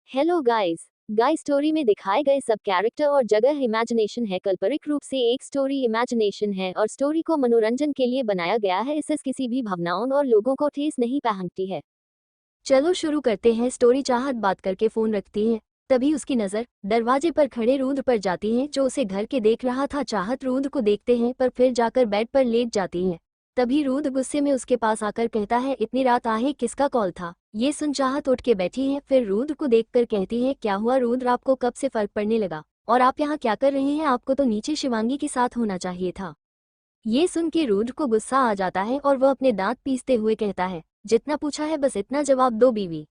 Hello guys story में दिखाए गए सब कैरेक्टर और जगह इमेजिनेशन है, कल्पनिक रूप से एक स्टोरी इमेजिनेशन है और स्टोरी को मनोरंजन के लिए बनाया गया है। इससे किसी भी भावनाओं और लोगों को ठेस नहीं पहुंचती है। चलो शुरू करते हैं। स्टोरी। चाहत बात करके फोन रखती है। तभी उसकी नजर दरवाजे पर खड़े रुद्र पर जाती है, जो उसे घर के देख रहा था। चाहत रुद्र को देखते हैं पर फिर जाकर बेड पर लेट जाती है। तभी रुद्र गुस्से में उसके पास आकर कहता है, इतनी रात आहे किसका कॉल था? ये सुन चाहत उठ के बैठी है, फिर रुद्र को देखकर कहती है, क्या हुआ रुद्र, आपको कब से फर्क पड़ने लगा? और आप यहाँ क्या कर रहे हैं? आपको तो नीचे शिवांगी के साथ होना चाहिए था। ये सुन के रुद्र को गुस्सा आ जाता है और वह अपने दांत पीसते हुए कहता है, जितना पूछा है बस इतना जवाब दो बीवी।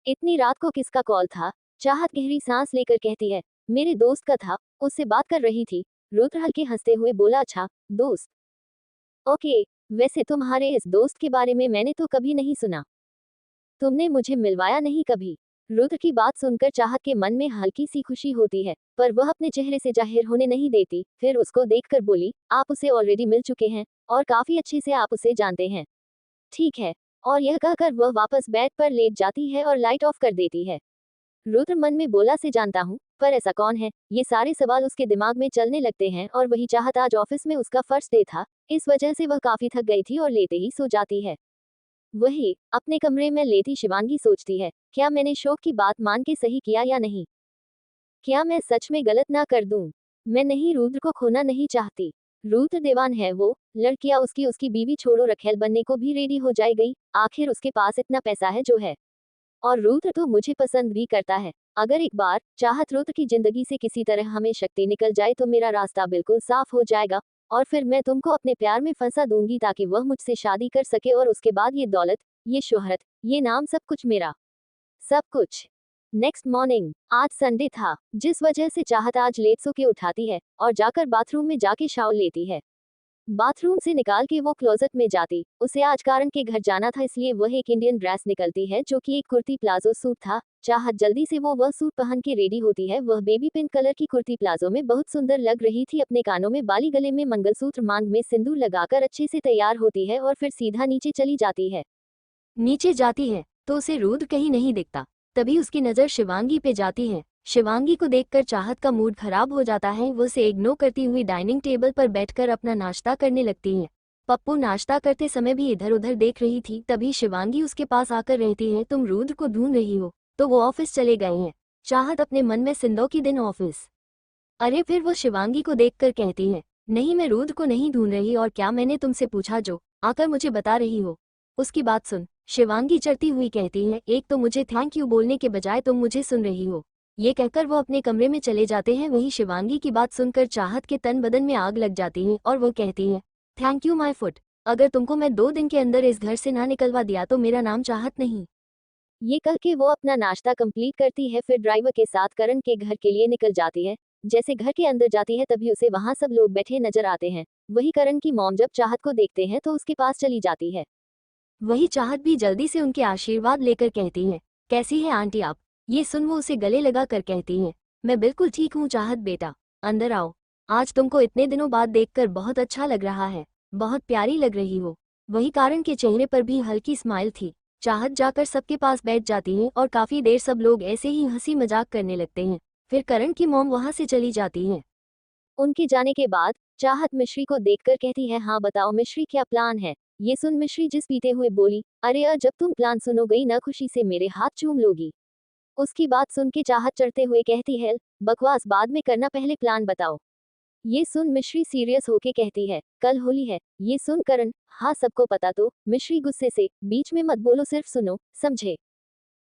इतनी रात को किसका कॉल था? चाहत गहरी सांस लेकर कहती है, मेरे दोस्त का था, उससे बात कर रही थी। रुद्र हल्के हंसते हुए बोला, अच्छा दोस्त, ओके। वैसे तुम्हारे इस दोस्त के बारे में मैंने तो कभी नहीं सुना, तुमने मुझे मिलवाया नहीं कभी। रुद्र की बात सुनकर चाहत के मन में हल्की सी खुशी होती है, पर वह अपने चेहरे से जाहिर होने नहीं देती। फिर उसको देखकर बोली, आप उसे ऑलरेडी मिल चुके हैं और काफी अच्छे से आप उसे जानते हैं। ठीक है। और यह कहकर वह वापस बेड पर लेट जाती है और लाइट ऑफ कर देती है। रुद्र मन में बोला, से जानता हूँ, पर ऐसा कौन है? ये सारे सवाल उसके दिमाग में चलने लगते हैं और वही चाहत आज ऑफिस में उसका फर्स्ट डे था। इस वजह से वह काफी थक गई थी और लेते ही सो जाती है। वही अपने कमरे में लेटी शिवांगी सोचती है, क्या मैंने शोक की बात मान के सही किया या नहीं? क्या मैं सच में गलत ना कर दूं? मैं नहीं, रुद्र को खोना नहीं चाहती। रुद्र दीवान है, वो लड़कियां उसकी उसकी बीवी छोड़ो रखेल बनने को भी रेडी हो जाएगी। आखिर उसके पास इतना पैसा है जो है, और रुद्र तो मुझे पसंद भी करता है। अगर एक बार चाहत रुद्र की जिंदगी से किसी तरह हमें शक्ति निकल जाए तो मेरा रास्ता बिल्कुल साफ हो जाएगा और फिर मैं तुमको अपने प्यार में फंसा दूंगी ताकि वह मुझसे शादी कर सके और उसके बाद ये दौलत, ये शोहरत, ये नाम, सब कुछ मेरा, सब कुछ। नेक्स्ट मॉर्निंग, आज संडे था, जिस वजह से चाहत आज लेट सो के उठाती है और जाकर बाथरूम में जाके शावर लेती है। बाथरूम से निकाल के वो क्लोजेट में जाती। उसे आज कारण के घर जाना था, इसलिए वह एक इंडियन ड्रेस निकलती है जो कि एक कुर्ती प्लाजो सूट था। चाहत जल्दी से वह सूट पहन के रेडी होती है। वह बेबी पिंक कलर की कुर्ती प्लाजो में बहुत सुंदर लग रही थी। अपने कानों में बाली, गले में मंगलसूत्र, मांग में सिंदूर लगाकर अच्छे से तैयार होती है और फिर सीधा नीचे चली जाती है। नीचे जाती है तो उसे रुद्र कहीं नहीं दिखता। तभी उसकी नजर शिवांगी पे जाती है। शिवांगी को देखकर चाहत का मूड खराब हो जाता है। वो उसे इग्नोर करती हुई डाइनिंग टेबल पर बैठकर अपना नाश्ता करने लगती है। पप्पू नाश्ता करते समय भी इधर उधर देख रही थी। तभी शिवांगी उसके पास आकर रहती है, तुम रुद्र को ढूंढ रही हो? तो वो ऑफिस चले गए हैं। चाहत अपने मन में, सिंदो की दिन ऑफिस। अरे फिर वो शिवांगी को देखकर कहती है, नहीं मैं रुद्र को नहीं ढूंढ रही। और क्या मैंने तुमसे पूछा जो आकर मुझे बता रही हो? उसकी बात सुन, शिवांगी चढ़ती हुई कहती है, एक तो मुझे थैंक यू बोलने के बजाय तुम मुझे सुन रही हो। ये कहकर वो अपने कमरे में चले जाते हैं। वही शिवांगी की बात सुनकर चाहत के तन बदन में आग लग जाती है और वो कहती है, थैंक यू माय फुट। अगर तुमको मैं 2 दिन के अंदर इस घर से ना निकलवा दिया तो मेरा नाम चाहत नहीं। ये कह के वो अपना नाश्ता कंप्लीट करती है, फिर ड्राइवर के साथ करण के घर के लिए निकल जाती है। जैसे घर के अंदर जाती है तभी उसे वहां सब लोग बैठे नजर आते हैं। वही करण की मॉम जब चाहत को देखते हैं तो उसके पास चली जाती है। वही चाहत भी जल्दी से उनके आशीर्वाद लेकर कहती है, कैसी है आंटी आप? ये सुन वो उसे गले लगा कर कहती है, मैं बिल्कुल ठीक हूँ चाहत बेटा, अंदर आओ। आज तुमको इतने दिनों बाद देखकर बहुत अच्छा लग रहा है, बहुत प्यारी लग रही हो। वही कारण के चेहरे पर भी हल्की स्माइल थी। चाहत जाकर सबके पास बैठ जाती है और काफी देर सब लोग ऐसे ही हंसी मजाक करने लगते हैं। फिर करण की मॉम वहां से चली जाती है। उनके जाने के बाद चाहत मिश्री को देखकर कहती है, हाँ बताओ मिश्री, क्या प्लान है? ये सुन मिश्री जिस पीते हुए बोली, अरे जब तुम प्लान सुनोगी ना खुशी से मेरे हाथ चूम लोगी। उसकी बात सुन के चाहत चढ़ते हुए कहती है, बकवास बाद में करना, पहले प्लान बताओ। ये सुन मिश्री सीरियस होके कहती है, कल होली है। ये सुन करण, हाँ सबको पता तो। मिश्री गुस्से से, बीच में मत बोलो, सिर्फ सुनो, समझे?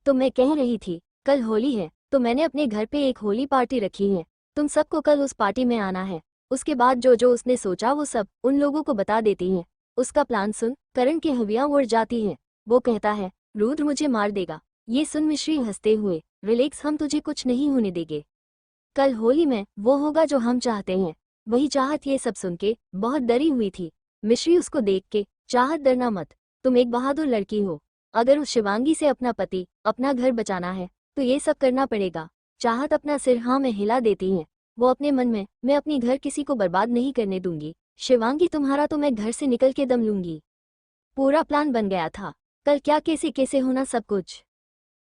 तो मैं कह रही थी, कल होली है तो मैंने अपने घर पे एक होली पार्टी रखी है। तुम सबको कल उस पार्टी में आना है। उसके बाद जो जो उसने सोचा वो सब उन लोगों को बता देती है। उसका प्लान सुन करण की हवियां उड़ जाती हैं। वो कहता है, रुद्र मुझे मार देगा। ये सुन मिश्री हंसते हुए, रिलैक्स, हम तुझे कुछ नहीं होने देंगे। कल होली में वो होगा जो हम चाहते हैं। वही चाहत ये सब सुन के बहुत डरी हुई थी। मिश्री उसको देख के, चाहत डरना मत, तुम एक बहादुर लड़की हो। अगर उस शिवांगी से अपना पति, अपना घर बचाना है तो ये सब करना पड़ेगा। चाहत अपना सिर हाँ में हिला देती है। वो अपने मन में, मैं अपनी घर किसी को बर्बाद नहीं करने दूंगी। शिवांगी तुम्हारा तो मैं घर से निकल के दम लूंगी। पूरा प्लान बन गया था, कल क्या कैसे कैसे होना सब कुछ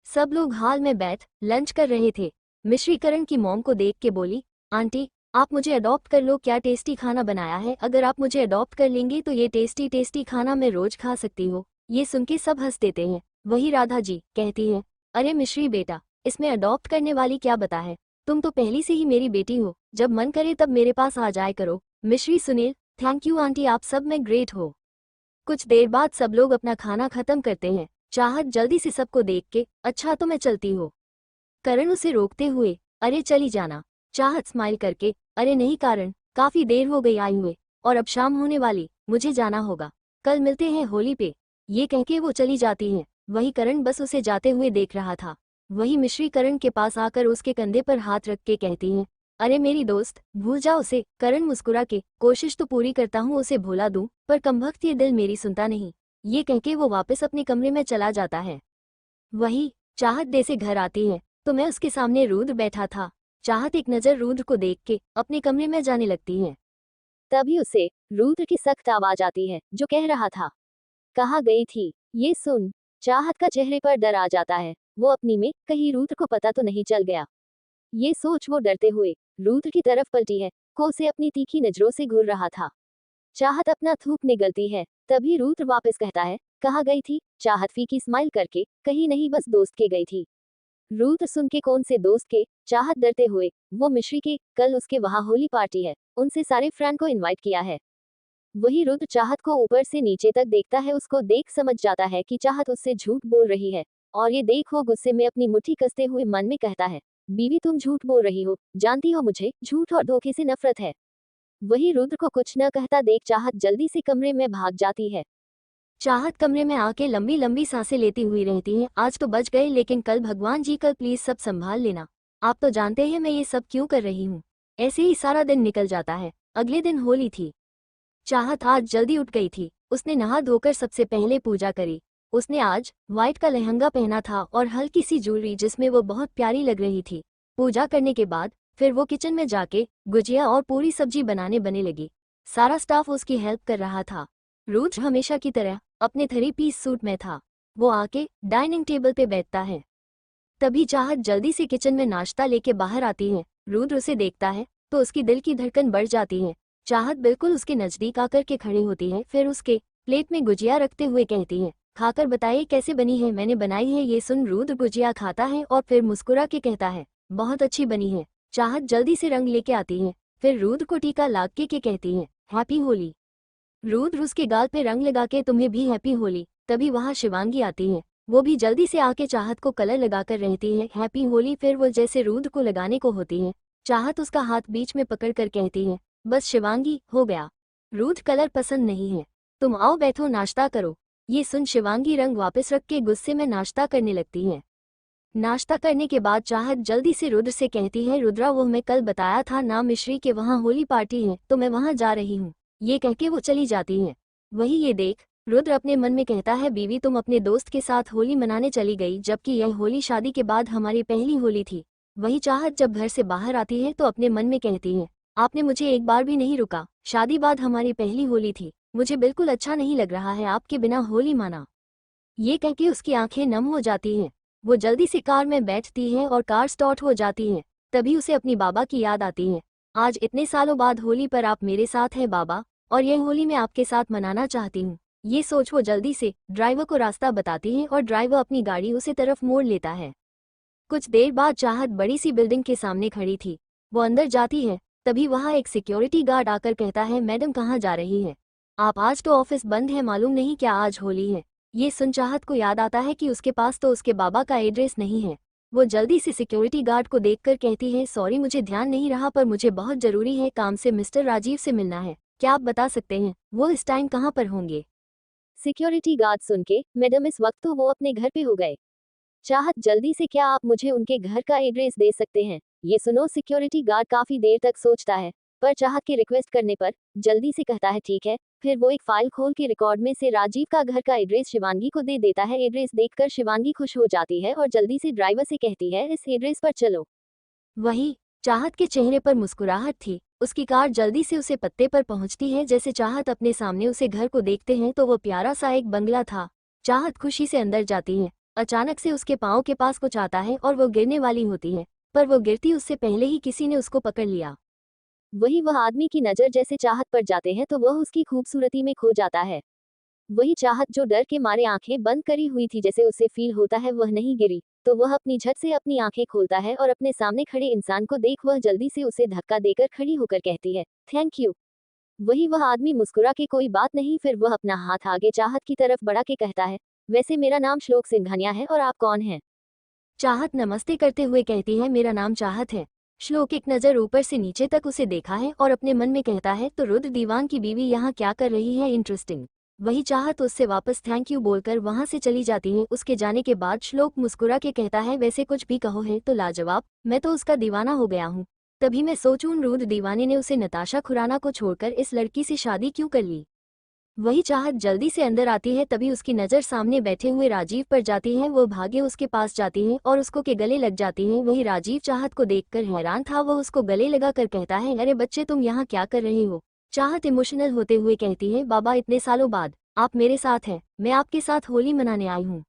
सब लोग हॉल में बैठ लंच कर रहे थे। मिश्री करण की मॉम को देख के बोली, आंटी आप मुझे अडॉप्ट कर लो, क्या टेस्टी खाना बनाया है। अगर आप मुझे अडॉप्ट कर लेंगे तो ये टेस्टी टेस्टी खाना मैं रोज खा सकती हूँ। ये सुन के सब हंस देते हैं। वही राधा जी कहती है, अरे मिश्री बेटा, इसमें अडॉप्ट करने वाली क्या बता है, तुम तो पहली से ही मेरी बेटी हो, जब मन करे तब मेरे पास आ जाया करो। मिश्री सुनील, थैंक यू आंटी, आप सब में ग्रेट हो। कुछ देर बाद सब लोग अपना खाना खत्म करते हैं। चाहत जल्दी से सबको देख के, अच्छा तो मैं चलती हूँ। करण उसे रोकते हुए, अरे चली जाना। चाहत स्माइल करके, अरे नहीं कारण, काफी देर हो गई आए हुए, और अब शाम होने वाली, मुझे जाना होगा, कल मिलते हैं होली पे। ये कह के वो चली जाती हैं। वही करण बस उसे जाते हुए देख रहा था। वही मिश्री करण के पास आकर उसके कंधे पर हाथ रख के कहती हैं, अरे मेरी दोस्त, भूल जाओ उसे। करण मुस्कुरा के, कोशिश तो पूरी करता हूँ उसे भुला दूं, पर कमबख्त ये दिल मेरी सुनता नहीं। ये कह के वो वापस अपने कमरे में चला जाता है। वही चाहत दे से घर आती है तो मैं उसके सामने रुद्र बैठा था। चाहत एक नजर रुद्र को देख के अपने कमरे में जाने लगती है। तभी उसे रुद्र की सख्त आवाज आती है, जो कह रहा था, कहाँ गई थी। ये सुन चाहत का चेहरे पर डर आ जाता है। वो अपनी में कहीं रुद्र को पता तो नहीं चल गया। ये सोच वो डरते हुए रुद्र की तरफ पलटी है, को उसे अपनी तीखी नजरों से घूर रहा था। चाहत अपना थूक निगलती है। तभी रुद्र वापस कहता है, कहाँ गई थी। चाहत फीकी स्माइल करके, कहीं नहीं बस दोस्त के गई थी। रुद्र सुन के, कौन से दोस्त के। चाहत डरते हुए, वो मिश्री के, कल उसके वहाँ होली पार्टी है, उनसे सारे फ्रेंड को इनवाइट किया है। वही रुद्र चाहत को ऊपर से नीचे तक देखता है। उसको देख समझ जाता है कि चाहत उससे झूठ बोल रही है, और ये देख वो गुस्से में अपनी मुट्ठी कसते हुए मन में कहता है, बीवी तुम झूठ बोल रही हो, जानती हो मुझे झूठ और धोखे से नफरत है। वही रुद्र को कुछ न कहता देख चाहत जल्दी से कमरे में भाग जाती है। चाहत कमरे में आके लंबी लंबी सांसें लेती हुई रहती है। आज तो बच गए, लेकिन कल भगवान जी, कल प्लीज सब संभाल लेना। आप तो जानते हैं मैं ये सब क्यों कर रही हूँ। ऐसे ही सारा दिन निकल जाता है। अगले दिन होली थी। चाहत आज जल्दी उठ गई थी। उसने नहा धोकर सबसे पहले पूजा करी। उसने आज व्हाइट का लहंगा पहना था और हल्की सी ज्वेलरी जिसमें वो बहुत प्यारी लग रही थी। पूजा करने के बाद फिर वो किचन में जाके गुजिया और पूरी सब्जी बनाने बने लगी। सारा स्टाफ उसकी हेल्प कर रहा था। रुद्र हमेशा की तरह अपने 3 पीस सूट में था। वो आके डाइनिंग टेबल पे बैठता है। तभी चाहत जल्दी से किचन में नाश्ता लेके बाहर आती है। रुद्र उसे देखता है तो उसकी दिल की धड़कन बढ़ जाती है। चाहत बिल्कुल उसके नजदीक आकर के खड़ी होती है, फिर उसके प्लेट में गुजिया रखते हुए कहती है, खाकर बताइए कैसे बनी है। मैंने बनाई है। ये सुन रुद्र गुजिया खाता है और फिर मुस्कुरा के कहता है, बहुत अच्छी बनी है। चाहत जल्दी से रंग लेके आती है, फिर रुद्र को टीका लाग के कहती है, हैप्पी होली। रुद्र उसके गाल पे रंग लगा के, तुम्हें भी हैप्पी होली। तभी वहाँ शिवांगी आती है। वो भी जल्दी से आके चाहत को कलर लगाकर रहती है, हैप्पी होली। फिर वो जैसे रुद्र को लगाने को होती है, चाहत उसका हाथ बीच में पकड़कर कहती है, बस शिवांगी, हो गया। रुद्र कलर पसंद नहीं है, तुम आओ बैठो नाश्ता करो। ये सुन शिवांगी रंग वापस रख के गुस्से में नाश्ता करने लगती है। नाश्ता करने के बाद चाहत जल्दी से रुद्र से कहती है, रुद्रा वो मैं कल बताया था ना मिश्री के वहाँ होली पार्टी है, तो मैं वहाँ जा रही हूँ। ये कह के वो चली जाती है। वही ये देख रुद्र अपने मन में कहता है, बीवी तुम अपने दोस्त के साथ होली मनाने चली गई, जबकि यह होली शादी के बाद हमारी पहली होली थी। वही चाहत जब घर से बाहर आती है तो अपने मन में कहती है, आपने मुझे एक बार भी नहीं रुका। शादी बाद हमारी पहली होली थी, मुझे बिल्कुल अच्छा नहीं लग रहा है आपके बिना होली माना। ये कह के उसकी आंखें नम हो जाती हैं। वो जल्दी से कार में बैठती है और कार स्टार्ट हो जाती है। तभी उसे अपनी बाबा की याद आती है। आज इतने सालों बाद होली पर आप मेरे साथ हैं बाबा, और यह होली मैं आपके साथ मनाना चाहती हूँ। ये सोच वो जल्दी से ड्राइवर को रास्ता बताती है और ड्राइवर अपनी गाड़ी उसे तरफ मोड़ लेता है। कुछ देर बाद चाहत बड़ी सी बिल्डिंग के सामने खड़ी थी। वो अंदर जाती है, तभी वहाँ एक सिक्योरिटी गार्ड आकर कहता है, मैडम कहाँ जा रही है आप, आज तो ऑफिस बंद है, मालूम नहीं क्या आज होली है। ये सुन चाहत को याद आता है कि उसके पास तो उसके बाबा का एड्रेस नहीं है। वो जल्दी से सिक्योरिटी गार्ड को देखकर कहती है, सॉरी मुझे ध्यान नहीं रहा, पर मुझे बहुत जरूरी है काम से मिस्टर राजीव से मिलना है, क्या आप बता सकते हैं वो इस टाइम कहाँ पर होंगे। सिक्योरिटी गार्ड सुन के, मैडम इस वक्त तो वो अपने घर पे हो गए। चाहत जल्दी से, क्या आप मुझे उनके घर का एड्रेस दे सकते हैं। ये सुनो सिक्योरिटी गार्ड काफी देर तक सोचता है, पर चाहत के रिक्वेस्ट करने पर जल्दी से कहता है, ठीक है। फिर वो एक फाइल खोल के रिकॉर्ड में से राजीव का घर का एड्रेस शिवांगी को दे देता है। एड्रेस देखकर शिवांगी खुश हो जाती है और जल्दी से ड्राइवर से कहती है, इस एड्रेस पर चलो। वही चाहत के चेहरे पर मुस्कुराहट थी। उसकी कार जल्दी से उसे पत्ते पर पहुंचती है। जैसे चाहत अपने सामने उसे घर को देखते हैं तो वो प्यारा सा एक बंगला था। चाहत खुशी से अंदर जाती है। अचानक से उसके पाँव के पास कुछ आता है और वो गिरने वाली होती है, पर वो गिरती उससे पहले ही किसी ने उसको पकड़ लिया। वही वह आदमी की नजर जैसे चाहत पर जाते हैं तो वह उसकी खूबसूरती में खो जाता है। वही चाहत जो डर के मारे आंखें बंद करी हुई थी, जैसे उसे फील होता है वह नहीं गिरी, तो वह अपनी झट से अपनी आंखें खोलता है और अपने सामने खड़े इंसान को देख वह जल्दी से उसे धक्का देकर खड़ी होकर कहती है, थैंक यू। वही वह आदमी मुस्कुरा के कोई बात नहीं, फिर वह अपना हाथ आगे चाहत की तरफ बढ़ा के कहता है, वैसे मेरा नाम श्लोक सिंघानिया है और आप कौन हैं? चाहत नमस्ते करते हुए कहती है, मेरा नाम चाहत है। श्लोक एक नज़र ऊपर से नीचे तक उसे देखा है और अपने मन में कहता है, तो रुद्र दीवान की बीवी यहाँ क्या कर रही है, इंटरेस्टिंग। वही चाहत उससे वापस थैंक यू बोलकर वहां से चली जाती है। उसके जाने के बाद श्लोक मुस्कुरा के कहता है, वैसे कुछ भी कहो है तो लाजवाब, मैं तो उसका दीवाना हो गया हूँ। तभी मैं सोचूं रुद्र दीवाने ने उसे नताशा खुराना को छोड़कर इस लड़की से शादी क्यों कर ली। वही चाहत जल्दी से अंदर आती है, तभी उसकी नज़र सामने बैठे हुए राजीव पर जाती है। वो भागे उसके पास जाती है और उसको के गले लग जाती है। वही राजीव चाहत को देखकर हैरान था, वह उसको गले लगा कर कहता है, अरे बच्चे तुम यहाँ क्या कर रहे हो। चाहत इमोशनल होते हुए कहती है, बाबा इतने सालों बाद आप मेरे साथ हैं, मैं आपके साथ होली मनाने आई हूँ।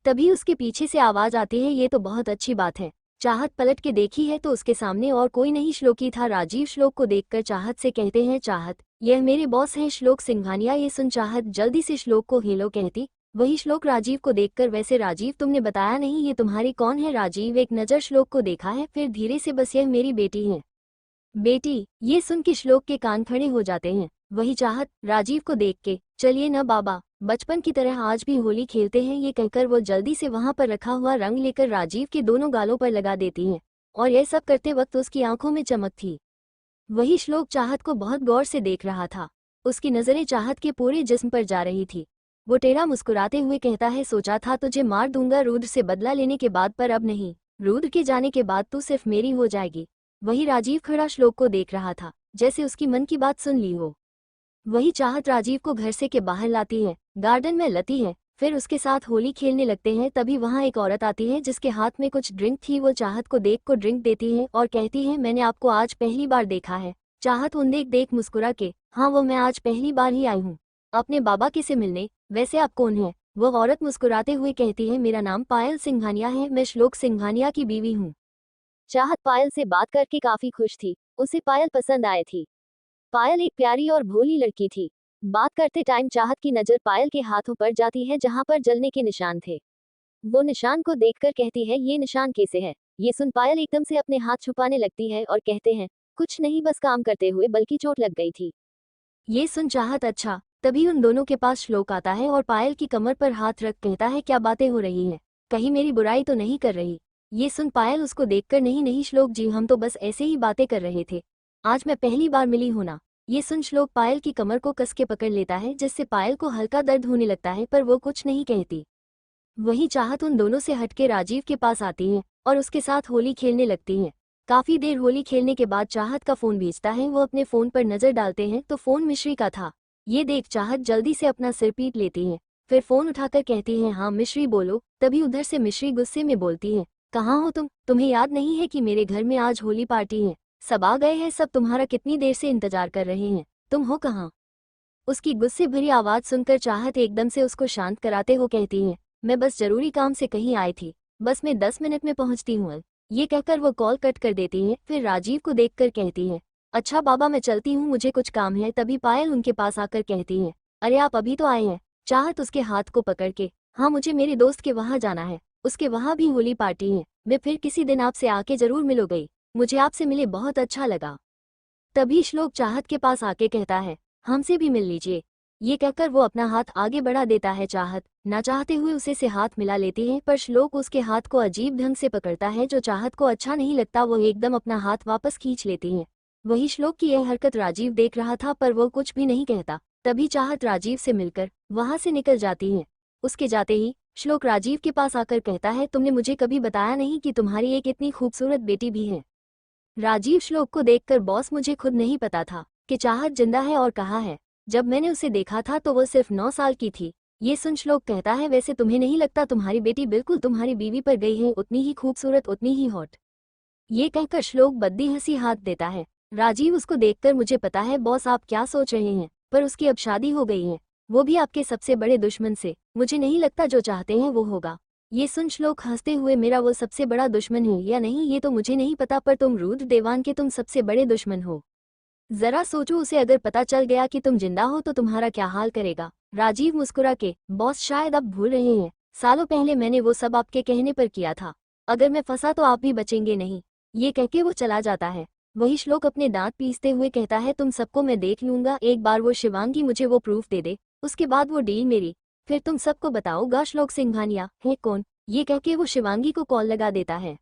तभी उसके पीछे से आवाज आती है, ये तो बहुत अच्छी बात है। चाहत पलट के देखी है तो उसके सामने और कोई नहीं श्लोकी था। राजीव श्लोक को देखकर चाहत से कहते हैं, चाहत यह मेरे बॉस हैं श्लोक सिंघानिया। ये सुन चाहत जल्दी से श्लोक को हेलो कहती। वही श्लोक राजीव को देखकर, वैसे राजीव तुमने बताया नहीं ये तुम्हारी कौन है। राजीव एक नज़र श्लोक को देखा है, फिर धीरे से, बस यह मेरी बेटी है। बेटी, ये सुन के श्लोक के कान खड़े हो जाते हैं। वही चाहत राजीव को देख के, चलिए न बाबा, बचपन की तरह आज भी होली खेलते हैं। ये कहकर वो जल्दी से वहां पर रखा हुआ रंग लेकर राजीव के दोनों गालों पर लगा देती हैं और यह सब करते वक्त उसकी आंखों में चमक थी। वही श्लोक चाहत को बहुत गौर से देख रहा था। उसकी नजरें चाहत के पूरे जिस्म पर जा रही थी। वो टेढ़ा मुस्कुराते हुए कहता है, सोचा था तुझे मार दूंगा रुद्र से बदला लेने के बाद, पर अब नहीं। रुद्र के जाने के बाद तू सिर्फ मेरी हो जाएगी। वही राजीव खड़ा श्लोक को देख रहा था, जैसे उसकी मन की बात सुन ली हो। वही चाहत राजीव को घर से के बाहर लाती है, गार्डन में लती है, फिर उसके साथ होली खेलने लगते हैं। तभी वहां एक औरत आती है जिसके हाथ में कुछ ड्रिंक थी। वो चाहत को देख को ड्रिंक देती है और कहती है, मैंने आपको आज पहली बार देखा है। चाहत उन देख देख मुस्कुरा के, हाँ वो मैं आज पहली बार ही आई हूँ अपने बाबा के से मिलने। वैसे आप कौन हैं? वो औरत मुस्कुराते हुए कहती है, मेरा नाम पायल सिंघानिया है, मैं श्लोक सिंघानिया की बीवी हूँ। चाहत पायल से बात करके काफी खुश थी, उसे पायल पसंद आई थी। पायल एक प्यारी और भोली लड़की थी। बात करते टाइम चाहत की नजर पायल के हाथों पर जाती है जहां पर जलने के निशान थे। वो निशान को देखकर कहती है, ये निशान कैसे है? ये सुन पायल एकदम से अपने हाथ छुपाने लगती है और कहते हैं, कुछ नहीं, बस काम करते हुए, बल्कि चोट लग गई थी। ये सुन चाहत, अच्छा। तभी उन दोनों के पास श्लोक आता है और पायल की कमर पर हाथ रख कहता है, क्या बातें हो रही हैं? कहीं मेरी बुराई तो नहीं कर रही? ये सुन पायल उसको देखकर, नहीं नहीं श्लोक जी, हम तो बस ऐसे ही बातें कर रहे थे, आज मैं पहली बार मिली हूं ना। ये सुन श्लोक पायल की कमर को कस के पकड़ लेता है, जिससे पायल को हल्का दर्द होने लगता है, पर वो कुछ नहीं कहती। वही चाहत उन दोनों से हटके राजीव के पास आती है और उसके साथ होली खेलने लगती है। काफी देर होली खेलने के बाद चाहत का फोन भेजता है। वो अपने फोन पर नजर डालते हैं तो फोन मिश्री का था। ये देख चाहत जल्दी से अपना सिर पीट लेती है, फिर फोन उठाकर कहती है, हाँ मिश्री बोलो। तभी उधर से मिश्री गुस्से में बोलती है, कहाँ हो तुम? तुम्हें याद नहीं है कि मेरे घर में आज होली पार्टी है? सब आ गए हैं, सब तुम्हारा कितनी देर से इंतजार कर रहे हैं, तुम हो कहाँ? उसकी गुस्से भरी आवाज सुनकर चाहत एकदम से उसको शांत कराते हो कहती है, मैं बस जरूरी काम से कहीं आई थी, बस मैं 10 मिनट में पहुंचती हूँ। ये कहकर वो कॉल कट कर देती है। फिर राजीव को देखकर कहती है, अच्छा बाबा मैं चलती हूँ, मुझे कुछ काम है। तभी पायल उनके पास आकर कहती है, अरे आप अभी तो आए हैं? चाहत उसके हाथ को पकड़ के, हाँ मुझे मेरे दोस्त के वहाँ जाना है, उसके वहाँ भी होली पार्टी है, मैं फिर किसी दिन आपसे आके जरूर मिलोगी, मुझे आपसे मिले बहुत अच्छा लगा। तभी श्लोक चाहत के पास आके कहता है, हमसे भी मिल लीजिए। ये कहकर वो अपना हाथ आगे बढ़ा देता है। चाहत ना चाहते हुए उसे से हाथ मिला लेती है, पर श्लोक उसके हाथ को अजीब ढंग से पकड़ता है जो चाहत को अच्छा नहीं लगता। वो एकदम अपना हाथ वापस खींच लेती है। वही श्लोक की यह हरकत राजीव देख रहा था, पर वो कुछ भी नहीं कहता। तभी चाहत राजीव से मिलकर वहां से निकल जाती है। उसके जाते ही श्लोक राजीव के पास आकर कहता है, तुमने मुझे कभी बताया नहीं कि तुम्हारी एक इतनी खूबसूरत बेटी भी है। राजीव श्लोक को देखकर, बॉस मुझे खुद नहीं पता था कि चाहत जिंदा है और कहाँ है। जब मैंने उसे देखा था तो वो सिर्फ 9 साल की थी। ये सुन श्लोक कहता है, वैसे तुम्हें नहीं लगता तुम्हारी बेटी बिल्कुल तुम्हारी बीवी पर गई है, उतनी ही खूबसूरत, उतनी ही हॉट? ये कहकर श्लोक बद्दी हंसी हाथ देता है। राजीव उसको देखकर, मुझे पता है बॉस आप क्या सोच रहे हैं, पर उसकी अब शादी हो गई है, वो भी आपके सबसे बड़े दुश्मन से। मुझे नहीं लगता जो चाहते हैं वो होगा। ये सुन श्लोक हंसते हुए, मेरा वो सबसे बड़ा दुश्मन है या नहीं ये तो मुझे नहीं पता, पर तुम रुद्र देवान के तुम सबसे बड़े दुश्मन हो। जरा सोचो, उसे अगर पता चल गया कि तुम जिंदा हो तो तुम्हारा क्या हाल करेगा। राजीव मुस्कुरा के, बॉस शायद आप भूल रहे हैं, सालों पहले मैंने वो सब आपके कहने पर किया था। अगर मैं फंसा तो आप भी बचेंगे नहीं। ये कह के वो चला जाता है। वही श्लोक अपने दांत पीसते हुए कहता है, तुम सबको मैं देख लूंगा, एक बार वो शिवांगी मुझे वो प्रूफ दे दे, उसके बाद वो डील मेरी, फिर तुम सबको बताओगा श्लोक सिंघानिया है कौन। ये कह के वो शिवांगी को कॉल लगा देता है।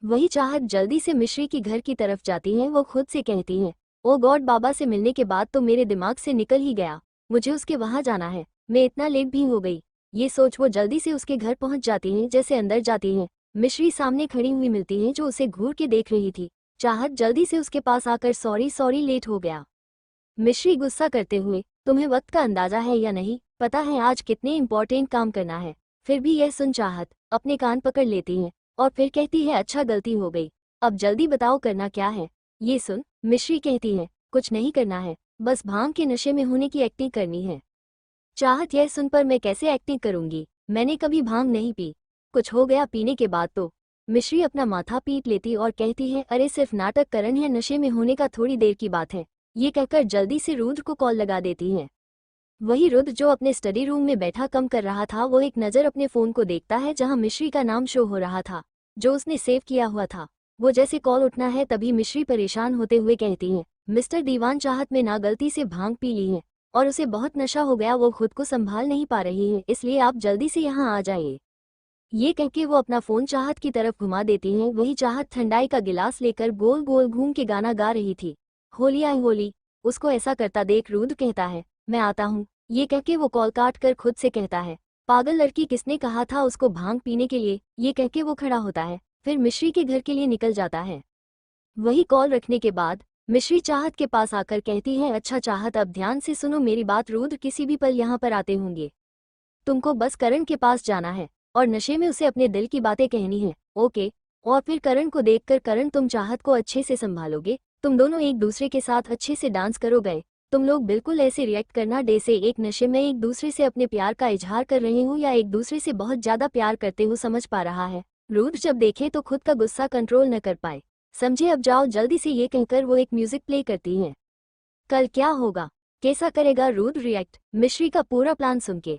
वही चाहत जल्दी से मिश्री की घर की तरफ जाती है। वो खुद से कहती है, ओ गॉड, बाबा से मिलने के बाद तो मेरे दिमाग से निकल ही गया, मुझे उसके वहां जाना है, मैं इतना लेट भी हो गई। ये सोच वो जल्दी से उसके घर पहुंच जाती है। जैसे अंदर जाती है, मिश्री सामने खड़ी हुई मिलती है जो उसे घूर के देख रही थी। चाहत जल्दी से उसके पास आकर, सॉरी सॉरी, लेट हो गया। मिश्री गुस्सा करते हुए, तुम्हें वक्त का अंदाजा है या नहीं, पता है आज कितने इंपॉर्टेंट काम करना है। फिर भी यह सुन चाहत अपने कान पकड़ लेती है और फिर कहती है, अच्छा गलती हो गई, अब जल्दी बताओ करना क्या है। ये सुन मिश्री कहती है, कुछ नहीं करना है, बस भांग के नशे में होने की एक्टिंग करनी है। चाहत यह सुन, पर मैं कैसे एक्टिंग करूंगी, मैंने कभी भांग नहीं पी, कुछ हो गया पीने के बाद तो। मिश्री अपना माथा पीट लेती और कहती है, अरे सिर्फ नाटक करन है, नशे में होने का थोड़ी देर की बात है। ये कहकर जल्दी से रुद्र को कॉल लगा देती है। वही रुद्र जो अपने स्टडी रूम में बैठा कम कर रहा था, वो एक नज़र अपने फ़ोन को देखता है जहां मिश्री का नाम शो हो रहा था जो उसने सेव किया हुआ था। वो जैसे कॉल उठना है तभी मिश्री परेशान होते हुए कहती है, मिस्टर दीवान, चाहत में ना गलती से भांग पी ली है और उसे बहुत नशा हो गया, वो खुद को संभाल नहीं पा रही है, इसलिए आप जल्दी से यहाँ आ जाइए। ये कहके वो अपना फ़ोन चाहत की तरफ घुमा देती हैं। वही चाहत ठंडाई का गिलास लेकर गोल गोल घूम के गाना गा रही थी, होली आई होली। उसको ऐसा करता देख रुद्र कहता है, मैं आता हूँ। ये कहके वो कॉल काट कर खुद से कहता है, पागल लड़की, किसने कहा था उसको भांग पीने के लिए। ये कहके वो खड़ा होता है, फिर मिश्री के घर के लिए निकल जाता है। वही कॉल रखने के बाद मिश्री चाहत के पास आकर कहती है, अच्छा चाहत, अब ध्यान से सुनो मेरी बात, रुद्र किसी भी पल यहाँ पर आते होंगे, तुमको बस करण के पास जाना है और नशे में उसे अपने दिल की बातें कहनी है, ओके। और फिर करण को देखकर, करण तुम चाहत को अच्छे से संभालोगे, तुम दोनों एक दूसरे के साथ अच्छे से डांस करोगे, तुम लोग बिल्कुल ऐसे रिएक्ट करना जैसे एक नशे में एक दूसरे से अपने प्यार का इजहार कर रहे हो या एक दूसरे से बहुत ज्यादा प्यार करते हो, समझ पा रहा है। रुद्र जब देखे तो खुद का गुस्सा कंट्रोल न कर पाए, समझे, अब जाओ जल्दी से, ये कहकर वो एक म्यूजिक प्ले करती है। कल क्या होगा, कैसा करेगा रुद्र रिएक्ट, मिश्री का पूरा प्लान सुन के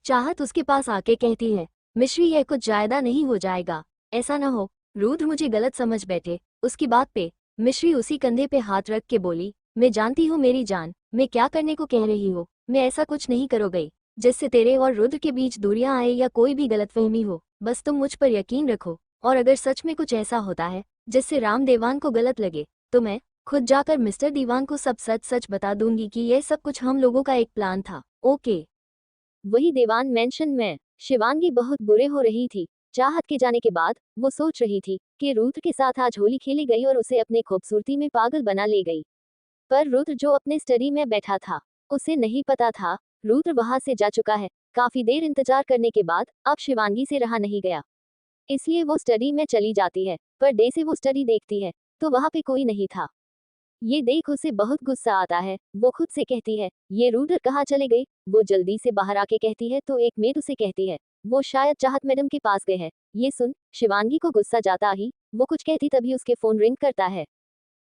चाहत उसके पास आके कहती है, मिश्री यह कुछ ज्यादा नहीं हो जाएगा, ऐसा ना हो रुद्र मुझे गलत समझ बैठे। उसकी बात पे मिश्री उसी कंधे पे हाथ रख के बोली, मैं जानती हूँ मेरी जान, मैं क्या करने को कह रही हो, मैं ऐसा कुछ नहीं करोगी जिससे तेरे और रुद्र के बीच दूरियां आए या कोई भी गलतफहमी हो, बस तुम मुझ पर यकीन रखो, और अगर सच में कुछ ऐसा होता है जिससे राम देवान को गलत लगे तो मैं खुद जाकर मिस्टर दीवान को सब सच सच बता दूंगी कि यह सब कुछ हम लोगों का एक प्लान था, ओके। वही देवान मेंशन में शिवांगी बहुत बुरे हो रही थी। चाहत के जाने के बाद वो सोच रही थी कि रुद्र के साथ आज होली खेली गई और उसे अपने खूबसूरती में पागल बना ले गई। पर रुद्र जो अपने स्टडी में बैठा था, उसे नहीं पता था रुद्र वहां से जा चुका है। काफी देर इंतजार करने के बाद अब शिवांगी से रहा नहीं गया, इसलिए वो स्टडी में चली जाती है। पर डे से वो स्टडी देखती है तो वहां पे कोई नहीं था। ये देख उसे बहुत गुस्सा आता है। वो खुद से कहती है, ये रुद्र कहाँ चले गए। वो जल्दी से बाहर आके कहती है तो एक मेड उसे कहती है, वो शायद चाहत मैडम के पास गए हैं। ये सुन शिवांगी को गुस्सा जाता ही वो कुछ कहती तभी उसके फोन रिंग करता है।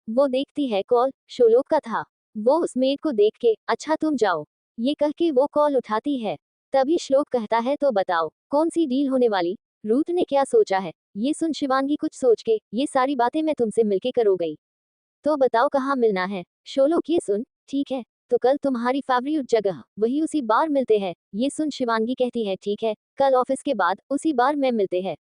वो देखती है कॉल शोलोक का था। वो उस मेड को देख के, अच्छा तुम जाओ, ये कह के वो कॉल उठाती है। तभी श्लोक कहता है, तो बताओ कौन सी डील होने वाली, रुद्र ने क्या सोचा है। ये सुन शिवांगी कुछ सोच के, ये सारी बातें मैं तुमसे मिलके करूंगी, तो बताओ कहाँ मिलना है। शोलोक ये सुन, ठीक है तो कल तुम्हारी फेवरेट जगह वही उसी बार मिलते हैं। ये सुन शिवांगी कहती है, ठीक है कल ऑफिस के बाद उसी बार में मिलते हैं।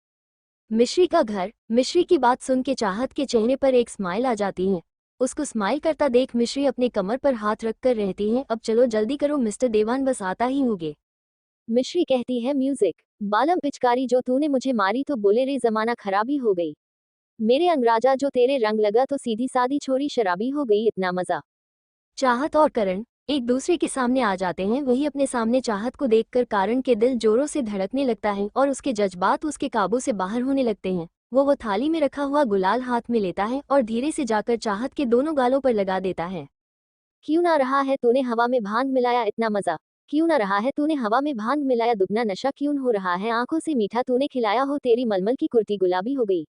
मिश्री का घर। मिश्री की बात सुन के चाहत के चेहरे पर एक स्माइल आ जाती है। उसको स्माइल करता देख मिश्री अपने कमर पर हाथ रख कर रहती है, अब चलो जल्दी करो मिस्टर देवान बस आता ही होगे। मिश्री कहती है, म्यूजिक, बालम पिचकारी जो तूने मुझे मारी तो बोले रे जमाना खराबी हो गई, मेरे अंगराजा जो तेरे रंग लगा तो सीधी सादी छोरी शराबी हो गई, इतना मजा। चाहत और करण एक दूसरे के सामने आ जाते हैं। वही अपने सामने चाहत को देखकर कारण के दिल जोरों से धड़कने लगता है और उसके जज्बात उसके काबू से बाहर होने लगते हैं। वो थाली में रखा हुआ गुलाल हाथ में लेता है और धीरे से जाकर चाहत के दोनों गालों पर लगा देता है। क्यों ना रहा है तूने हवा में भांग मिलाया, इतना मजा। क्यों न रहा है तूने हवा में भांग मिलाया, दुगना नशा क्यों हो रहा है, आंखों से मीठा तूने खिलाया हो, तेरी मलमल की कुर्ती गुलाबी हो गई।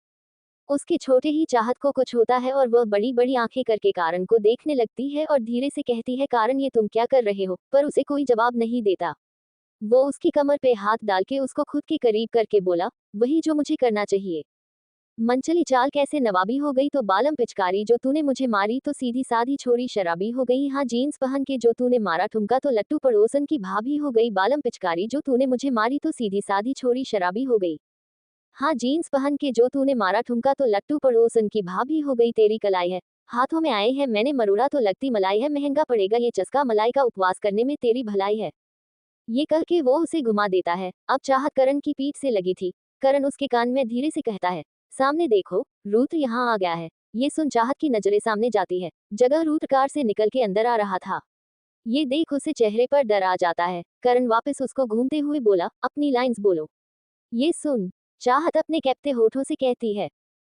उसके छोटे ही चाहत को कुछ होता है और वह बड़ी बड़ी आंखें करके कारण को देखने लगती है और धीरे से कहती है, कारण ये तुम क्या कर रहे हो, पर उसे कोई जवाब नहीं देता। वो उसकी कमर पे हाथ डाल के उसको खुद के करीब करके बोला, वही जो मुझे करना चाहिए। मनचली चाल कैसे नवाबी हो गई, तो बालम पिचकारी जो तूने मुझे मारी तो सीधी साधी छोरी शराबी हो गई, हाँ जीन्स पहन के जो तूने मारा ठुमका तो लट्टू पड़ोसन की भाभी हो गई, बालम पिचकारी जो तूने मुझे मारी तो सीधी साधी छोरी शराबी हो गई। हाँ जीन्स पहन के जो तूने मारा ठुमका तो लट्टू पड़ोसन की भाभी हो गई, तेरी कलाई है हाथों में आए हैं मैंने मरोड़ा तो लगती मलाई है, महंगा पड़ेगा ये चस्का मलाई का, उपवास करने में तेरी भलाई है। ये कह के वो उसे घुमा देता है। अब चाहत करण की पीठ से लगी थी। करण उसके कान में धीरे से कहता है, सामने देखो रुद्र यहाँ आ गया है। ये सुन चाहत की नजरें सामने जाती है, जगह रुद्र कार से निकल के अंदर आ रहा था। ये देख उसे चेहरे पर डर आ जाता है। करण वापस उसको घूमते हुए बोला, अपनी लाइंस बोलो। ये सुन चाहत अपने कैप्ते होठों से कहती है,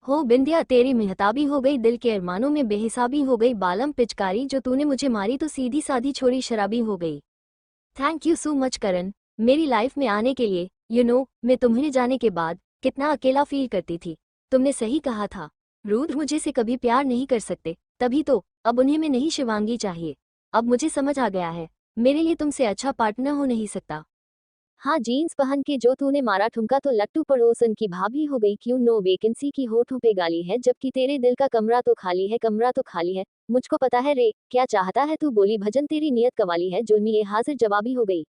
हो बिंदिया तेरी मेहताबी हो गई, दिल के अरमानों में बेहिसाबी हो गई, बालम पिचकारी जो तूने मुझे मारी तो सीधी साधी छोरी शराबी हो गई। थैंक यू सो मच करण, मेरी लाइफ में आने के लिए। मैं तुम्हें जाने के बाद कितना अकेला फील करती थी। तुमने सही कहा था, रुद्र मुझे से कभी प्यार नहीं कर सकते, तभी तो अब उन्हें मैं नहीं शिवांगी चाहिए। अब मुझे समझ आ गया है, मेरे लिए तुमसे अच्छा पार्टनर हो नहीं सकता। हाँ जीन्स पहन के जो तूने मारा ठुमका तो लट्टू पड़ोसन की भाभी हो गई, क्यों नो वैकेंसी की होठों पे गाली है, जबकि तेरे दिल का कमरा तो खाली है, कमरा तो खाली है। मुझको पता है रे क्या चाहता है तू, बोली भजन तेरी नियत कवाली है, जुल्मी ये हाजिर जवाबी हो गई।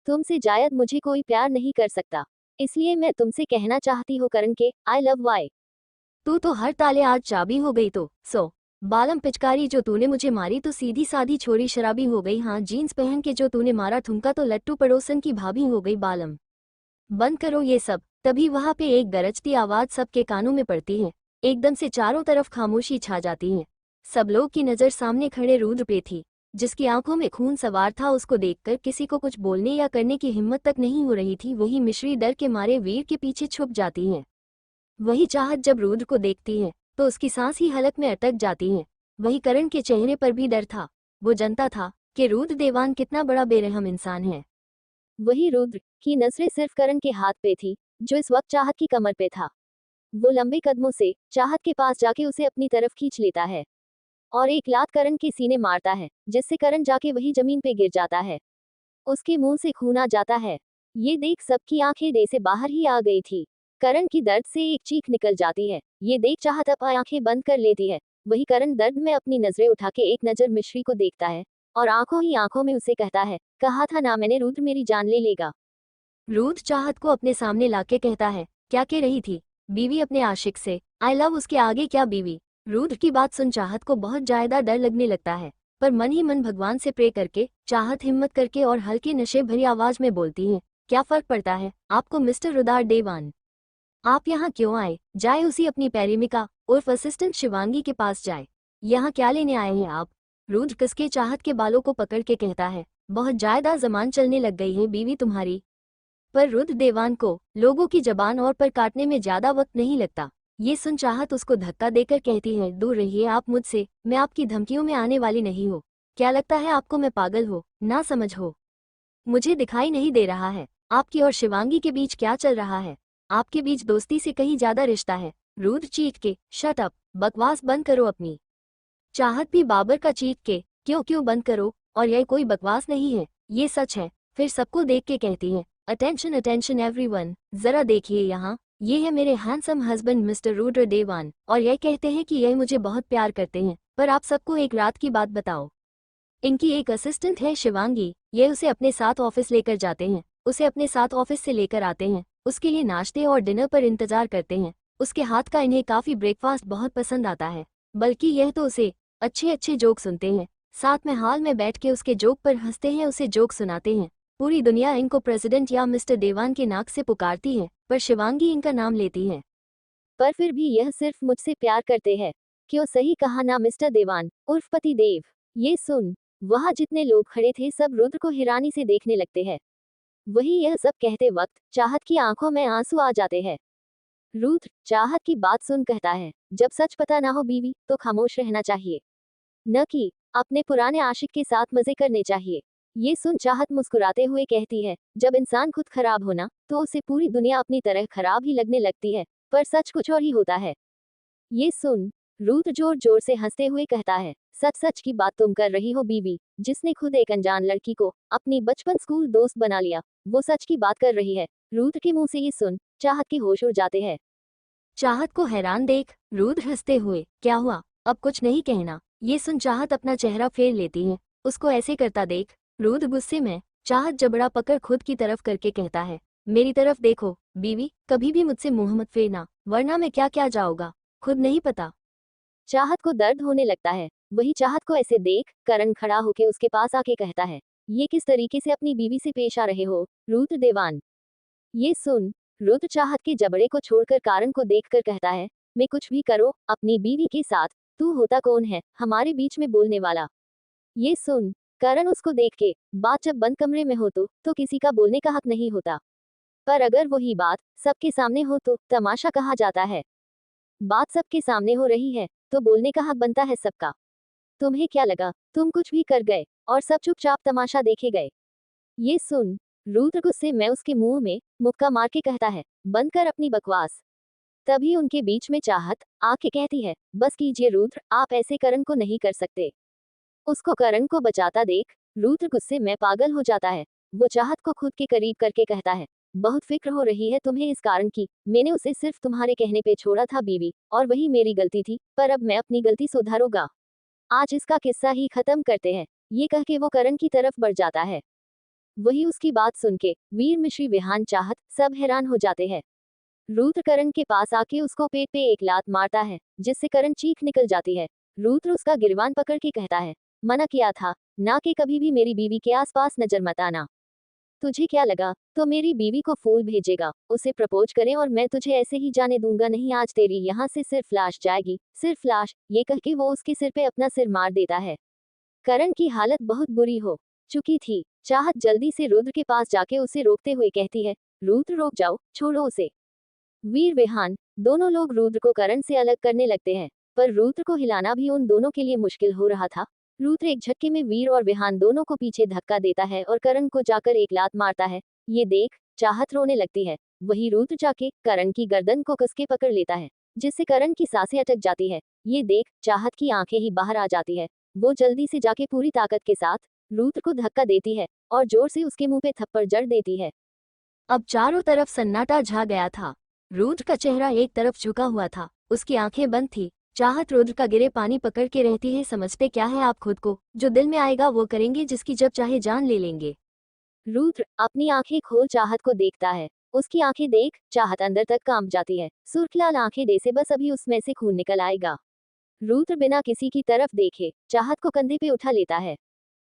तुमसे जायद मुझे कोई प्यार नहीं कर सकता, इसलिए मैं तुमसे कहना चाहती हूँ करण के आई लव वाई। तू तो हर ताले आज चाबी हो गई, तो बालम पिचकारी जो तूने मुझे मारी तो सीधी साधी छोरी शराबी हो गई, हाँ जीन्स पहन के जो तूने मारा ठुमका तो लट्टू पड़ोसन की भाभी हो गई, बालम बंद करो ये सब। तभी वहां पे एक गरजती आवाज सबके कानों में पड़ती है। एकदम से चारों तरफ खामोशी छा जाती है। सब लोग की नजर सामने खड़े रुद्र पे थी, जिसकी आंखों में खून सवार था। उसको देखकर किसी को कुछ बोलने या करने की हिम्मत तक नहीं हो रही थी। वही मिश्री डर के मारे वीर के पीछे छुप जाती है। वही चाहत जब रुद्र को देखती है तो उसकी सांस ही हलक में अटक जाती है। वही करण के चेहरे पर भी डर था। वो जानता था कि रुद्र देवान कितना बड़ा बेरहम इंसान है। वही रुद्र की नजरें सिर्फ करण के हाथ पे थी, जो इस वक्त चाहत की कमर पे था। वो लंबे कदमों से चाहत के पास जाके उसे अपनी तरफ खींच लेता है और एक लात करण के सीने मारता है, जिससे करण जाके वही जमीन पे गिर जाता है। उसके मुंह से खून आ जाता है। ये देख सबकी आंखें दे से बाहर ही आ गई थी। करण की दर्द से एक चीख निकल जाती है। ये देख चाहत अब आंखें बंद कर लेती है। वही करण दर्द में अपनी नजरें उठा के एक नजर मिश्री को देखता है और आंखों ही आंखों में उसे कहता है, कहा था ना मैंने रुद्र मेरी जान ले लेगा। रुद्र चाहत को अपने सामने लाके कहता है, क्या कह रही थी बीवी अपने आशिक से, आई लव उसके आगे क्या बीवी। रुद्र की बात सुन चाहत को बहुत ज्यादा डर लगने लगता है, पर मन ही मन भगवान से प्रे करके चाहत हिम्मत करके और हल्के नशे भरी आवाज में बोलती है, क्या फर्क पड़ता है आपको मिस्टर रुदार देवान, आप यहाँ क्यों आए। जाए उसी अपनी प्रेमिका उर्फ असिस्टेंट शिवांगी के पास जाए। यहाँ क्या लेने आए हैं आप। रुद्र कसके चाहत के बालों को पकड़ के कहता है, बहुत ज्यादा जमान चलने लग गई है बीवी तुम्हारी। पर रुद्र देवान को लोगों की जबान और पर काटने में ज्यादा वक्त नहीं लगता। ये सुन चाहत उसको धक्का देकर कहती है, दूर रहिए आप मुझसे, मैं आपकी धमकियों में आने वाली नहीं हूँ। क्या लगता है आपको मैं पागल हो ना समझ हो। मुझे दिखाई नहीं दे रहा है आपकी और शिवांगी के बीच क्या चल रहा है। आपके बीच दोस्ती से कहीं ज्यादा रिश्ता है। रुद्र चीख के, शट अप, बकवास बंद करो अपनी। चाहत भी बाबर का चीख के, क्यों क्यों बंद करो, और यह कोई बकवास नहीं है, ये सच है। फिर सबको देख के कहती है, अटेंशन अटेंशन एवरीवन, जरा देखिए यहाँ, ये है मेरे हैंडसम हस्बैंड मिस्टर रुद्र देवान, और यह कहते हैं कि यह मुझे बहुत प्यार करते हैं। पर आप सबको एक रात की बात बताओ, इनकी एक असिस्टेंट है शिवांगी, ये उसे अपने साथ ऑफिस लेकर जाते हैं, उसे अपने साथ ऑफिस से लेकर आते हैं, उसके लिए नाश्ते और डिनर पर इंतजार करते हैं। उसके हाथ का इन्हें काफी ब्रेकफास्ट बहुत पसंद आता है, बल्कि यह तो उसे अच्छे अच्छे जोक सुनते हैं, साथ में हाल में बैठ के उसके जोक पर हंसते हैं, उसे जोक सुनाते हैं। पूरी दुनिया इनको प्रेसिडेंट या मिस्टर देवान के नाक से पुकारती है, पर शिवांगी इनका नाम लेती है। पर फिर भी यह सिर्फ मुझसे प्यार करते हैं, क्यों सही कहा ना मिस्टर देवान उर्फ पति देव। ये सुन वहां जितने लोग खड़े थे सब रुद्र को हैरानी से देखने लगते हैं। वही यह सब कहते वक्त चाहत की आंखों में आंसू आ जाते हैं। रुद्र चाहत की बात सुन कहता है, जब सच पता ना हो बीवी तो खामोश रहना चाहिए, न कि अपने पुराने आशिक के साथ मजे करने चाहिए। ये सुन चाहत मुस्कुराते हुए कहती है, जब इंसान खुद खराब होना तो उसे पूरी दुनिया अपनी तरह खराब ही लगने लगती है, पर सच कुछ और ही होता है। ये सुन रूथ जोर जोर से हंसते हुए कहता है, सच सच की बात तुम कर रही हो बीवी, जिसने खुद एक अनजान लड़की को अपनी बचपन स्कूल दोस्त बना लिया, वो सच की बात कर रही है। रूथ के मुंह से ये सुन चाहत के होश उड़ जाते हैं। चाहत को हैरान देख रूद हंसते हुए, क्या हुआ, अब कुछ नहीं कहना। ये सुन चाहत अपना चेहरा फेर लेती है। उसको ऐसे करता देख रूद गुस्से में चाहत जबड़ा पकड़ खुद की तरफ करके कहता है, मेरी तरफ देखो बीवी, कभी भी मुझसे मुंह मत फेरना, वरना मैं क्या क्या जाऊंगा, खुद नहीं पता। चाहत को दर्द होने लगता है। वही चाहत को ऐसे देख करण खड़ा होके उसके पास आके कहता है, ये किस तरीके से अपनी बीवी से पेश आ रहे हो रूथ देवान। ये सुन रुद्र चाहत के जबड़े को छोड़कर कारण को देखकर कहता है, मैं कुछ भी करो अपनी बीवी के साथ, तू होता कौन है हमारे बीच में बोलने वाला। ये सुन करण उसको देख के, बात जब बंद कमरे में हो तो किसी का बोलने का हक नहीं होता, पर अगर वही बात सबके सामने हो तो तमाशा कहा जाता है। बात सबके सामने हो रही है तो बोलने का हक बनता है सबका। तुम्हें क्या लगा तुम कुछ भी कर गए और सब चुपचाप तमाशा देखे गए। ये सुन रुद्र गुस्से में उसके मुंह में मुक्का मार के कहता है, बंद कर अपनी बकवास। तभी उनके बीच में चाहत आके कहती है, बस कीजिए रुद्र, आप ऐसे करण को नहीं कर सकते। उसको करण को बचाता देख रुद्र गुस्से में पागल हो जाता है। वो चाहत को खुद के करीब करके कहता है, बहुत फिक्र हो रही है तुम्हें इस कारण की, मैंने उसे सिर्फ तुम्हारे कहने पे छोड़ा था बीवी, और वही मेरी गलती थी, पर अब मैं अपनी गलती सुधारूंगा। आज इसका किस्सा ही खत्म करते हैं। ये कह के वो करण की तरफ बढ़ जाता है। वही उसकी बात सुन के वीर मिश्री विहान चाहत सब हैरान हो जाते हैं। रुद्र करण के पास आके उसको पेट पे एक लात मारता है, जिससे करण चीख निकल जाती है। रुद्र उसका गिरवान पकड़ के कहता है, मना किया था ना कि कभी भी मेरी बीवी के आसपास नजर मत आना। तुझे क्या लगा तो मेरी बीवी को फूल भेजेगा, उसे प्रपोज करें और मैं तुझे ऐसे ही जाने दूंगा, नहीं आज तेरी यहाँ से सिर्फ लाश जाएगी, सिर्फ लाश। ये कह के वो उसके सिर पे अपना सिर मार देता है। करण की हालत बहुत बुरी हो चुकी थी। चाहत जल्दी से रुद्र के पास जाके उसे रोकते हुए कहती है, रुद्र रोक जाओ, छोड़ो उसे। वीर विहान दोनों लोग रुद्र को करण से अलग करने लगते हैं, पर रुद्र को हिलाना भी उन दोनों के लिए मुश्किल हो रहा था। रुद्र एक झटके में वीर और विहान दोनों को पीछे धक्का देता है और करण को जाकर एक लात मारता है। ये देख चाहत रोने लगती है। वही रुद्र जाके करण की गर्दन को कसके पकड़ लेता है, जिससे करण की सांसें अटक जाती है। ये देख चाहत की आंखें ही बाहर आ जाती है। वो जल्दी से जाके पूरी ताकत के साथ रुद्र को धक्का देती है और जोर से उसके मुंह पे थप्पड़ जड़ देती है। अब चारों तरफ सन्नाटा छा गया था। रुद्र का चेहरा एक तरफ झुका हुआ था, उसकी आंखें बंद थी। चाहत रुद्र का गिरे पानी पकड़ के रहती है, समझते क्या है आप खुद को, जो दिल में आएगा वो करेंगे, जिसकी जब चाहे जान ले लेंगे। रुद्र अपनी आंखें खोल चाहत को देखता है। उसकी आंखें देख चाहत अंदर तक कांप जाती है। सुर्खलाल आंखें दे से बस अभी उसमें से खून निकल आएगा। रुद्र बिना किसी की तरफ देखे चाहत को कंधे पे उठा लेता है।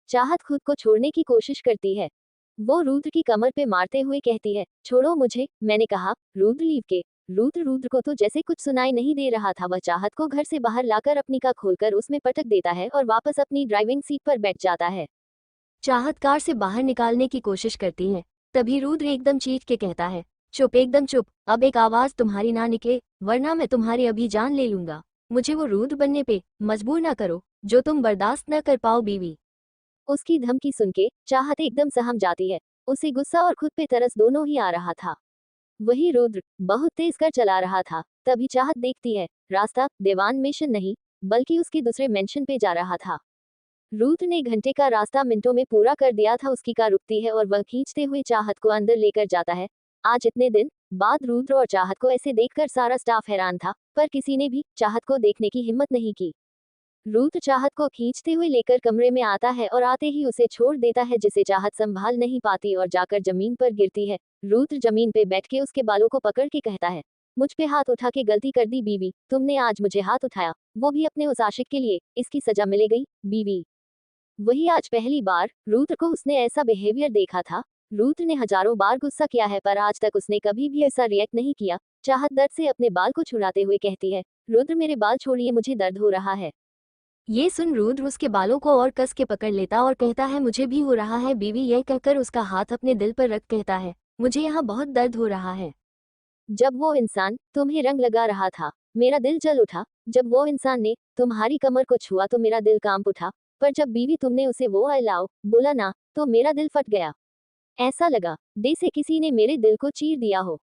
चाहत खुद को छोड़ने की कोशिश करती है। वो रुद्र की कमर पे मारते हुए कहती है, छोड़ो मुझे, मैंने कहा। रुद्र लीव के। रुद्र को तो जैसे कुछ सुनाई नहीं दे रहा था। वह चाहत को घर से बाहर लाकर अपनी कार खोलकर उसमें पटक देता है और वापस अपनी ड्राइविंग सीट पर बैठ जाता है। चाहत कार से बाहर निकालने की कोशिश करती है, तभी रुद्र एकदम चीख के कहता है, चुप, एकदम चुप, अब एक आवाज तुम्हारी ना निकले, वरना मैं तुम्हारी अभी जान ले लूंगा। मुझे वो रुद्र बनने पे मजबूर ना करो जो तुम बर्दाश्त न कर पाओ बीवी। उसकी धमकी सुन के चाहत एकदम सहम जाती है। उसे गुस्सा और खुद पे तरस दोनों ही आ रहा था। वही रुद्र बहुत तेज कर चला रहा था। तभी चाहत देखती है रास्ता देवान मेंशन नहीं बल्कि उसके दूसरे मेंशन पे जा रहा था। रुद्र ने घंटे का रास्ता मिनटों में पूरा कर दिया था। उसकी कार रुकती है और वह खींचते हुए चाहत को अंदर लेकर जाता है। आज इतने दिन बाद रुद्र और चाहत को ऐसे देखकर सारा स्टाफ हैरान था, पर किसी ने भी चाहत को देखने की हिम्मत नहीं की। रुद्र चाहत को खींचते हुए लेकर कमरे में आता है और आते ही उसे छोड़ देता है, जिसे चाहत संभाल नहीं पाती और जाकर जमीन पर गिरती है। रुद्र जमीन पे बैठ के उसके बालों को पकड़ के कहता है, मुझ पे हाथ उठा के गलती कर दी बीवी, तुमने आज मुझे हाथ उठाया, वो भी अपने उस आशिक के लिए, इसकी सजा मिलेगी बीवी। वही आज पहली बार रुद्र को उसने ऐसा बिहेवियर देखा था। रुद्र ने हजारों बार गुस्सा किया है, पर आज तक उसने कभी भी ऐसा रिएक्ट नहीं किया। चाहत दर्द से अपने बाल को छुड़ाते हुए कहती है, रुद्र मेरे बाल छोड़िए, मुझे दर्द हो रहा है। ये सुन रुद्र उसके बालों को और कस के पकड़ लेता और कहता है, मुझे भी हो रहा है बीवी। यह कहकर उसका हाथ अपने दिल पर रख कहता है, मुझे यहाँ बहुत दर्द हो रहा है। जब वो इंसान तुम्हें रंग लगा रहा था मेरा दिल जल उठा। जब वो इंसान ने तुम्हारी कमर को छुआ तो मेरा दिल कांप उठा। पर जब बीवी तुमने उसे वो आई लव बोला ना, तो मेरा दिल फट गया। ऐसा लगा जैसे किसी ने मेरे दिल को चीर दिया हो।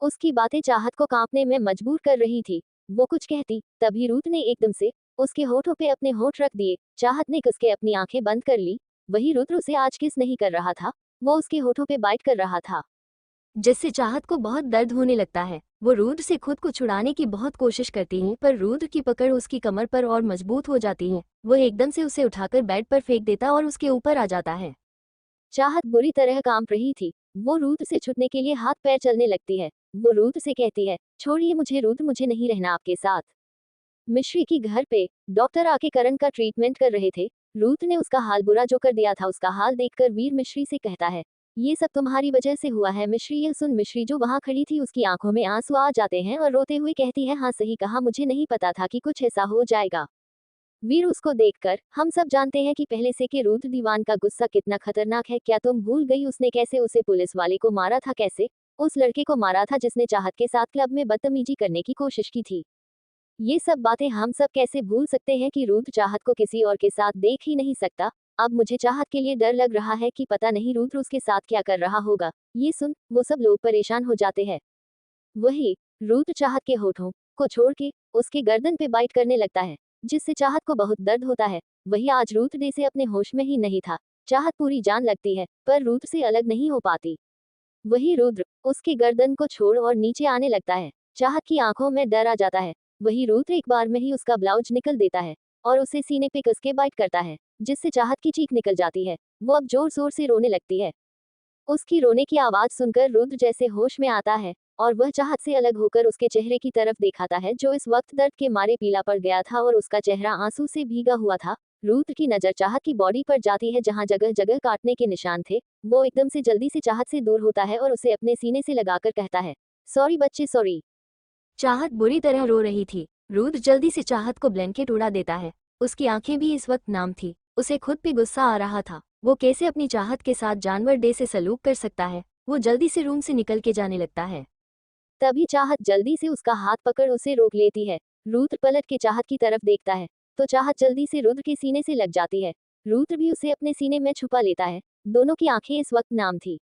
उसकी बातें चाहत को कांपने में मजबूर कर रही थी। वो कुछ कहती, तभी रूथ ने एकदम से उसके होठों पे अपने होठ रख दिए। चाहत ने कस के अपनी आंखें बंद कर ली। वही रुद्र उसे आज किस नहीं कर रहा था, वो उसके होठों पे बाइट कर रहा था। जिससे चाहत को बहुत दर्द होने लगता है। वो रुद्र से खुद को छुड़ाने की बहुत कोशिश करती है, पर रुद्र की पकड़ उसकी कमर पर और मजबूत हो जाती है। वो एकदम से उसे उठाकर बेड पर फेंक देता और उसके ऊपर आ जाता है। चाहत बुरी तरह कांप रही थी। वो रुद्र से छुटने के लिए हाथ पैर चलने लगती है। वो रुद्र से कहती है, छोड़िए मुझे रुद्र, मुझे नहीं रहना आपके साथ। मिश्री की घर पे डॉक्टर आके करण का ट्रीटमेंट कर रहे थे। रुद्र ने उसका हाल बुरा जो कर दिया था, उसका हाल देखकर वीर मिश्री से कहता है, ये सब तुम्हारी वजह से हुआ है मिश्री। यह सुन मिश्री जो वहां खड़ी थी, उसकी आंखों में आंसू आ जाते हैं और रोते हुए कहती है, हाँ सही कहा, मुझे नहीं पता था कि कुछ ऐसा हो जाएगा। वीर उसको देखकर, हम सब जानते हैं कि पहले से कि रुद्र दीवान का गुस्सा कितना खतरनाक है। क्या तुम भूल गई उसने कैसे उसे पुलिस वाले को मारा था, कैसे उस लड़के को मारा था जिसने चाहत के साथ क्लब में बदतमीजी करने की कोशिश की थी। ये सब बातें हम सब कैसे भूल सकते हैं कि रुद्र चाहत को किसी और के साथ देख ही नहीं सकता। अब मुझे चाहत के लिए डर लग रहा है कि पता नहीं रुद्र उसके साथ क्या कर रहा होगा। ये सुन वो सब लोग परेशान हो जाते हैं। वही रुद्र चाहत के होठों को छोड़ के उसके गर्दन पे बाइट करने लगता है, जिससे चाहत को बहुत दर्द होता है। वही आज रुद्र दे से अपने होश में ही नहीं था। चाहत पूरी जान लगती है, पर रुद्र से अलग नहीं हो पाती। वही रुद्र उसकी गर्दन को छोड़ और नीचे आने लगता है। चाहत की आंखों में डर आ जाता है। वही रुद्र एक बार में ही उसका ब्लाउज निकल देता है और उसे सीने पे कस के बाइट करता है, जिससे चाहत की चीख निकल जाती है। वो अब जोर जोर से रोने लगती है। उसकी रोने की आवाज सुनकर रुद्र जैसे होश में आता है और वह चाहत से अलग होकर उसके चेहरे की तरफ दिखाता है, जो इस वक्त दर्द के मारे पीला पड़ गया था और उसका चेहरा आंसू से भीगा हुआ था। रुद्र की नजर चाहत की बॉडी पर जाती है, जहां जगह जगह काटने के निशान थे। वो एकदम से जल्दी से चाहत से दूर होता है और उसे अपने सीने से लगाकर कहता है, सॉरी बच्चे सॉरी। चाहत बुरी तरह रो रही थी। रुद्र जल्दी से चाहत को ब्लैंकेट उड़ा देता है। उसकी आंखें भी इस वक्त नाम थी। उसे खुद पे गुस्सा आ रहा था। वो कैसे अपनी चाहत के साथ जानवर डे से सलूक कर सकता है। वो जल्दी से रूम से निकल के जाने लगता है। तभी चाहत जल्दी से उसका हाथ पकड़ उसे रोक लेती है। रुद्र पलट के चाहत की तरफ देखता है तो चाहत जल्दी से रुद्र के सीने से लग जाती है। रुद्र भी उसे अपने सीने में छुपा लेता है। दोनों की आंखें इस वक्त नाम थी।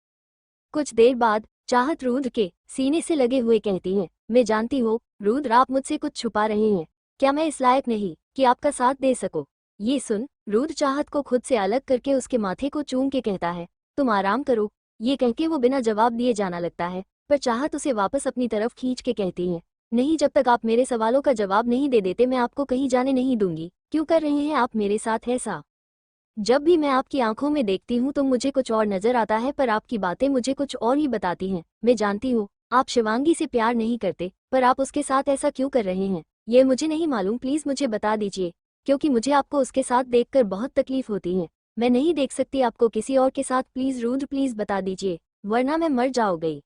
कुछ देर बाद चाहत रुद्र के सीने से लगे हुए कहती है, मैं जानती हूँ रुद्र आप मुझसे कुछ छुपा रहे हैं। क्या मैं इस लायक नहीं कि आपका साथ दे सको। ये सुन रुद्र चाहत को खुद से अलग करके उसके माथे को चूम के कहता है, तुम आराम करो। ये कह के वो बिना जवाब दिए जाना लगता है, पर चाहत उसे वापस अपनी तरफ खींच के कहती है, नहीं, जब तक आप मेरे सवालों का जवाब नहीं दे देते मैं आपको कहीं जाने नहीं दूंगी। क्यों कर रहे हैं आप मेरे साथ ऐसा। जब भी मैं आपकी आंखों में देखती हूँ तो मुझे कुछ और नजर आता है, पर आपकी बातें मुझे कुछ और ही बताती हैं। मैं जानती हूँ आप शिवांगी से प्यार नहीं करते, पर आप उसके साथ ऐसा क्यों कर रहे हैं ये मुझे नहीं मालूम। प्लीज मुझे बता दीजिए, क्योंकि मुझे आपको उसके साथ देखकर बहुत तकलीफ होती है। मैं नहीं देख सकती आपको किसी और के साथ। प्लीज रुद्र प्लीज बता दीजिए, वरना मैं मर जाऊंगी।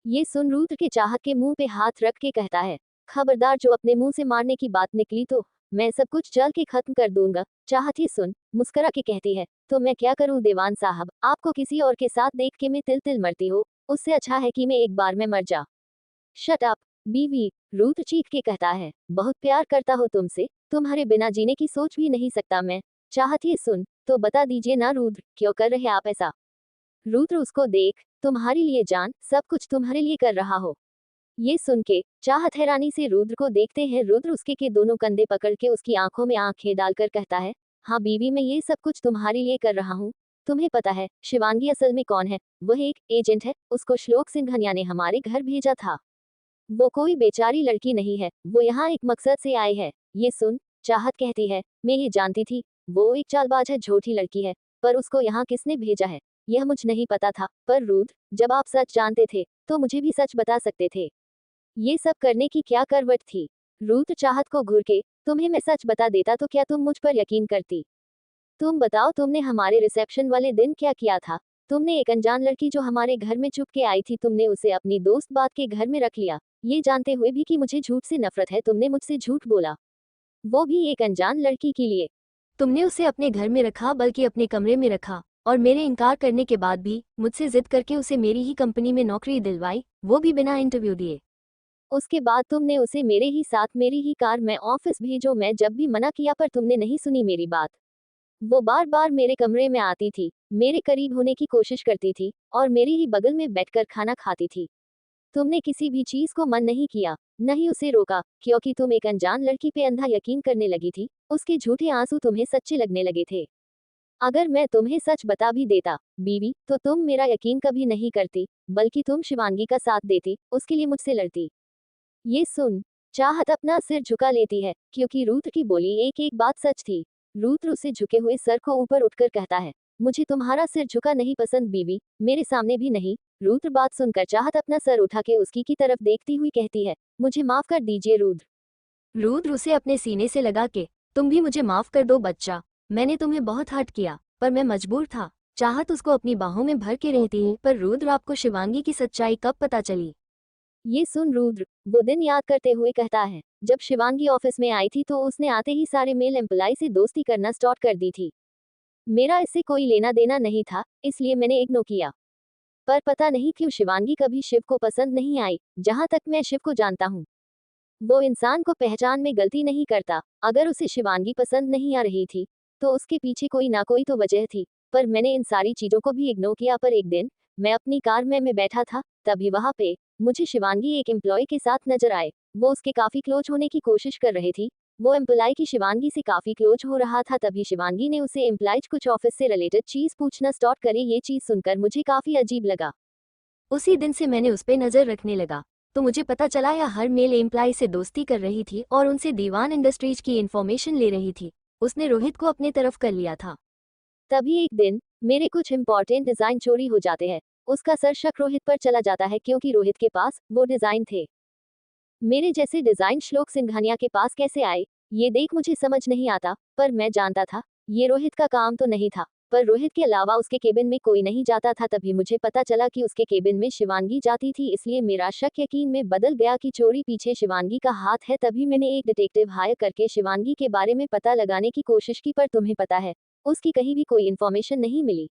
ये सुन रुद्र के चाहत के मुंह पे हाथ रख के कहता है, खबरदार जो अपने मुंह से मारने की बात निकली तो मैं सब कुछ जल के खत्म कर दूंगा। चाहत ही सुन मुस्कुरा के कहती है, तो मैं क्या करूं दीवान साहब, आपको किसी और के साथ देख के मैं तिल तिल मरती हूँ। उससे अच्छा है कि मैं एक बार में मर जा। शट अप बीवी, रुद्र चीख के कहता है, बहुत प्यार करता हो तुमसे, तुम्हारे बिना जीने की सोच भी नहीं सकता मैं। चाहत ही सुन, तो बता दीजिए ना रुद्र, क्यों कर रहे आप ऐसा। रुद्र उसको देख, तुम्हारे लिए जान सब कुछ तुम्हारे लिए कर रहा हो। ये सुन के चाहत हैरानी से रुद्र को देखते हैं। रुद्र उसके के दोनों कंधे पकड़ के उसकी आंखों में आंखें डालकर कहता है, हाँ बीवी, मैं ये सब कुछ तुम्हारे लिए कर रहा हूँ। तुम्हें पता है शिवांगी असल में कौन है। वह एक एजेंट है। उसको श्लोक सिंघनिया ने हमारे घर भेजा था। वो कोई बेचारी लड़की नहीं है, वो यहाँ एक मकसद से आई है। ये सुन चाहत कहती है, मैं ये जानती थी वो एक चालबाज है, झूठी लड़की है, पर उसको यहाँ किसने भेजा है यह मुझे नहीं पता था। पर रुद्र, जब आप सच जानते थे तो मुझे भी सच बता सकते थे। ये सब करने की क्या करवट थी। रुद्र चाहत को घूर के, तुम्हें मैं सच बता देता तो क्या तुम मुझ पर यकीन करती। तुम बताओ, तुमने हमारे रिसेप्शन वाले दिन क्या किया था। तुमने एक अनजान लड़की जो हमारे घर में चुप के आई थी, तुमने उसे अपनी दोस्त बात के घर में रख लिया। ये जानते हुए भी कि मुझे झूठ से नफरत है, तुमने मुझसे झूठ बोला, वो भी एक अनजान लड़की के लिए। तुमने उसे अपने घर में रखा, बल्कि अपने कमरे में रखा, और मेरे इनकार करने के बाद भी मुझसे जिद करके उसे मेरी ही कंपनी में नौकरी दिलवाई, वो भी बिना इंटरव्यू दिए। उसके बाद तुमने उसे मेरे ही साथ मेरी ही कार में ऑफिस भेजो। मैं जब भी मना किया पर तुमने नहीं सुनी मेरी बात। वो बार बार मेरे कमरे में आती थी, मेरे करीब होने की कोशिश करती थी और मेरे ही बगल में बैठकर खाना खाती थी। तुमने किसी भी चीज को मन नहीं किया, न ही उसे रोका, क्योंकि तुम एक अनजान लड़की पे अंधा यकीन करने लगी थी। उसके झूठे आंसू तुम्हें सच्चे लगने लगे थे। अगर मैं तुम्हें सच बता भी देता, बीवी, तो तुम मेरा यकीन कभी नहीं करती, बल्कि तुम शिवांगी का साथ देती, उसके लिए मुझसे लड़ती। ये सुन चाहत अपना सिर झुका लेती है, क्योंकि रुद्र की बोली एक एक बात सच थी। रुद्र उसे झुके हुए सर को ऊपर उठकर कहता है, मुझे तुम्हारा सिर झुका नहीं पसंद बीवी, मेरे सामने भी नहीं। रुद्र बात सुनकर चाहत अपना सर उठा के उसकी की तरफ देखती हुई कहती है, मुझे माफ कर दीजिए रुद्र। रुद्र उसे अपने सीने से लगा के, तुम भी मुझे माफ कर दो बच्चा, मैंने तुम्हें बहुत हर्ट किया, पर मैं मजबूर था। चाहत उसको अपनी बाहों में भर के रहती है, पर रुद्र आपको शिवांगी की सच्चाई कब पता चली? ये सुन रुद्र वो दिन याद करते हुए कहता है, जब शिवांगी ऑफिस में आई थी तो उसने आते ही सारे मेल एम्प्लॉय से दोस्ती करना स्टार्ट कर दी थी। मेरा इससे कोई लेना देना नहीं था, इसलिए मैंने इग्नोर किया। पर पता नहीं क्यों शिवांगी कभी शिव को पसंद नहीं आई। जहां तक मैं शिव को जानता हूँ, वो इंसान को पहचान में गलती नहीं करता। अगर उसे शिवांगी पसंद नहीं आ रही थी, तो उसके पीछे कोई ना कोई तो वजह थी। पर मैंने इन सारी चीजों को भी इग्नोर किया। पर एक दिन मैं अपनी कार में बैठा था, तभी वहां पे मुझे शिवांगी एक एम्प्लॉय के साथ नजर आए। वो उसके काफी क्लोज होने की कोशिश कर रही थी। वो एम्प्लॉय की शिवांगी से काफी क्लोज हो रहा था। तभी शिवांगी ने उसे एम्प्लॉय कुछ ऑफिस से रिलेटेड चीज पूछना स्टार्ट करे। ये चीज सुनकर मुझे काफी अजीब लगा। उसी दिन से मैंने उस पे नजर रखने लगा, तो मुझे पता चला यह हर मेल एम्प्लॉय से दोस्ती कर रही थी और उनसे दीवान इंडस्ट्रीज की इन्फॉर्मेशन ले रही थी। उसने रोहित को अपने तरफ कर लिया था। तभी एक दिन मेरे कुछ इंपॉर्टेंट डिजाइन चोरी हो जाते हैं। उसका सर शक रोहित पर चला जाता है, क्योंकि रोहित के पास वो डिजाइन थे। मेरे जैसे डिजाइन श्लोक सिंघानिया के पास कैसे आए, ये देख मुझे समझ नहीं आता। पर मैं जानता था ये रोहित का काम तो नहीं था। पर रोहित के अलावा उसके केबिन में कोई नहीं जाता था। तभी मुझे पता चला कि उसके केबिन में शिवांगी जाती थी, इसलिए मेरा शक यकीन में बदल गया कि चोरी पीछे शिवांगी का हाथ है। तभी मैंने एक डिटेक्टिव हायर करके शिवांगी के बारे में पता लगाने की कोशिश की। पर तुम्हें पता है, उसकी कहीं भी कोई इन्फॉर्मेशन नहीं मिली।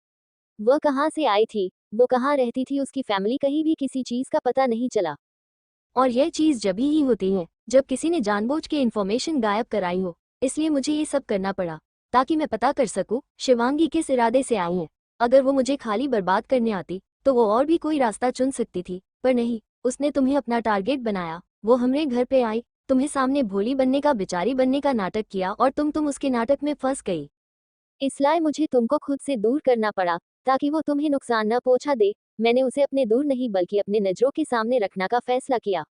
वह कहाँ से आई थी, वो कहाँ रहती थी, उसकी फैमिली कहीं भी किसी चीज का पता नहीं चला। और यह चीज जब ही होती है जब किसी ने जानबूझ के इन्फॉर्मेशन गायब कराई हो। इसलिए मुझे ये सब करना पड़ा, ताकि मैं पता कर सकूं शिवांगी किस इरादे से आई है। अगर वो मुझे खाली बर्बाद करने आती तो वो और भी कोई रास्ता चुन सकती थी, पर नहीं, उसने तुम्हें अपना टारगेट बनाया। वो हमारे घर पे आई, तुम्हें सामने भोली बनने का, बेचारी बनने का नाटक किया और तुम उसके नाटक में फंस गई। इसलिए मुझे तुमको खुद से दूर करना पड़ा, ताकि वो तुम्हें नुकसान न पहुंचा दे। मैंने उसे अपने दूर नहीं बल्कि अपने नजरों के सामने रखने का फैसला किया।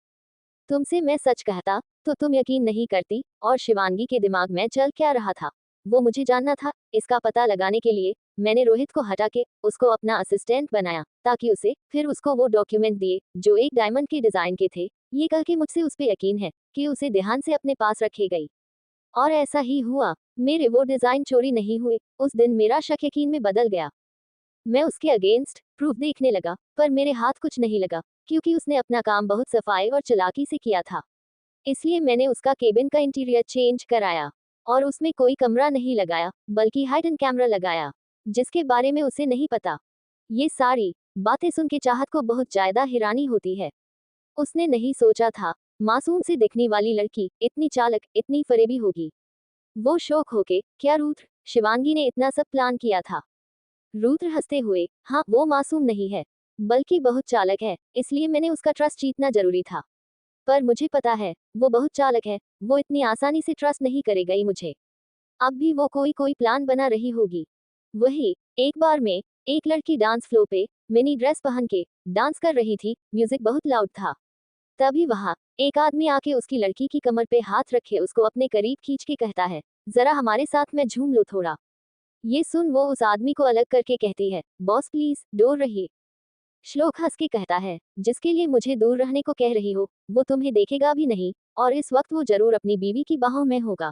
तुमसे मैं सच कहता तो तुम यकीन नहीं करती। और शिवांगी के दिमाग में चल क्या रहा था, वो मुझे जानना था। इसका पता लगाने के लिए मैंने रोहित को हटा के उसको अपना असिस्टेंट बनाया, ताकि उसे फिर उसको वो डॉक्यूमेंट दिए जो एक डायमंड के डिजाइन के थे। ये कह के मुझसे उस पे यकीन है कि उसे ध्यान से अपने पास रखे गई। और ऐसा ही हुआ, मेरे वो डिजाइन चोरी नहीं हुए। उस दिन मेरा शक यकीन में बदल गया। मैं उसके अगेंस्ट प्रूफ देखने लगा, पर मेरे हाथ कुछ नहीं लगा, क्योंकि उसने अपना काम बहुत सफाई और चालाकी से किया था। इसलिए मैंने उसका केबिन का इंटीरियर चेंज कराया और उसमें कोई कमरा नहीं लगाया, बल्कि हाइडन कैमरा लगाया, जिसके बारे में उसे नहीं पता। ये सारी बातें सुन के चाहत को बहुत ज्यादा हैरानी होती है। उसने नहीं सोचा था मासूम से दिखने वाली लड़की इतनी चालक, इतनी फरेबी होगी। वो शौक होके, क्या रुद्र, शिवांगी ने इतना सब प्लान किया था? रुद्र हंसते हुए, हाँ, वो मासूम नहीं है, बल्कि बहुत चालक है, इसलिए मैंने उसका ट्रस्ट जीतना जरूरी था। पर मुझे पता है वो बहुत चालक है, वो इतनी आसानी से ट्रस्ट नहीं करेगी मुझे। अब भी वो कोई कोई प्लान बना रही होगी। वही एक बार में एक लड़की डांस फ्लोर पे मिनी ड्रेस पहन के डांस कर रही थी। म्यूजिक बहुत लाउड था। तभी वहां एक आदमी आके उसकी लड़की की कमर पे हाथ रखे उसको अपने करीब खींच के कहता है, जरा हमारे साथ में झूम लो थोड़ा। ये सुन वो उस आदमी को अलग करके कहती है, बॉस प्लीज दूर रहिए। श्लोक हंस के कहता है, जिसके लिए मुझे दूर रहने को कह रही हो, वो तुम्हें देखेगा भी नहीं, और इस वक्त वो जरूर अपनी बीवी की बाहों में होगा।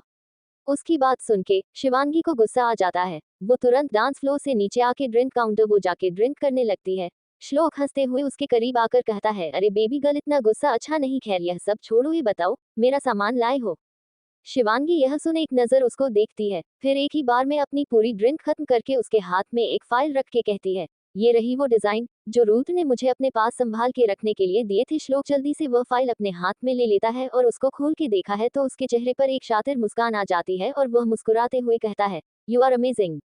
उसकी बात सुन के शिवांगी को गुस्सा आ जाता है। वो तुरंत डांस फ्लोर से नीचे आके ड्रिंक काउंटर वो जाके ड्रिंक करने लगती है। श्लोक हंसते हुए उसके करीब आकर कहता है, अरे बेबी गर्ल, इतना गुस्सा अच्छा नहीं। खैर यह सब छोड़ो, ये बताओ मेरा सामान लाए हो? शिवांगी यह सुन एक नजर उसको देखती है, फिर एक ही बार में अपनी पूरी ड्रिंक खत्म करके उसके हाथ में एक फाइल रख के कहती है, ये रही वो डिजाइन जो रूथ ने मुझे अपने पास संभाल के रखने के लिए दिए थे। श्लोक जल्दी से वह फाइल अपने हाथ में ले लेता है और उसको खोल के देखा है तो उसके चेहरे पर एक शातिर मुस्कान आ जाती है और वह मुस्कुराते हुए कहता है, यू आर अमेजिंग।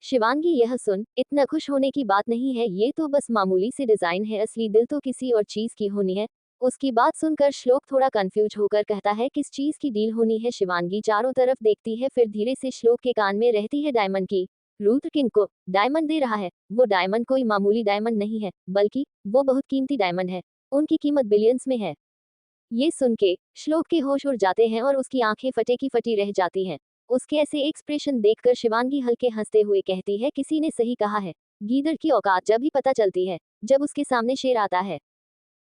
शिवांगी यह सुन इतना खुश होने की बात नहीं है, ये तो बस मामूली सी डिजाइन है, असली दिल तो किसी और चीज की होनी है। उसकी बात सुनकर श्लोक थोड़ा कंफ्यूज होकर कहता है, किस चीज की डील होनी है। शिवांगी चारों तरफ देखती है, फिर धीरे से श्लोक के कान में रहती है, डायमंड की। रूथ किंग को डायमंड दे रहा है। वो डायमंड कोई मामूली डायमंड नहीं है, बल्कि वो बहुत कीमती डायमंड है। उनकी कीमत बिलियंस में है। ये सुन के श्लोक के होश उड़ जाते हैं और उसकी आंखें फटे की फटी रह जाती हैं। उसके ऐसे एक्सप्रेशन देखकर शिवांगी हल्के हंसते हुए कहती है, किसी ने सही कहा है, गीदड़ की औकात जब ही पता चलती है जब उसके सामने शेर आता है।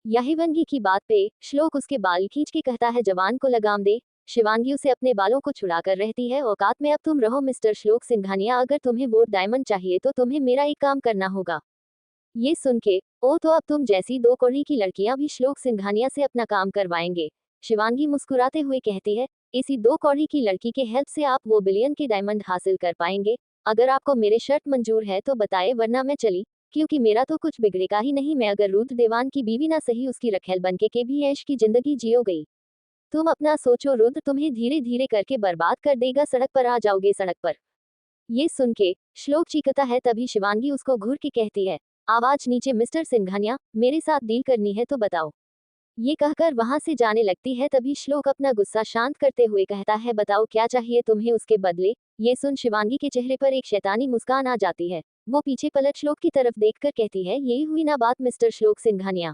याहिवंगी की बात पे श्लोक उसके बाल खींच के कहता है, जवान को लगाम दे। शिवांगी उसे अपने बालों को छुड़ाकर रहती है, औकात में अब तुम रहो मिस्टर श्लोक सिंघानिया, अगर तुम्हें वो डायमंड चाहिए तो तुम्हें मेरा एक काम करना होगा। ये सुन के, ओ तो अब तुम जैसी दो कौड़ी की लड़कियां भी श्लोक सिंघानिया से अपना काम करवाएंगे। शिवांगी मुस्कुराते हुए कहती है, इसी दो कौड़ी की लड़की के हेल्प से आप वो बिलियन के डायमंड हासिल कर पाएंगे। अगर आपको मेरे शर्त मंजूर है तो बताए, वरना मैं चली, क्योंकि मेरा तो कुछ बिगड़ेगा ही नहीं। मैं अगर रूथ देवान की बीवी ना सही उसकी रखेल बनके के भी ऐश की जिंदगी जियो गई। तुम अपना सोचो, रुद्र तुम्हें धीरे धीरे करके बर्बाद कर देगा, सड़क पर आ जाओगे सड़क पर। ये सुन के श्लोक चीखता है, तभी शिवांगी उसको घूर के कहती है, आवाज नीचे मिस्टर सिंघानिया, मेरे साथ डील करनी है तो बताओ। ये कहकर वहां से जाने लगती है, तभी श्लोक अपना गुस्सा शांत करते हुए कहता है, बताओ क्या चाहिए तुम्हें उसके बदले। ये सुन शिवांगी के चेहरे पर एक शैतानी मुस्कान आ जाती है। वो पीछे पलट श्लोक की तरफ देखकर कहती है, यही हुई ना बात मिस्टर श्लोक सिंघानिया।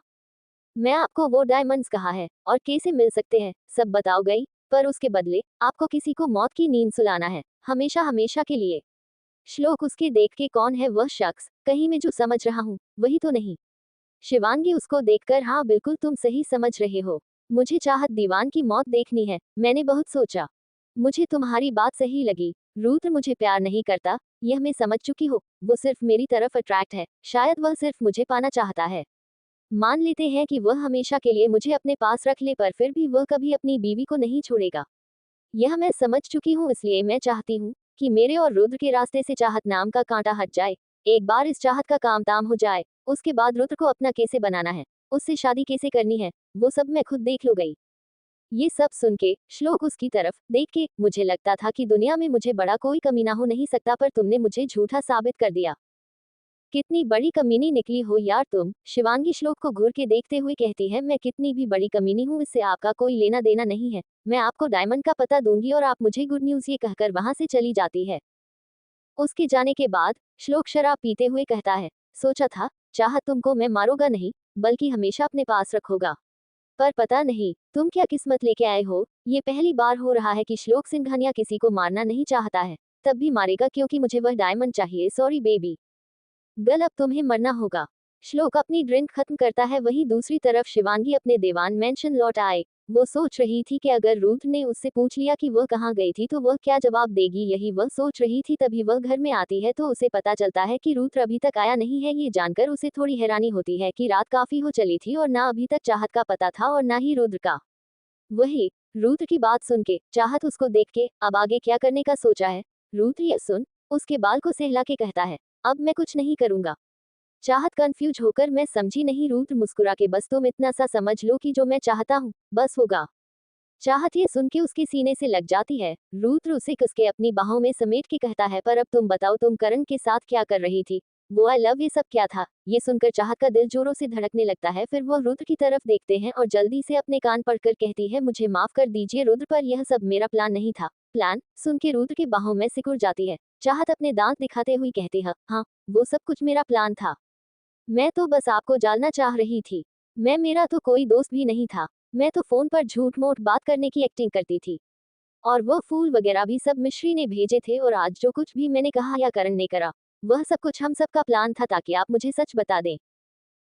मैं आपको वो डायमंड्स कहा है और कैसे मिल सकते हैं सब बताओ गई, पर उसके बदले आपको किसी को मौत की नींद सुलाना है, हमेशा हमेशा के लिए। श्लोक उसके देख के, कौन है वह शख्स, कहीं मैं जो समझ रहा हूँ वही तो नहीं। शिवांगी उसको देखकर, हाँ बिल्कुल तुम सही समझ रहे हो, मुझे चाहत दीवान की मौत देखनी है। मैंने बहुत सोचा, मुझे तुम्हारी बात सही लगी। रूथ मुझे प्यार नहीं करता, यह मैं समझ चुकी हूँ। वो सिर्फ मेरी तरफ अट्रैक्ट है, शायद वह सिर्फ मुझे पाना चाहता है। मान लेते हैं कि वह हमेशा के लिए मुझे अपने पास रख ले, पर फिर भी वह कभी अपनी बीवी को नहीं छोड़ेगा। यह मैं समझ चुकी हूँ, इसलिए मैं चाहती हूँ कि मेरे और रुद्र के रास्ते से चाहत नाम का कांटा हट जाए। एक बार इस चाहत का काम ताम हो जाए, उसके बाद रुद्र को अपना कैसे बनाना है, उससे शादी कैसे करनी है, वो सब मैं खुद देख लू गई। ये सब सुन के श्लोक उसकी तरफ देख के, मुझे लगता था कि दुनिया में मुझे बड़ा कोई कमीना हो नहीं सकता, पर तुमने मुझे झूठा साबित कर दिया। कितनी बड़ी कमीनी निकली हो यार तुम। शिवांगी श्लोक को घूर के देखते हुए कहती है, मैं कितनी भी बड़ी कमीनी हूँ, इससे आपका कोई लेना देना नहीं है। मैं आपको डायमंड का पता दूंगी और आप मुझे गुड न्यूज, ये कहकर वहां से चली जाती है। उसके जाने के बाद श्लोक शराब पीते हुए कहता है, सोचा था चाहत तुमको मैं मारूंगा नहीं, बल्कि हमेशा अपने पास रखूंगा, पर पता नहीं तुम क्या किस्मत लेके आए हो। ये पहली बार हो रहा है कि श्लोक सिंघानिया किसी को मारना नहीं चाहता है, तब भी मारेगा क्योंकि मुझे वह डायमंड चाहिए। सॉरी बेबी गर्ल, अब तुम्हें मरना होगा। श्लोक अपनी ड्रिंक खत्म करता है, वहीं दूसरी तरफ शिवांगी अपने देवान मेंशन लौट आए। वो सोच रही थी कि अगर रूथ ने उससे पूछ लिया कि वह कहाँ गई थी तो वह क्या जवाब देगी, यही वह सोच रही थी। तभी वह घर में आती है तो उसे पता चलता है कि रूथ अभी तक आया नहीं है। ये जानकर उसे थोड़ी हैरानी होती है कि रात काफी हो चली थी और ना अभी तक चाहत का पता था और ना ही रुद्र का। वही रूथ की बात सुन के चाहत उसको देख के, अब आगे क्या करने का सोचा है। रूथ ये सुन उसके बाल को सहला के कहता है, अब मैं कुछ नहीं करूंगा। चाहत कंफ्यूज होकर, मैं समझी नहीं। रूथ मुस्कुरा के, बस तुम इतना सा समझ लो कि जो मैं चाहता हूँ बस होगा। चाहत ये सुन के उसके सीने से लग जाती है। रूथ उसे कस के अपनी बाहों में समेट के कहता है, पर अब तुम बताओ तुम करण के साथ क्या कर रही थी, वो आई लव ये सब क्या था। ये सुनकर चाहत का दिल जोरों से धड़कने लगता है। फिर वह रुद्र की तरफ देखते हैं और जल्दी से अपने कान पकड़कर कहती है, मुझे माफ कर दीजिए रुद्र, पर यह सब मेरा प्लान नहीं था। प्लान सुन के रुद्र के बाहों में सिकुड़ जाती है। चाहत अपने दांत दिखाते हुए कहती है, हाँ वो सब कुछ मेरा प्लान था। मैं तो बस आपको जालना चाह रही थी। मेरा तो कोई दोस्त भी नहीं था। मैं तो फोन पर झूठ मूठ बात करने की एक्टिंग करती थी, और वो फूल वगैरह भी सब मिश्री ने भेजे थे, और आज जो कुछ भी मैंने कहा या करण ने करा, वह सब कुछ हम सबका प्लान था ताकि आप मुझे सच बता दें।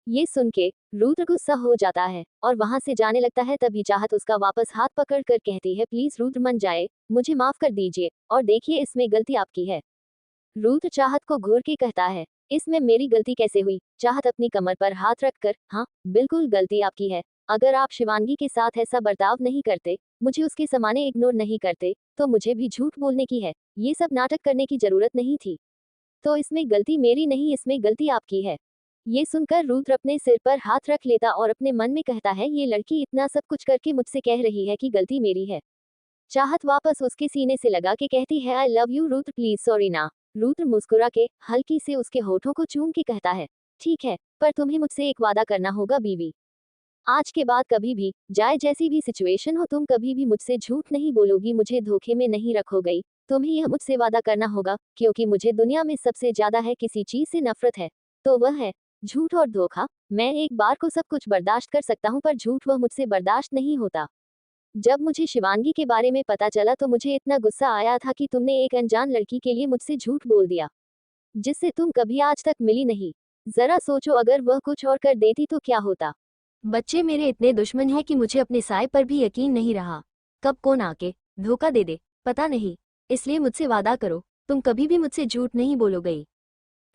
ये सुन के रुद्र गुस्सा हो जाता है और वहां से जाने लगता है। तभी चाहत उसका वापस हाथ पकड़ कर कहती है, प्लीज रुद्र मन जाए, मुझे माफ कर दीजिए, और देखिए इसमें गलती आपकी है। रुद्र चाहत को घूर के कहता है, इसमें मेरी गलती कैसे हुई। चाहत अपनी कमर पर हाथ रखकर, हाँ बिल्कुल गलती आपकी है। अगर आप शिवांगी के साथ ऐसा बर्ताव नहीं करते, मुझे उसके समाने इग्नोर नहीं करते, तो मुझे भी झूठ बोलने की है, ये सब नाटक करने की जरूरत नहीं थी। तो इसमें गलती मेरी नहीं, इसमें गलती आपकी है। ये सुनकर रुद्र अपने सिर पर हाथ रख लेता और अपने मन में कहता है, ये लड़की इतना सब कुछ करके मुझसे कह रही है कि गलती मेरी है। चाहत वापस उसके सीने से लगा के कहती है, I love you Rudra, please sorry ना। रुद्र मुस्कुरा के हल्की से उसके होठों को चूम के कहता है, ठीक है, पर तुम्हें मुझसे एक वादा करना होगा बीवी। आज के बाद कभी भी, चाहे जैसी भी सिचुएशन हो, तुम कभी भी मुझसे झूठ नहीं बोलोगी, मुझे धोखे में नहीं रखोगी। तुम्हें यह मुझसे वादा करना होगा, क्योंकि मुझे दुनिया में सबसे ज्यादा है किसी चीज से नफरत है, तो वह है झूठ और धोखा। मैं एक बार को सब कुछ बर्दाश्त कर सकता हूँ, पर झूठ वह मुझसे बर्दाश्त नहीं होता। जब मुझे शिवांगी के बारे में पता चला तो मुझे इतना गुस्सा आया था कि तुमने एक अनजान लड़की के लिए मुझसे झूठ बोल दिया, जिससे तुम कभी आज तक मिली नहीं। जरा सोचो, अगर वह कुछ और कर देती तो क्या होता। बच्चे मेरे इतने दुश्मन हैं कि मुझे अपने साय पर भी यकीन नहीं रहा। कब कौन आके धोखा दे दे पता नहीं, इसलिए मुझसे वादा करो, तुम कभी भी मुझसे झूठ नहीं बोलोगे।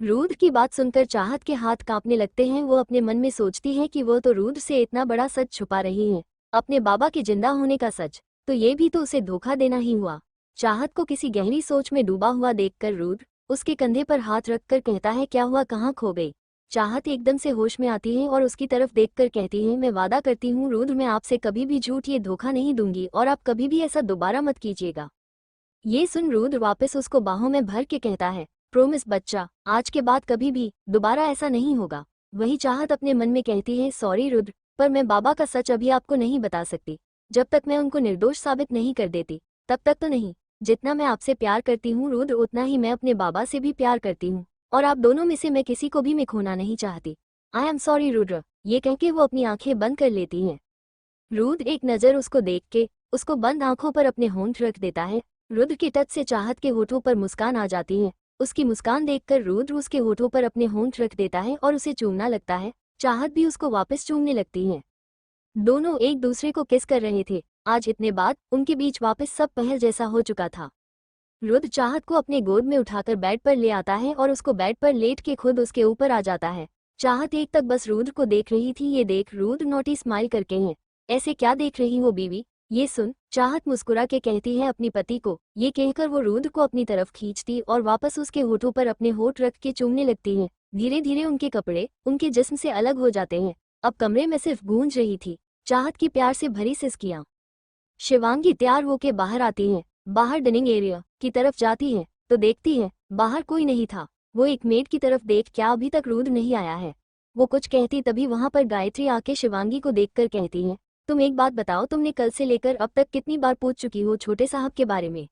रुद्र की बात सुनकर चाहत के हाथ कांपने लगते हैं। वो अपने मन में सोचती है कि वो तो रुद्र से इतना बड़ा सच छुपा रही है, अपने बाबा के जिंदा होने का सच, तो ये भी तो उसे धोखा देना ही हुआ। चाहत को किसी गहरी सोच में डूबा हुआ देखकर रुद्र उसके कंधे पर हाथ रखकर कहता है, क्या हुआ, कहाँ खो गई। चाहत एकदम से होश में आती है और उसकी तरफ देखकर कहती है, मैं वादा करती हूँ रुद्र, मैं आपसे कभी भी झूठ ये धोखा नहीं दूंगी और आप कभी भी ऐसा दोबारा मत कीजिएगा। ये सुन रुद्र वापस उसको बाहों में भर के कहता है, प्रोमिस बच्चा, आज के बाद कभी भी दोबारा ऐसा नहीं होगा। वही चाहत अपने मन में कहती है, सॉरी रुद्र, पर मैं बाबा का सच अभी आपको नहीं बता सकती। जब तक मैं उनको निर्दोष साबित नहीं कर देती तब तक तो नहीं। जितना मैं आपसे प्यार करती हूँ रुद्र, उतना ही मैं अपने बाबा से भी प्यार करती हूँ, और आप दोनों में से मैं किसी को भी मैं खोना नहीं चाहती। I am sorry Rudra. ये कहके वो अपनी आंखें बंद कर लेती हैं। रुद्र एक नज़र उसको देख के उसको बंद आंखों पर अपने होंठ रख देता है। रुद्र के टच से चाहत के होठों पर मुस्कान आ जाती है। उसकी मुस्कान देखकर रुद्र उसके होठों पर अपने होंठ रख देता है और उसे चूमना लगता है। चाहत भी उसको वापस चूमने लगती है। दोनों एक दूसरे को किस कर रहे थे। आज इतने बाद उनके बीच वापस सब पहल जैसा हो चुका था। रुद्र चाहत को अपने गोद में उठाकर बेड पर ले आता है और उसको बेड पर लेट के खुद उसके ऊपर आ जाता है। चाहत एक तक बस रुद्र को देख रही थी। ये देख रुद्र नोटी स्माइल करके हैं, ऐसे क्या देख रही हो बीवी। ये सुन चाहत मुस्कुरा के कहती है अपनी पति को। ये कहकर वो रुद्र को अपनी तरफ खींचती और वापस उसके होठों पर अपने होठ रख के चूमने लगती है। धीरे धीरे उनके कपड़े उनके जिस्म से अलग हो जाते हैं। अब कमरे में सिर्फ गूंज रही थी चाहत की प्यार से भरी सिसकियां। शिवांगी तैयार होके बाहर आती है। बाहर डाइनिंग एरिया की तरफ जाती है तो देखती है बाहर कोई नहीं था। वो एक मेड की तरफ देख, क्या अभी तक रुद्र नहीं आया है। वो कुछ कहती तभी वहां पर गायत्री आके शिवांगी को देखकर कहती है, तुम एक बात बताओ, तुमने कल से लेकर अब तक कितनी बार पूछ चुकी हो छोटे साहब के बारे में।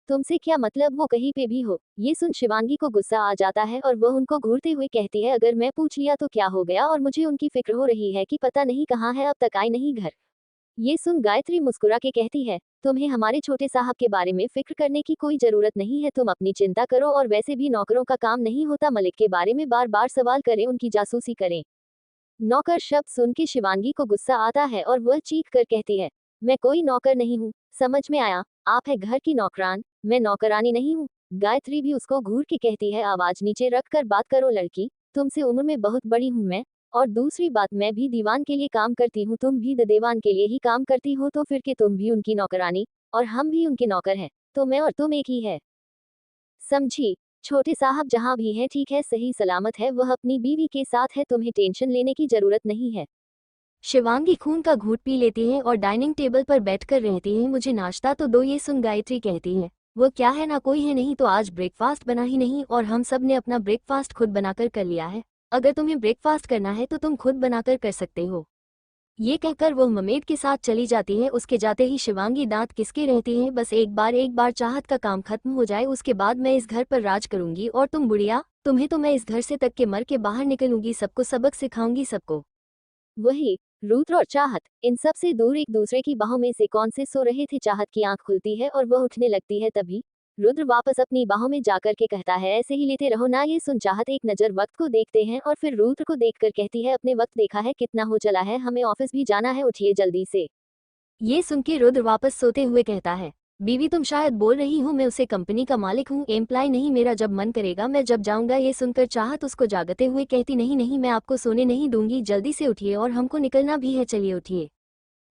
तुमसे क्या मतलब, वो कहीं पे भी हो। ये सुन शिवांगी को गुस्सा आ जाता है और वह उनको घूरते हुए कहती है, अगर मैं पूछ लिया तो क्या हो गया, और मुझे उनकी फिक्र हो रही है कि पता नहीं कहाँ है, अब तक आई नहीं घर। ये सुन गायत्री मुस्कुरा के कहती है, तुम्हें हमारे छोटे साहब के बारे में फिक्र करने की कोई जरूरत नहीं है, तुम अपनी चिंता करो, और वैसे भी नौकरों का काम नहीं होता मलिक के बारे में बार बार सवाल करें, उनकी जासूसी करें। नौकर शब्द सुन के शिवांगी को गुस्सा आता है और वह चीख कर कहती है, मैं कोई नौकर नहीं हूँ, समझ में आया, आप है घर की नौकरान, मैं नौकरानी नहीं हूँ। गायत्री भी उसको घूर के कहती है, आवाज नीचे रख कर बात करो लड़की, तुमसे उम्र में बहुत बड़ी हूँ मैं, और दूसरी बात, मैं भी दीवान के लिए काम करती हूँ, तुम भी देवान के लिए ही काम करती हो, तो फिर के तुम भी उनकी नौकरानी और हम भी उनके नौकर हैं, तो मैं और तुम एक ही है, समझी। छोटे साहब जहाँ भी है ठीक है, सही सलामत है, वह अपनी बीवी के साथ है, तुम्हें टेंशन लेने की जरूरत नहीं है। शिवांगी खून का घूंट पी लेती है और डाइनिंग टेबल पर बैठकर रहती है। मुझे नाश्ता तो दो। ये सुन गायत्री कहती है, वो क्या है ना, कोई है नहीं तो आज ब्रेकफास्ट बना ही नहीं, और हम सब ने अपना ब्रेकफास्ट खुद बनाकर कर लिया है। अगर तुम्हें ब्रेकफास्ट करना है तो तुम खुद बनाकर कर सकते हो। ये कहकर वो ममेड के साथ चली जाती है। उसके जाते ही शिवांगी दांत किसके रहती है, बस एक बार चाहत का काम खत्म हो जाए, उसके बाद मैं इस घर पर राज करूंगी, और तुम बुढ़िया, तुम्हें तो मैं इस घर से तक के मर के बाहर निकलूंगी, सबको सबक सिखाऊंगी सबको। वही रुद्र और चाहत इन सब से दूर एक दूसरे की बाहों में से कौन से सो रहे थे। चाहत की आंख खुलती है और वह उठने लगती है, तभी रुद्र वापस अपनी बाहों में जाकर के कहता है, ऐसे ही लेते रहो ना। ये सुन चाहत एक नजर वक्त को देखते हैं और फिर रुद्र को देखकर कहती है, अपने वक्त देखा है कितना हो चला है, हमें ऑफिस भी जाना है, उठिए जल्दी से। ये सुन के रुद्र वापस सोते हुए कहता है, बीवी तुम शायद बोल रही हो, मैं उसे कंपनी का मालिक हूँ, एम्प्लॉय नहीं, मेरा जब मन करेगा मैं जब जाऊंगा। ये सुनकर चाहत उसको जागते हुए कहती, नहीं नहीं, मैं आपको सोने नहीं दूंगी, जल्दी से उठिए और हमको निकलना भी है, चलिए उठिए।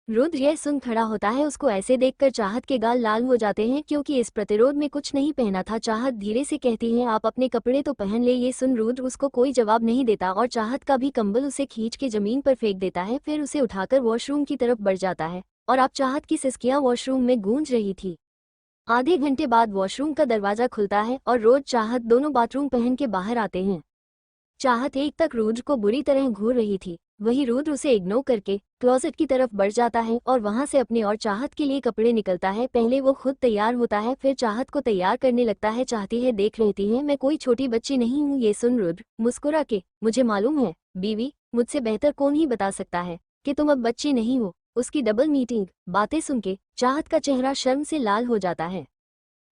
रुद्र यह सुन खड़ा होता है। उसको ऐसे देखकर चाहत के गाल लाल हो जाते हैं क्योंकि इस प्रतिरोध में कुछ नहीं पहना था। चाहत धीरे से कहती है, आप अपने कपड़े तो पहन ले। ये सुन रुद्र उसको कोई जवाब नहीं देता और चाहत का भी कंबल उसे खींच के जमीन पर फेंक देता है। फिर उसे उठाकर वॉशरूम की तरफ बढ़ जाता है और अब चाहत की सिसकियां वॉशरूम में गूंज रही थी। आधे घंटे बाद वॉशरूम का दरवाजा खुलता है और रोज चाहत दोनों बाथरूम पहन के बाहर आते हैं। चाहत एक तक रुद्र को बुरी तरह घूर रही थी, वही रुद्र उसे इग्नोर करके क्लोजेट की तरफ बढ़ जाता है और वहां से अपने और चाहत के लिए कपड़े निकलता है। पहले वो खुद तैयार होता है, फिर चाहत को तैयार करने लगता है। चाहती है, देख रहती है, मैं कोई छोटी बच्ची नहीं हूँ। ये सुन रुद्र मुस्कुरा के, मुझे मालूम है बीवी, मुझसे बेहतर कौन ही बता सकता है कि तुम अब बच्ची नहीं हो। उसकी डबल मीटिंग बातें सुन के चाहत का चेहरा शर्म से लाल हो जाता है।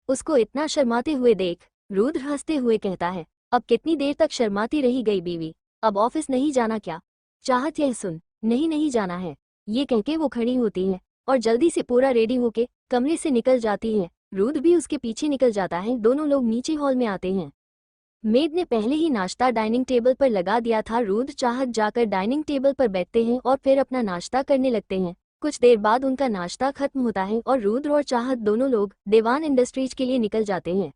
उसको इतना शर्माते हुए देख रुद्र हंसते हुए कहता है, अब कितनी देर तक शर्माती रही गई बीवी, अब ऑफिस नहीं जाना क्या? चाहत यह सुन, नहीं नहीं जाना है, ये कहके वो खड़ी होती है और जल्दी से पूरा रेडी होके कमरे से निकल जाती है। रुद्र भी उसके पीछे निकल जाता है। दोनों लोग नीचे हॉल में आते हैं। मेड ने पहले ही नाश्ता डाइनिंग टेबल पर लगा दिया था। रुद्र चाहत जाकर डाइनिंग टेबल पर बैठते हैं और फिर अपना नाश्ता करने लगते हैं। कुछ देर बाद उनका नाश्ता खत्म होता है और रुद्र और चाहत दोनों लोग देवान इंडस्ट्रीज के लिए निकल जाते हैं।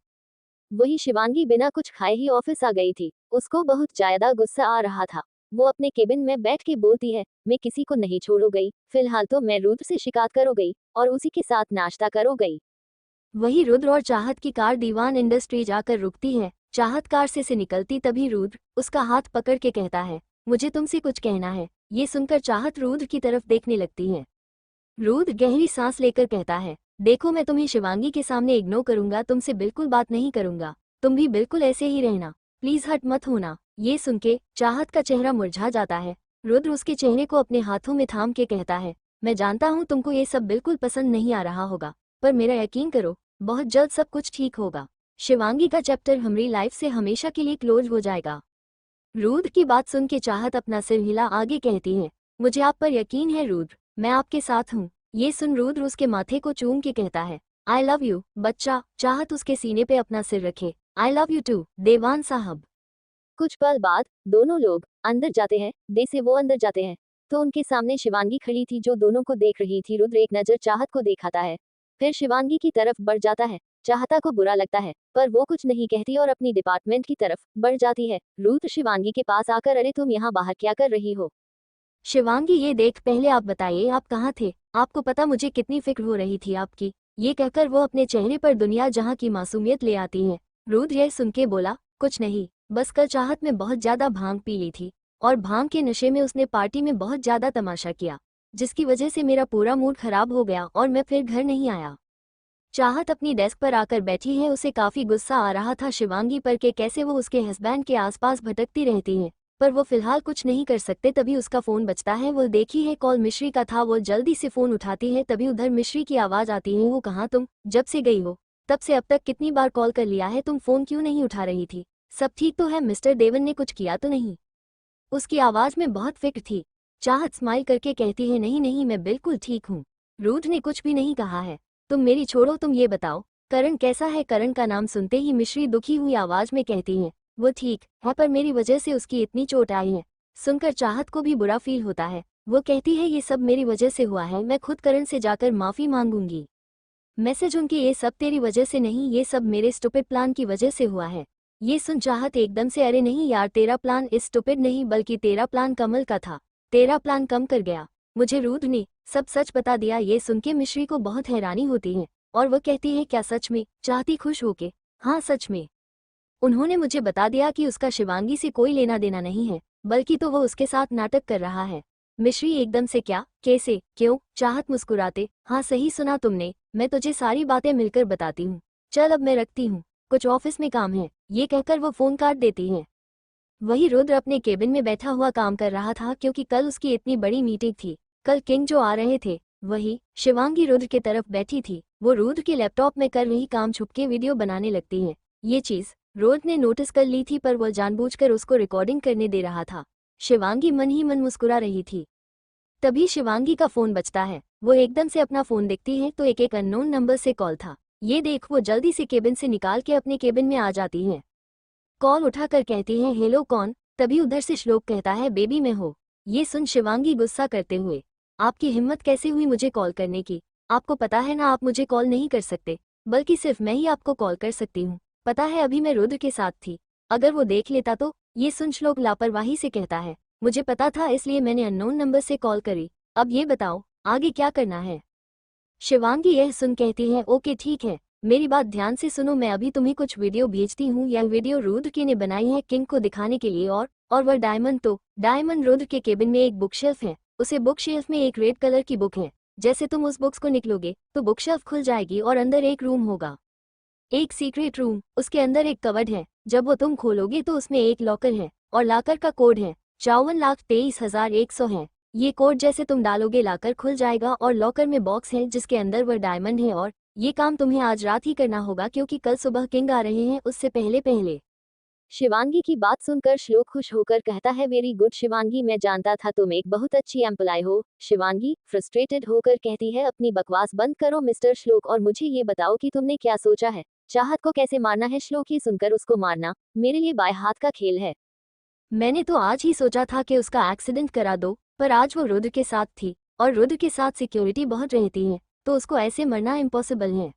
वही शिवांगी बिना कुछ खाए ही ऑफिस आ गई थी। उसको बहुत ज्यादा गुस्सा आ रहा था। वो अपने केबिन में बैठ के बोलती है, मैं किसी को नहीं छोड़ो गई, फिलहाल तो मैं रुद्र से शिकायत करो गई और उसी के साथ नाश्ता करो गई। वही रुद्र और चाहत की कार दीवान इंडस्ट्रीज आकर रुकती है। चाहत कार से निकलती तभी रुद्र उसका हाथ पकड़ के कहता है, मुझे तुमसे कुछ कहना है। ये सुनकर चाहत रुद्र की तरफ देखने लगती है। रुद्र गहरी सांस लेकर कहता है, देखो मैं तुम्हें शिवांगी के सामने इग्नोर करूंगा, तुमसे बिल्कुल बात नहीं करूंगा। तुम भी बिल्कुल ऐसे ही रहना, प्लीज हट मत होना। ये सुन के चाहत का चेहरा मुरझा जाता है। रुद्र उसके चेहरे को अपने हाथों में थाम के कहता है, मैं जानता हूँ तुमको ये सब बिल्कुल पसंद नहीं आ रहा होगा, पर मेरा यकीन करो, बहुत जल्द सब कुछ ठीक होगा। शिवांगी का चैप्टर हमारी लाइफ से हमेशा के लिए क्लोज हो जाएगा। रुद्र की बात सुन के चाहत अपना सिर हिला आगे कहती है, मुझे आप पर यकीन है रुद्र, मैं आपके साथ हूँ। ये सुन रुद्र उसके माथे को चूम के कहता है, आई लव यू बच्चा। चाहत उसके सीने पे अपना सिर रखे, आई लव यू टू देवान साहब। कुछ पल बाद दोनों लोग अंदर जाते हैं। दे से वो अंदर जाते हैं तो उनके सामने शिवांगी खड़ी थी जो दोनों को देख रही थी। रुद्र एक नजर चाहत को दिखाता है, फिर शिवांगी की तरफ बढ़ जाता है। चाहता को बुरा लगता है पर वो कुछ नहीं कहती और अपनी डिपार्टमेंट की तरफ बढ़ जाती है। रुद्र शिवांगी के पास आकर, अरे तुम यहाँ बाहर क्या कर रही हो? शिवांगी ये देख, पहले आप बताइए आप कहाँ थे, आपको पता मुझे कितनी फिक्र हो रही थी आपकी। ये कहकर वो अपने चेहरे पर दुनिया जहाँ की मासूमियत ले आती है। रुद्र यह सुन के बोला, कुछ नहीं, बस कल चाहत में बहुत ज्यादा भांग पी ली थी और भांग के नशे में उसने पार्टी में बहुत ज्यादा तमाशा किया, जिसकी वजह से मेरा पूरा मूड खराब हो गया और मैं फिर घर नहीं आया। चाहत अपनी डेस्क पर आकर बैठी है। उसे काफी गुस्सा आ रहा था शिवांगी पर के कैसे वो उसके हस्बैंड के आसपास भटकती रहती है, पर वो फिलहाल कुछ नहीं कर सकते। तभी उसका फोन बजता है। वो देखी है कॉल मिश्री का था। वो जल्दी से फोन उठाती है, तभी उधर मिश्री की आवाज आती है, वो कहाँ तुम? जब से गई हो तब से अब तक कितनी बार कॉल कर लिया है, तुम फोन क्यों नहीं उठा रही थी? सब ठीक तो है? मिस्टर देवन ने कुछ किया तो नहीं? उसकी आवाज में बहुत फिक्र थी। चाहत स्माइल करके कहती है, नहीं नहीं मैं बिल्कुल ठीक हूँ, रुद्र ने कुछ भी नहीं कहा है, तुम मेरी छोड़ो। तुम ये बताओ करण कैसा है? करण का नाम सुनते ही मिश्री दुखी हुई आवाज में कहती है, वो ठीक है पर मेरी वजह से उसकी इतनी चोट आई है। सुनकर चाहत को भी बुरा फील होता है। वो कहती है, ये सब मेरी वजह से हुआ है, मैं खुद करण से जाकर माफी मांगूंगी। मैसेज उनकी, ये सब तेरी वजह से नहीं, ये सब मेरे स्टूपिड प्लान की वजह से हुआ है। ये सुन चाहत एकदम से, अरे नहीं यार, तेरा प्लान इस स्टूपिड नहीं बल्कि तेरा प्लान कमल का था, तेरा प्लान कम कर गया, मुझे रुद्र ने सब सच बता दिया। ये सुन के मिश्री को बहुत हैरानी होती है और वह कहती है, क्या सच में? चाहती खुश होके, हाँ सच में, उन्होंने मुझे बता दिया कि उसका शिवांगी से कोई लेना देना नहीं है, बल्कि तो वो उसके साथ नाटक कर रहा है। मिश्री एकदम से, क्या? कैसे? क्यों? चाहत मुस्कुराते, हाँ सही सुना तुमने, मैं तुझे सारी बातें मिलकर बताती हूँ, चल अब मैं रखती हूँ, कुछ ऑफिस में काम है। ये कहकर वो फोन काट देती है। वही रुद्र अपने केबिन में बैठा हुआ काम कर रहा था क्योंकि कल उसकी इतनी बड़ी मीटिंग थी। कल किंग जो आ रहे थे, वही शिवांगी रुद्र की तरफ बैठी थी। वो रुद्र के लैपटॉप में कर रही काम छुपके वीडियो बनाने लगती है। ये चीज रुद्र ने नोटिस कर ली थी पर वह जानबूझकर उसको रिकॉर्डिंग करने दे रहा था। शिवांगी मन ही मन मुस्कुरा रही थी। तभी शिवांगी का फोन बजता है। वो एकदम से अपना फोन देखती है तो एक अननोन नंबर से कॉल था। ये देख वो जल्दी से केबिन से निकाल के अपने केबिन में आ जाती है। कॉल उठाकर कहती है, हेलो कौन? तभी उधर से श्लोक कहता है, बेबी मैं हो। ये सुन शिवांगी गुस्सा करते हुए आपकी हिम्मत कैसे हुई मुझे कॉल करने की? आपको पता है ना आप मुझे कॉल नहीं कर सकते, बल्कि सिर्फ मैं ही आपको कॉल कर सकती हूँ। पता है अभी मैं रुद्र के साथ थी, अगर वो देख लेता तो। ये सुन श्लोक लापरवाही से कहता है, मुझे पता था इसलिए मैंने अननोन नंबर से कॉल करी। अब ये बताओ आगे क्या करना है? शिवांगी यह सुन कहती है, ओके ठीक है, मेरी बात ध्यान से सुनो, मैं अभी तुम्हें कुछ वीडियो भेजती हूँ। यह वीडियो रुद्र के ने बनाई है किंग को दिखाने के लिए। और वह डायमंड रुद्र के केबिन में एक बुक शेल्फ है, उसे बुक शेल्फ में एक रेड कलर की बुक है। जैसे तुम उस बुक्स को निकलोगे तो बुक शेल्फ खुल जाएगी और अंदर एक रूम होगा, एक सीक्रेट रूम। उसके अंदर एक कवर्ड है, जब वो तुम खोलोगे तो उसमें एक लॉकर है और लॉकर का कोड है 54,23,100 है। ये कोड जैसे तुम डालोगे लॉकर खुल जाएगा और लॉकर में बॉक्स है जिसके अंदर वह डायमंड है। और ये काम तुम्हें आज रात ही करना होगा क्योंकि कल सुबह किंग आ रहे हैं उससे पहले पहले। शिवांगी की बात सुनकर श्लोक खुश होकर कहता है, वेरी गुड शिवांगी, मैं जानता था तुम एक बहुत अच्छी एम्प्लॉय हो। शिवांगी फ्रस्ट्रेटेड होकर कहती है, अपनी बकवास बंद करो मिस्टर श्लोक और मुझे ये बताओ कि तुमने क्या सोचा है, चाहत को कैसे मारना है। श्लोक ये सुनकर उसको मारना मेरे लिए बाएं हाथ का खेल है। मैंने तो आज ही सोचा था कि उसका एक्सीडेंट करा दो, पर आज वो रुद्र के साथ थी और रुद्र के साथ सिक्योरिटी बहुत रहती है, तो उसको ऐसे मरना इम्पॉसिबल है।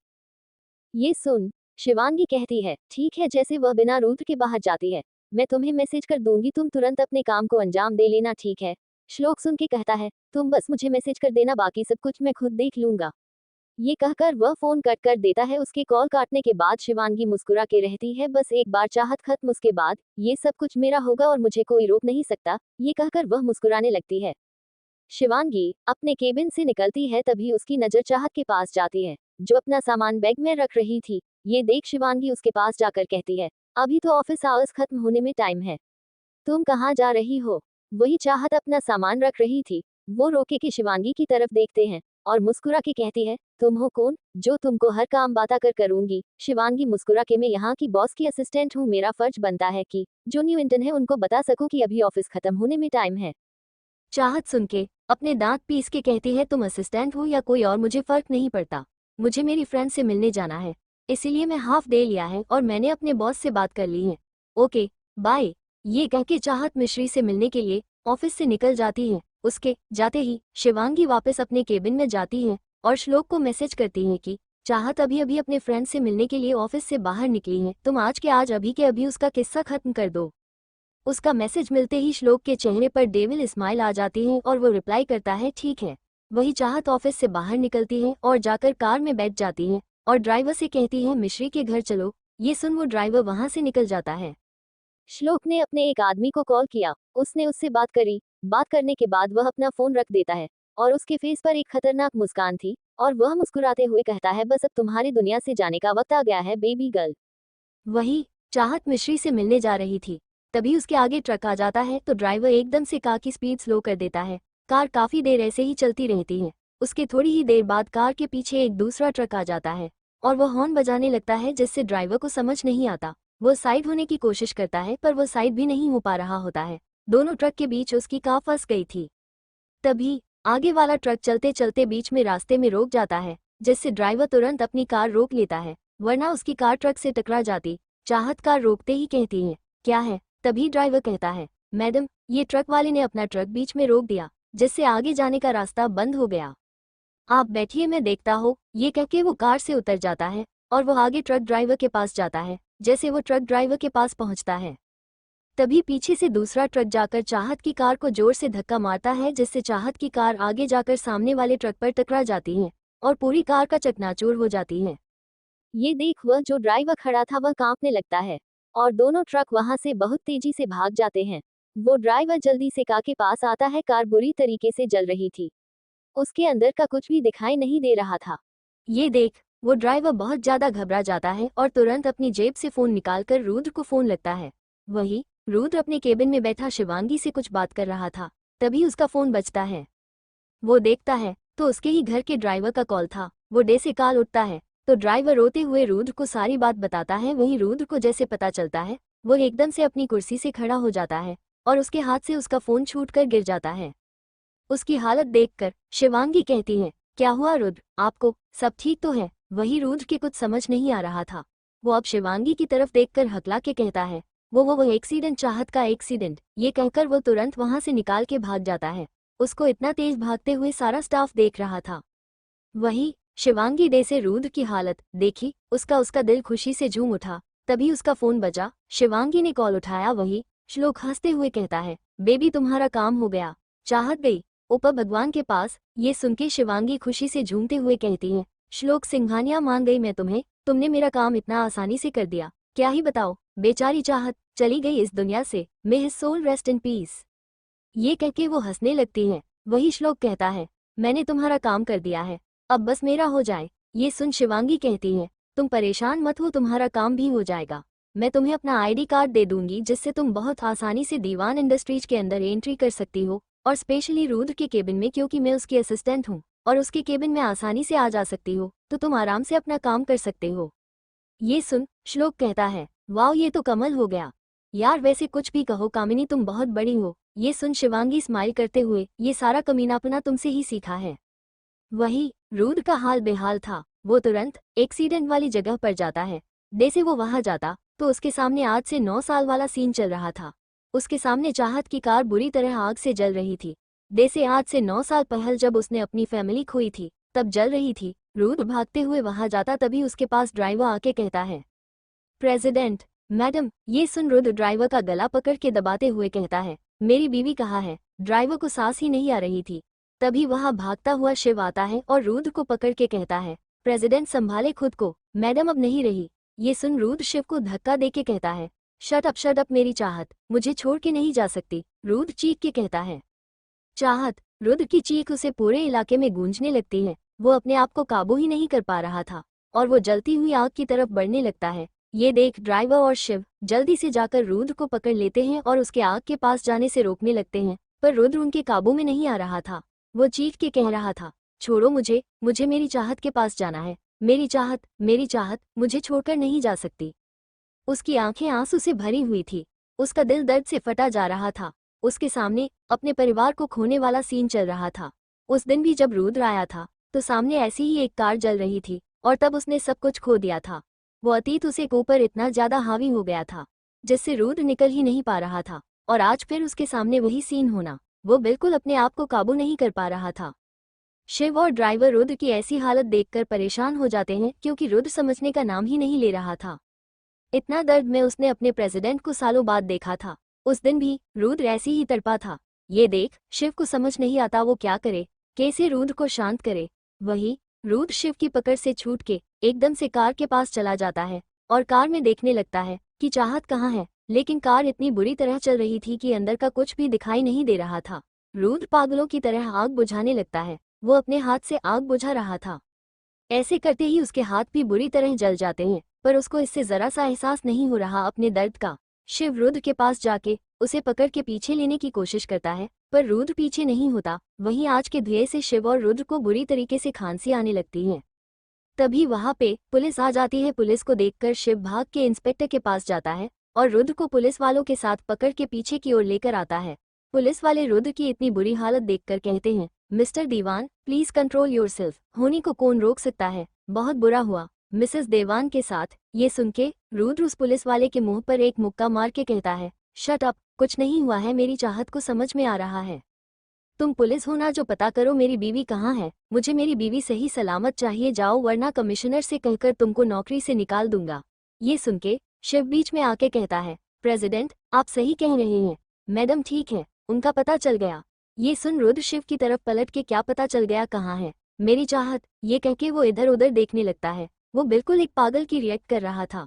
ये सुन शिवांगी कहती है, ठीक है, जैसे वह बिना रुद्र के बाहर जाती है मैं तुम्हें मैसेज कर दूंगी, तुम तुरंत अपने काम को अंजाम दे लेना, ठीक है। श्लोक सुन के कहता है, तुम बस मुझे मैसेज कर देना, बाकी सब कुछ मैं खुद देख लूंगा। ये कहकर वह फोन कट कर देता है। उसके कॉल काटने के बाद शिवांगी मुस्कुरा के रहती है, बस एक बार चाहत खत्म उसके बाद ये सब कुछ मेरा होगा और मुझे कोई रोक नहीं सकता। ये कहकर वह मुस्कुराने लगती है। शिवांगी अपने केबिन से निकलती है, तभी उसकी नजर चाहत के पास जाती है जो अपना सामान बैग में रख रही थी। ये देख शिवांगी उसके पास जाकर कहती है, अभी तो ऑफिस आवर्स खत्म होने में टाइम है, तुम कहाँ जा रही हो? वही चाहत अपना सामान रख रही थी। वो रोके के शिवांगी की तरफ देखते हैं और मुस्कुरा के कहती है, तुम हो कौन जो तुमको हर काम बता कर करूंगी? शिवांगी मुस्कुरा के, मैं यहाँ की बॉस की असिस्टेंट हूँ, मेरा फर्ज बनता है कि जो न्यू इंटर्न है उनको बता सकूं कि अभी ऑफिस खत्म होने में टाइम है। चाहत सुन के अपने दांत पीस के कहती है, तुम असिस्टेंट हो या कोई और मुझे फर्क नहीं पड़ता, मुझे मेरी फ्रेंड से मिलने जाना है, इसीलिए मैं हाफ डे लिया है और मैंने अपने बॉस से बात कर ली है। Okay bye. ये कह के चाहत मिश्री से मिलने के लिए ऑफिस से निकल जाती है। उसके जाते ही शिवांगी वापस अपने केबिन में जाती है और श्लोक को मैसेज करती है कि चाहत अभी अभी अपने फ्रेंड से मिलने के लिए ऑफिस से बाहर निकली है, तुम आज के आज अभी के अभी उसका किस्सा खत्म कर दो। उसका मैसेज मिलते ही श्लोक के चेहरे पर डेविल स्माइल आ जाती है और वो रिप्लाई करता है, ठीक है। वही चाहत ऑफिस से बाहर निकलती है और जाकर कार में बैठ जाती है और ड्राइवर से कहती है, मिश्री के घर चलो। ये सुन वो ड्राइवर वहां से निकल जाता है। श्लोक ने अपने एक आदमी को कॉल किया, उसने उससे बात करी। बात करने के बाद वह अपना फोन रख देता है और उसके फेस पर एक खतरनाक मुस्कान थी और वह मुस्कुराते हुए कहता है, बस अब तुम्हारी दुनिया से जाने का वक्त आ गया है बेबी गर्ल। वही चाहत मिश्री से मिलने जा रही थी, तभी उसके आगे ट्रक आ जाता है तो ड्राइवर एकदम से कार की स्पीड स्लो कर देता है। कार काफी देर ऐसे ही चलती रहती है। उसके थोड़ी ही देर बाद कार के पीछे एक दूसरा ट्रक आ जाता है और वह हॉर्न बजाने लगता है जिससे ड्राइवर को समझ नहीं आता। वो साइड होने की कोशिश करता है पर वो साइड भी नहीं हो पा रहा होता है। दोनों ट्रक के बीच उसकी कार फंस गई थी। तभी आगे वाला ट्रक चलते चलते बीच में रास्ते में रोक जाता है, जिससे ड्राइवर तुरंत अपनी कार रोक लेता है, वरना उसकी कार ट्रक से टकरा जाती। चाहत कार रोकते ही कहती है, क्या है? तभी ड्राइवर कहता है, मैडम ये ट्रक वाले ने अपना ट्रक बीच में रोक दिया, जिससे आगे जाने का रास्ता बंद हो गया। आप बैठिए मैं देखता हूँ। ये कहके वो कार से उतर जाता है और वो आगे ट्रक ड्राइवर के पास जाता है। जैसे वो ट्रक ड्राइवर के पास पहुंचता है तभी पीछे से दूसरा ट्रक जाकर चाहत की कार को जोर से धक्का मारता है, जिससे चाहत की कार आगे जाकर सामने वाले ट्रक पर टकरा जाती है और पूरी कार का चकनाचूर हो जाती है। ये देख वह जो ड्राइवर खड़ा था वह कांपने लगता है और दोनों ट्रक वहां से बहुत तेजी से भाग जाते हैं। वो ड्राइवर जल्दी से कार के पास आता है, कार बुरी तरीके से जल रही थी, उसके अंदर का कुछ भी दिखाई नहीं दे रहा था। ये देख वो ड्राइवर बहुत ज्यादा घबरा जाता है और तुरंत अपनी जेब से फोन निकालकर रुद्र को फोन लगता है। वही रुद्र अपने केबिन में बैठा शिवांगी से कुछ बात कर रहा था, तभी उसका फोन बजता है। वो देखता है तो उसके ही घर के ड्राइवर का कॉल था। वो डे से कॉल उठता है तो ड्राइवर रोते हुए रुद्र को सारी बात बताता है। वहीं रुद्र को जैसे पता चलता है वो एकदम से अपनी कुर्सी से खड़ा हो जाता है और उसके हाथ से उसका फोन छूटकर गिर जाता है। उसकी हालत देखकर शिवांगी कहती है, क्या हुआ रुद्र, आपको सब ठीक तो है? वही रुद्र के कुछ समझ नहीं आ रहा था। वो अब शिवांगी की तरफ देखकर हकला के कहता है, वो एक्सीडेंट, चाहत का एक्सीडेंट। ये कहकर वो तुरंत वहां से निकाल के भाग जाता है उसको इतना तेज भागते हुए सारा स्टाफ देख रहा था। वही शिवांगी डे से रुद्र की हालत देखी, उसका दिल खुशी से झूम उठा। तभी उसका फोन बजा, शिवांगी ने कॉल उठाया। वही श्लोक हंसते हुए कहता है, बेबी तुम्हारा काम हो गया, चाहत गई ऊपर भगवान के पास। ये सुनके शिवांगी खुशी से झूमते हुए कहती है, श्लोक सिंघानिया मान गई मैं तुम्हें, तुमने मेरा काम इतना आसानी से कर दिया, क्या ही बताओ। बेचारी चाहत चली गई इस दुनिया से, may his soul rest in peace. ये कहके वो हंसने लगती है। वही श्लोक कहता है, मैंने तुम्हारा काम कर दिया है, अब बस मेरा हो जाए। ये सुन शिवांगी कहती है, तुम परेशान मत हो, तुम्हारा काम भी हो जाएगा। मैं तुम्हें अपना आईडी कार्ड दे दूंगी जिससे तुम बहुत आसानी से दीवान इंडस्ट्रीज के अंदर एंट्री कर सकती हो, और स्पेशली रुद्र के केबिन में, क्योंकि मैं उसकी असिस्टेंट हूँ और उसके केबिन में आसानी से आ जा सकती हो, तो तुम आराम से अपना काम कर सकते हो। ये सुन श्लोक कहता है, वाह ये तो कमल हो गया यार, वैसे कुछ भी कहो कामिनी तुम बहुत बड़ी हो। ये सुन शिवांगी स्माइल करते हुए, ये सारा कमीनापना तुमसे ही सीखा है। वही रुद्र का हाल बेहाल था। वो तुरंत एक्सीडेंट वाली जगह पर जाता है। जैसे वो वहां जाता तो उसके सामने आज से 9 साल वाला सीन चल रहा था। उसके सामने चाहत की कार बुरी तरह आग से जल रही थी। जैसे आज से 9 साल पहले जब उसने अपनी फैमिली खोई थी तब जल रही थी। रुद्र भागते हुए वहां जाता, तभी उसके पास ड्राइवर आके कहता है, प्रेसिडेंट मैडम। ये सुन रुद्र ड्राइवर का गला पकड़ के दबाते हुए कहता है, मेरी बीवी कहाँ है। ड्राइवर को सांस ही नहीं आ रही थी। तभी वहां भागता हुआ शिव आता है और रुद्र को पकड़ के कहता है, प्रेसिडेंट संभाले खुद को, मैडम अब नहीं रही। ये सुन रुद्र शिव को धक्का देके कहता है, शट अप मेरी चाहत, मुझे छोड़ के नहीं जा सकती। रुद्र चीख के कहता है, चाहत। रुद्र की चीख उसे पूरे इलाके में गूंजने लगती है। वो अपने आप को काबू ही नहीं कर पा रहा था और वो जलती हुई आग की तरफ बढ़ने लगता है। ये देख ड्राइवर और शिव जल्दी से जाकर रुद्र को पकड़ लेते हैं और उसके आग के पास जाने से रोकने लगते हैं, पर रुद्र उनके काबू में नहीं आ रहा था। वो चीख के कह रहा था, छोड़ो मुझे, मुझे मेरी चाहत के पास जाना है। मेरी चाहत मुझे छोड़कर नहीं जा सकती। उसकी आंखें आंसू से भरी हुई थी। उसका दिल दर्द से फटा जा रहा था। उसके सामने अपने परिवार को खोने वाला सीन चल रहा था। उस दिन भी जब रुद्र आया था तो सामने ऐसी ही एक कार जल रही थी और तब उसने सब कुछ खो दिया था। वो अतीत उसे ऊपर इतना ज्यादा हावी हो गया था जिससे रुद्र निकल ही नहीं पा रहा था, और आज फिर उसके सामने वही सीन होना, वो बिल्कुल अपने आप को काबू नहीं कर पा रहा था। शिव और ड्राइवर रुद्र की ऐसी हालत देखकर परेशान हो जाते हैं, क्योंकि रुद्र समझने का नाम ही नहीं ले रहा था। इतना दर्द में उसने अपने प्रेसिडेंट को सालों बाद देखा था। उस दिन भी रुद्र ऐसी ही तड़पा था। ये देख शिव को समझ नहीं आता वो क्या करे, कैसे रुद्र को शांत करे। वही रुद्र शिव की पकड़ से छूट के एकदम से कार के पास चला जाता है और कार में देखने लगता है कि चाहत कहाँ है, लेकिन कार इतनी बुरी तरह चल रही थी कि अंदर का कुछ भी दिखाई नहीं दे रहा था। रुद्र पागलों की तरह आग बुझाने लगता है। वो अपने हाथ से आग बुझा रहा था। ऐसे करते ही उसके हाथ भी बुरी तरह जल जाते हैं, पर उसको इससे जरा सा एहसास नहीं हो रहा अपने दर्द का। शिव रुद्र के पास जाके उसे पकड़ के पीछे लेने की कोशिश करता है, पर रुद्र पीछे नहीं होता। वहीं आज के धुएं से शिव और रुद्र को बुरी तरीके से खांसी आने लगती है। तभी वहां पे पुलिस आ जाती है। पुलिस को देखकर शिव भाग के इंस्पेक्टर के पास जाता है और रुद्र को पुलिस वालों के साथ पकड़ के पीछे की ओर लेकर आता है। पुलिस वाले रुद्र की इतनी बुरी हालत देखकर कहते हैं, mister Dewan please control yourself, होनी को कौन रोक सकता है, बहुत बुरा हुआ मिसेस देवान के साथ। ये सुनके रुद्र उस पुलिस वाले के मुंह पर एक मुक्का मार के कहता है, शट अप, कुछ नहीं हुआ है, मेरी चाहत को समझ में आ रहा है। तुम पुलिस हो ना, जो पता करो मेरी बीवी कहाँ है। मुझे मेरी बीवी सही सलामत चाहिए, जाओ वरना कमिश्नर से कहकर तुमको नौकरी से निकाल दूंगा। ये सुनके शिव बीच में आके कहता है, प्रेसिडेंट आप सही कह रहे हैं, मैडम ठीक है, उनका पता चल गया। ये सुन रुद्र शिव की तरफ पलट के, क्या पता चल गया, कहाँ है मेरी चाहत। ये कहके वो इधर उधर देखने लगता है। वो बिल्कुल एक पागल की रिएक्ट कर रहा था।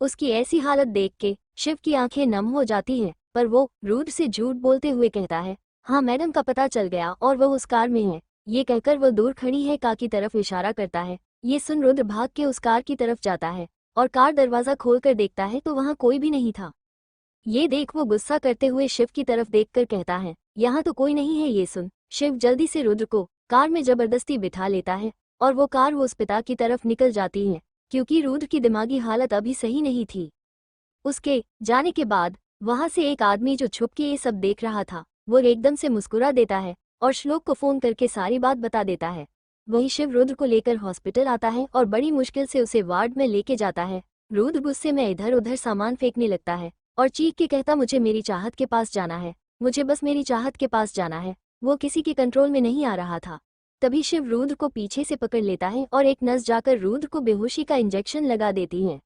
उसकी ऐसी हालत देख के शिव की आंखें नम हो जाती हैं, पर वो रुद्र से झूठ बोलते हुए कहता है, हाँ मैडम का पता चल गया और वो उस कार में है। ये कहकर वो दूर खड़ी है कार की तरफ इशारा करता है। ये सुन रुद्र भाग के उस कार की तरफ जाता है और कार दरवाजा खोलकर देखता है तो वहाँ कोई भी नहीं था। ये देख वो गुस्सा करते हुए शिव की तरफ देखकर कहता है, यहाँ तो कोई नहीं है। ये सुन शिव जल्दी से रुद्र को कार में जबरदस्ती बिठा लेता है और वो कार हॉस्पिटल की तरफ निकल जाती है, क्योंकि रुद्र की दिमागी हालत अभी सही नहीं थी। उसके जाने के बाद वहां से एक आदमी जो छुप के ये सब देख रहा था, वो एकदम से मुस्कुरा देता है और श्लोक को फोन करके सारी बात बता देता है। वही शिव रुद्र को लेकर हॉस्पिटल आता है और बड़ी मुश्किल से उसे वार्ड में लेके जाता है। रुद्र गुस्से में इधर उधर सामान फेंकने लगता है और चीख के कहता, मुझे मेरी चाहत के पास जाना है, मुझे बस मेरी चाहत के पास जाना है। वो किसी के कंट्रोल में नहीं आ रहा था। तभी शिव रुद्र को पीछे से पकड़ लेता है और एक नर्स जाकर रुद्र को बेहोशी का इंजेक्शन लगा देती है।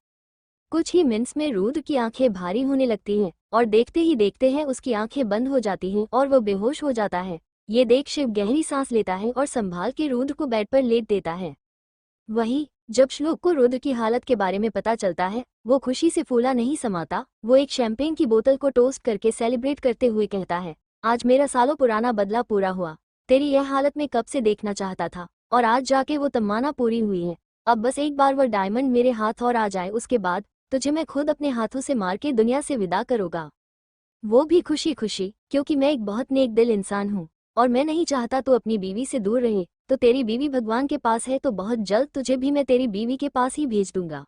कुछ ही मिनट्स में रुद्र की आंखें भारी होने लगती हैं और देखते ही देखते हैं उसकी आंखें बंद हो जाती हैं और वो बेहोश हो जाता है। ये देख शिव गहरी सांस लेता है और संभाल के रुद्र को बेड पर लेट देता है। वहीं जब श्लोक को रुद्र की हालत के बारे में पता चलता है, वो खुशी से फूला नहीं समाता। वो एक शैंपेन की बोतल को टोस्ट करके सेलिब्रेट करते हुए कहता है, आज मेरा सालों पुराना बदला पूरा हुआ। तेरी यह हालत में कब से देखना चाहता था और आज जाके वो तमन्ना पूरी हुई है। अब बस एक बार वो डायमंड मेरे हाथ और आ जाए, उसके बाद तुझे मैं खुद अपने हाथों से मार के दुनिया से विदा करूँगा। वो भी खुशी खुशी, क्योंकि मैं एक बहुत नेक दिल इंसान हूँ और मैं नहीं चाहता तू अपनी बीवी से दूर रहे। तो तेरी बीवी भगवान के पास है, तो बहुत जल्द तुझे भी मैं तेरी बीवी के पास ही भेज दूंगा।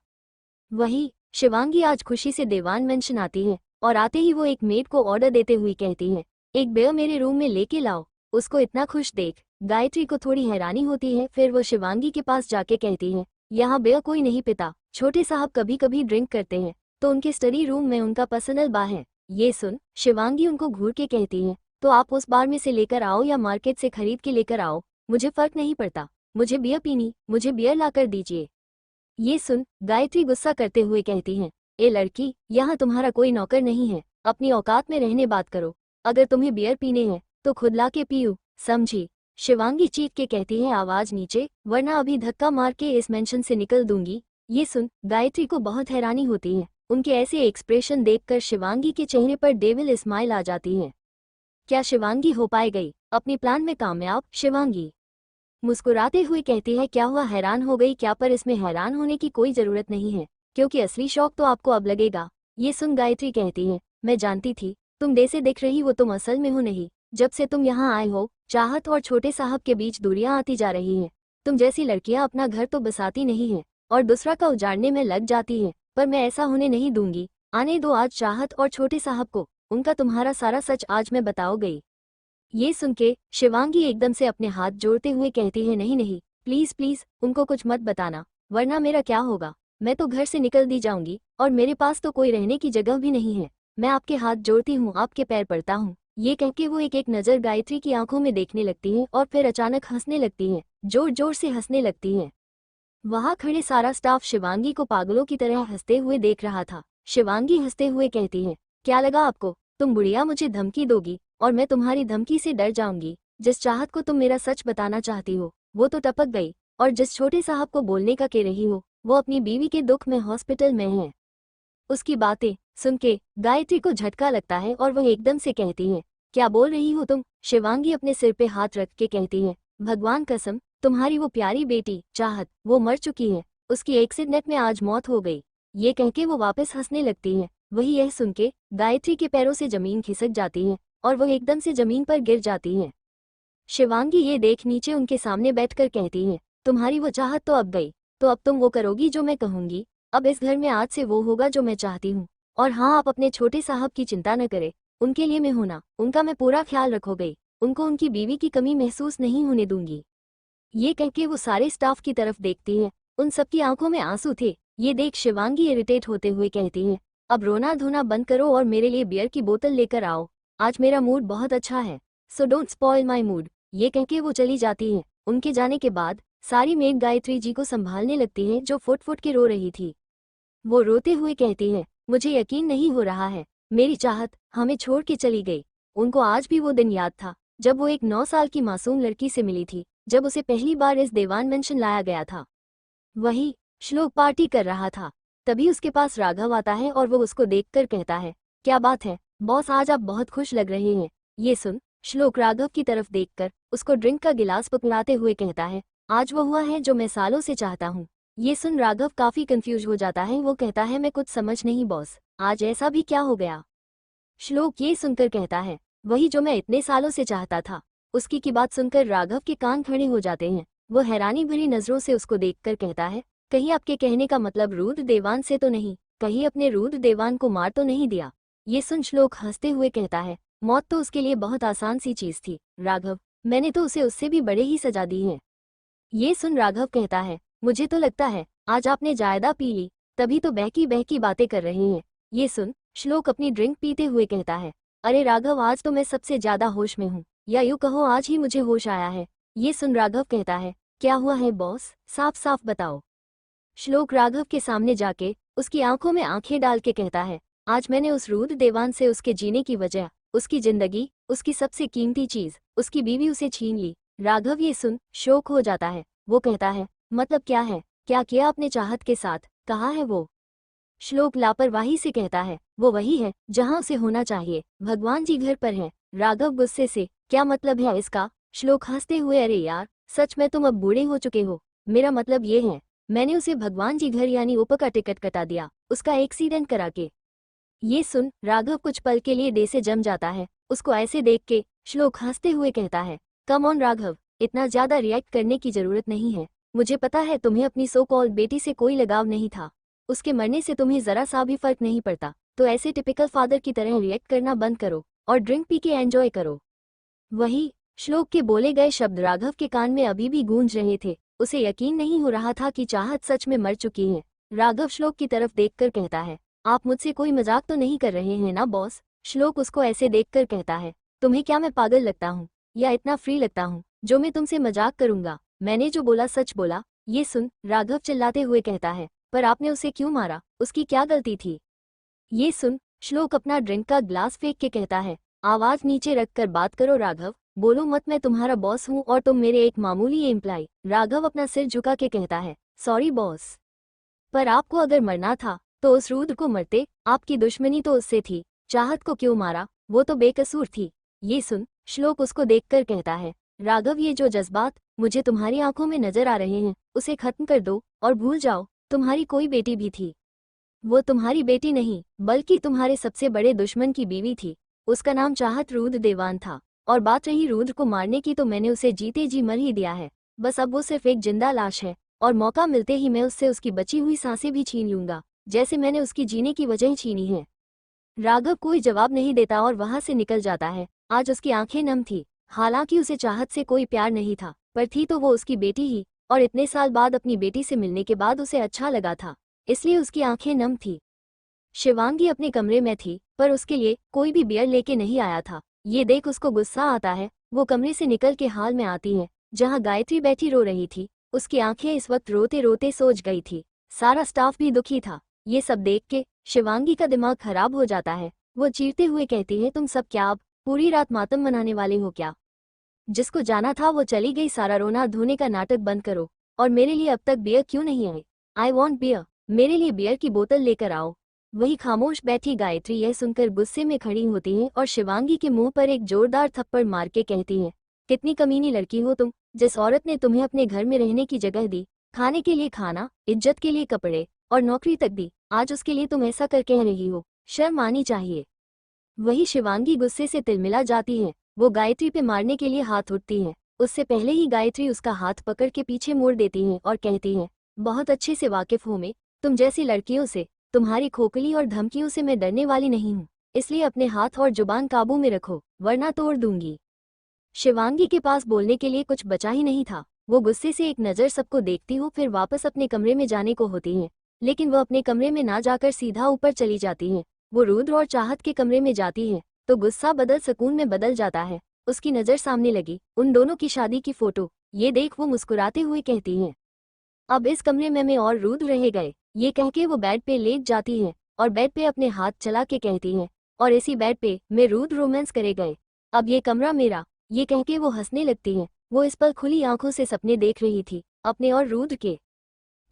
वही शिवांगी आज खुशी से देवान मेंशन आती है और आते ही वो एक मेड को ऑर्डर देते हुए कहती है, एक बेयर मेरे रूम में लेके लाओ। उसको इतना खुश देख गायत्री को थोड़ी हैरानी होती है। फिर वो शिवांगी के पास जाके कहती है, यहाँ बेयर कोई नहीं पीता, छोटे साहब कभी कभी ड्रिंक करते हैं, तो उनके स्टडी रूम में उनका पर्सनल बार है। ये सुन शिवांगी उनको घूर के कहती है, तो आप उस बार में से लेकर आओ या मार्केट से खरीद के लेकर आओ, मुझे फर्क नहीं पड़ता। मुझे बियर पीनी, मुझे बियर लाकर दीजिए। ये सुन गायत्री गुस्सा करते हुए कहती है, ए लड़की, यहाँ तुम्हारा कोई नौकर नहीं है, अपनी औकात में रहने बात करो। अगर तुम्हें बियर पीने हैं तो खुद ला के पियो, समझी। शिवांगी चीख के कहती है, आवाज नीचे, वरना अभी धक्का मार के इस मेंशन से निकल दूंगी। ये सुन गायत्री को बहुत हैरानी होती है। उनके ऐसे एक्सप्रेशन देखकर शिवांगी के चेहरे पर डेविल स्माइल आ जाती है। क्या शिवांगी हो पाएगी अपने प्लान में कामयाब? शिवांगी मुस्कुराते हुए कहती है, क्या हुआ, हैरान हो गई क्या? पर इसमें हैरान होने की कोई जरूरत नहीं है, क्योंकि असली शौक तो आपको अब लगेगा। ये सुन गायत्री कहती है, मैं जानती थी तुम जैसे दिख रही हो तुम असल में हो नहीं। जब से तुम यहाँ आए हो चाहत और छोटे साहब के बीच दूरियां आती जा रही हैं। तुम जैसी लड़कियां अपना घर तो बसाती नहीं हैं और दूसरा का उजाड़ने में लग जाती हैं, पर मैं ऐसा होने नहीं दूंगी। आने दो आज चाहत और छोटे साहब को, उनका तुम्हारा सारा सच आज मैं बताओ गई। ये सुन के शिवांगी एकदम से अपने हाथ जोड़ते हुए कहती है, नहीं नहीं, प्लीज प्लीज उनको कुछ मत बताना, वरना मेरा क्या होगा। मैं तो घर से निकल दी जाऊंगी और मेरे पास तो कोई रहने की जगह भी नहीं है। मैं आपके हाथ जोड़ती हूँ, आपके पैर पड़ता हूँ। ये कह के वो एक एक नज़र गायत्री की आंखों में देखने लगती है और फिर अचानक हंसने लगती है, जोर जोर से हंसने लगती है। वहां खड़े सारा स्टाफ शिवांगी को पागलों की तरह हंसते हुए देख रहा था। शिवांगी हंसते हुए कहती है, क्या लगा आपको, तुम बुढ़िया मुझे धमकी दोगी और मैं तुम्हारी धमकी से डर जाऊंगी? जिस चाहत को तुम मेरा सच बताना चाहती हो वो तो टपक गई, और जिस छोटे साहब को बोलने का कह रही हो वो अपनी बीवी के दुख में हॉस्पिटल में है। उसकी बातें सुन के गायत्री को झटका लगता है और वह एकदम से कहती है, क्या बोल रही हो तुम? शिवांगी अपने सिर पे हाथ रख के कहती है, भगवान कसम, तुम्हारी वो प्यारी बेटी चाहत वो मर चुकी है, उसकी एक्सीडेंट में आज मौत हो गई। ये कह के वो वापस हंसने लगती है। वही यह सुन के गायत्री के पैरों से जमीन खिसक जाती है और वह एकदम से जमीन पर गिर जाती है। शिवांगी ये देख नीचे उनके सामने बैठकर कहती है, तुम्हारी वो चाहत तो अब गई, तो अब तुम वो करोगी जो मैं कहूंगी। अब इस घर में आज से वो होगा जो मैं चाहती हूँ। और हाँ, आप अपने छोटे साहब की चिंता न करें, उनके लिए मैं हूं ना, उनका मैं पूरा ख्याल रखोगे, उनको उनकी बीवी की कमी महसूस नहीं होने दूंगी। ये कह के वो सारे स्टाफ की तरफ देखती है, उन सबकी आंखों में आंसू थे। ये देख शिवांगी इरिटेट होते हुए कहती है, अब रोना धोना बंद करो और मेरे लिए बियर की बोतल लेकर आओ, आज मेरा मूड बहुत अच्छा है, so don't spoil my mood. ये कह के वो चली जाती है। उनके जाने के बाद सारी मेड गायत्री जी को संभालने लगती है, जो फुट फुट के रो रही थी। वो रोते हुए कहती है, मुझे यकीन नहीं हो रहा है, मेरी चाहत हमें छोड़ के चली गई। उनको आज भी वो दिन याद था जब वो एक 9 साल की मासूम लड़की से मिली थी, जब उसे पहली बार इस देवान मेंशन लाया गया था। वही श्लोक पार्टी कर रहा था, तभी उसके पास राघव आता है और वो उसको देखकर कहता है, क्या बात है बॉस, आज आप बहुत खुश लग रहे हैं। ये सुन श्लोक राघव की तरफ देखकर उसको ड्रिंक का गिलास पकड़ाते हुए कहता है, आज वो हुआ है जो मैं सालों से चाहता हूँ। ये सुन राघव काफी कंफ्यूज हो जाता है। वो कहता है, मैं कुछ समझ नहीं बॉस, आज ऐसा भी क्या हो गया? श्लोक ये सुनकर कहता है, वही जो मैं इतने सालों से चाहता था। उसकी की बात सुनकर राघव के कान खड़े हो जाते हैं। वो हैरानी भरी नजरों से उसको देखकर कहता है, कहीं आपके कहने का मतलब रुद्र देवान से तो नहीं, कहीं अपने रुद्र देवान को मार तो नहीं दिया? ये सुन श्लोक हंसते हुए कहता है, मौत तो उसके लिए बहुत आसान सी चीज थी राघव, मैंने तो उसे उससे भी बड़े ही सजा दी है। ये सुन राघव कहता है, मुझे तो लगता है आज आपने जायदा पी ली, तभी तो बहकी बहकी बातें कर रहे हैं। ये सुन श्लोक अपनी ड्रिंक पीते हुए कहता है, अरे राघव, आज तो मैं सबसे ज्यादा होश में हूँ। या यूँ कहो आज ही मुझे होश आया है। ये सुन राघव कहता है, क्या हुआ है बॉस, साफ साफ बताओ। श्लोक राघव के सामने जाके उसकी आंखों में आंखें डाल के कहता है, आज मैंने उस रूद देवान से उसके जीने की वजह, उसकी जिंदगी, उसकी सबसे कीमती चीज, उसकी बीवी उसे छीन ली। राघव ये सुन शोक हो जाता है। वो कहता है, मतलब क्या है, क्या किया अपने चाहत के साथ, कहाँ है वो। श्लोक लापरवाही से कहता है, वो वही है जहाँ उसे होना चाहिए, भगवान जी घर पर है। राघव गुस्से से, क्या मतलब है इसका। श्लोक हंसते हुए, अरे यार सच में तुम अब बूढ़े हो चुके हो। मेरा मतलब ये है, मैंने उसे भगवान जी घर यानी ऊपर का टिकट कटा दिया, उसका एक्सीडेंट करा के। ये सुन राघव कुछ पल के लिए डे से जम जाता है। उसको ऐसे देख के श्लोक हंसते हुए कहता है, कम ऑन राघव, इतना ज्यादा रिएक्ट करने की जरूरत नहीं है। मुझे पता है तुम्हें अपनी सो कॉल्ड बेटी से कोई लगाव नहीं था, उसके मरने से तुम्हें जरा सा भी फर्क नहीं पड़ता, तो ऐसे टिपिकल फादर की तरह रिएक्ट करना बंद करो और ड्रिंक पी के एंजॉय करो। वही श्लोक के बोले गए शब्द राघव के कान में अभी भी गूंज रहे थे। उसे यकीन नहीं हो रहा था कि चाहत सच में मर चुकी है। राघव श्लोक की तरफ देखकर कहता है, आप मुझसे कोई मजाक तो नहीं कर रहे हैं ना बॉस। श्लोक उसको ऐसे देखकर कहता है, तुम्हें क्या मैं पागल लगता हूँ या इतना फ्री लगता हूँ जो मैं तुमसे मजाक करूंगा। मैंने जो बोला सच बोला। ये सुन राघव चिल्लाते हुए कहता है, पर आपने उसे क्यों मारा, उसकी क्या गलती थी। ये सुन श्लोक अपना ड्रिंक का ग्लास फेंक के कहता है, आवाज नीचे रखकर बात करो राघव, बोलो मत, मैं तुम्हारा बॉस हूँ और तुम मेरे एक मामूली एम्प्लॉय। राघव अपना सिर झुका के कहता है, सॉरी बॉस, पर आपको अगर मरना था तो उस रूद को मरते, आपकी दुश्मनी तो उससे थी, चाहत को क्यों मारा, वो तो बेकसूर थी। ये सुन श्लोक उसको देखकर कहता है, राघव ये जो जज्बात मुझे तुम्हारी आंखों में नजर आ रहे हैं उसे खत्म कर दो और भूल जाओ तुम्हारी कोई बेटी भी थी। वो तुम्हारी बेटी नहीं बल्कि तुम्हारे सबसे बड़े दुश्मन की बीवी थी। उसका नाम चाहत रूद देवान था, और बात रही रूद को मारने की तो मैंने उसे जीते जी मर ही दिया है। बस अब वो सिर्फ एक जिंदा लाश है और मौका मिलते ही मैं उससे उसकी बची हुई सांसें भी छीन लूंगा, जैसे मैंने उसकी जीने की वजह छीनी है। राघव कोई जवाब नहीं देता और वहां से निकल जाता है। आज उसकी आंखें नम थी। हालांकि उसे चाहत से कोई प्यार नहीं था, पर थी तो वो उसकी बेटी ही, और इतने साल बाद अपनी बेटी से मिलने के बाद उसे अच्छा लगा था, इसलिए उसकी आंखें नम थी। शिवांगी अपने कमरे में थी, पर उसके लिए कोई भी बियर लेके नहीं आया था। ये देख उसको गुस्सा आता है। वो कमरे से निकल के हाल में आती है जहाँ गायत्री बैठी रो रही थी। उसकी आंखें इस वक्त रोते रोते सोच गई थी। सारा स्टाफ भी दुखी था। ये सब देख के शिवांगी का दिमाग खराब हो जाता है। वो चीरते हुए कहती है, तुम सब क्या अब पूरी रात मातम मनाने वाले हो क्या। जिसको जाना था वो चली गई, सारा रोना धोने का नाटक बंद करो और मेरे लिए अब तक बियर क्यों नहीं आई। आई वॉन्ट बियर, मेरे लिए बियर की बोतल लेकर आओ। वही खामोश बैठी गायत्री यह सुनकर गुस्से में खड़ी होती है और शिवांगी के मुंह पर एक जोरदार थप्पड़ मार के कहती है, कितनी कमीनी लड़की हो तुम। जिस औरत ने तुम्हें अपने घर में रहने की जगह दी, खाने के लिए खाना, इज्जत के लिए कपड़े और नौकरी तक दी, आज उसके लिए तुम ऐसा कर कह रही हो, शर्म आनी चाहिए। वही शिवांगी गुस्से से तिलमिला जाती है। वो गायत्री पे मारने के लिए हाथ उठती है। उससे पहले ही गायत्री उसका हाथ पकड़ के पीछे मोड़ देती है और कहती है, बहुत अच्छे से वाकिफ हूँ मैं तुम जैसी लड़कियों से। तुम्हारी खोखली और धमकियों से मैं डरने वाली नहीं हूँ, इसलिए अपने हाथ और जुबान काबू में रखो वरना तोड़ दूंगी। शिवांगी के पास बोलने के लिए कुछ बचा ही नहीं था। वो गुस्से से एक नज़र सबको देखती हो फिर वापस अपने कमरे में जाने को होती है, लेकिन वह अपने कमरे में ना जाकर सीधा ऊपर चली जाती है। वो रुद्र और चाहत के कमरे में जाती है तो गुस्सा बदल सुकून में बदल जाता है। उसकी नज़र सामने लगी उन दोनों की शादी की फोटो। ये देख वो मुस्कुराते हुए कहती है, अब इस कमरे में मैं और रुद्र रह गए। ये कह के वो बेड पे लेट जाती है और बेड पे अपने हाथ चला के कहती है, और इसी बेड पे मैं रुद्र रोमांस करे गए, अब ये कमरा मेरा। ये कह के वो हंसने लगती है। वो इस पल खुली आंखों से सपने देख रही थी अपने और रुद्र के।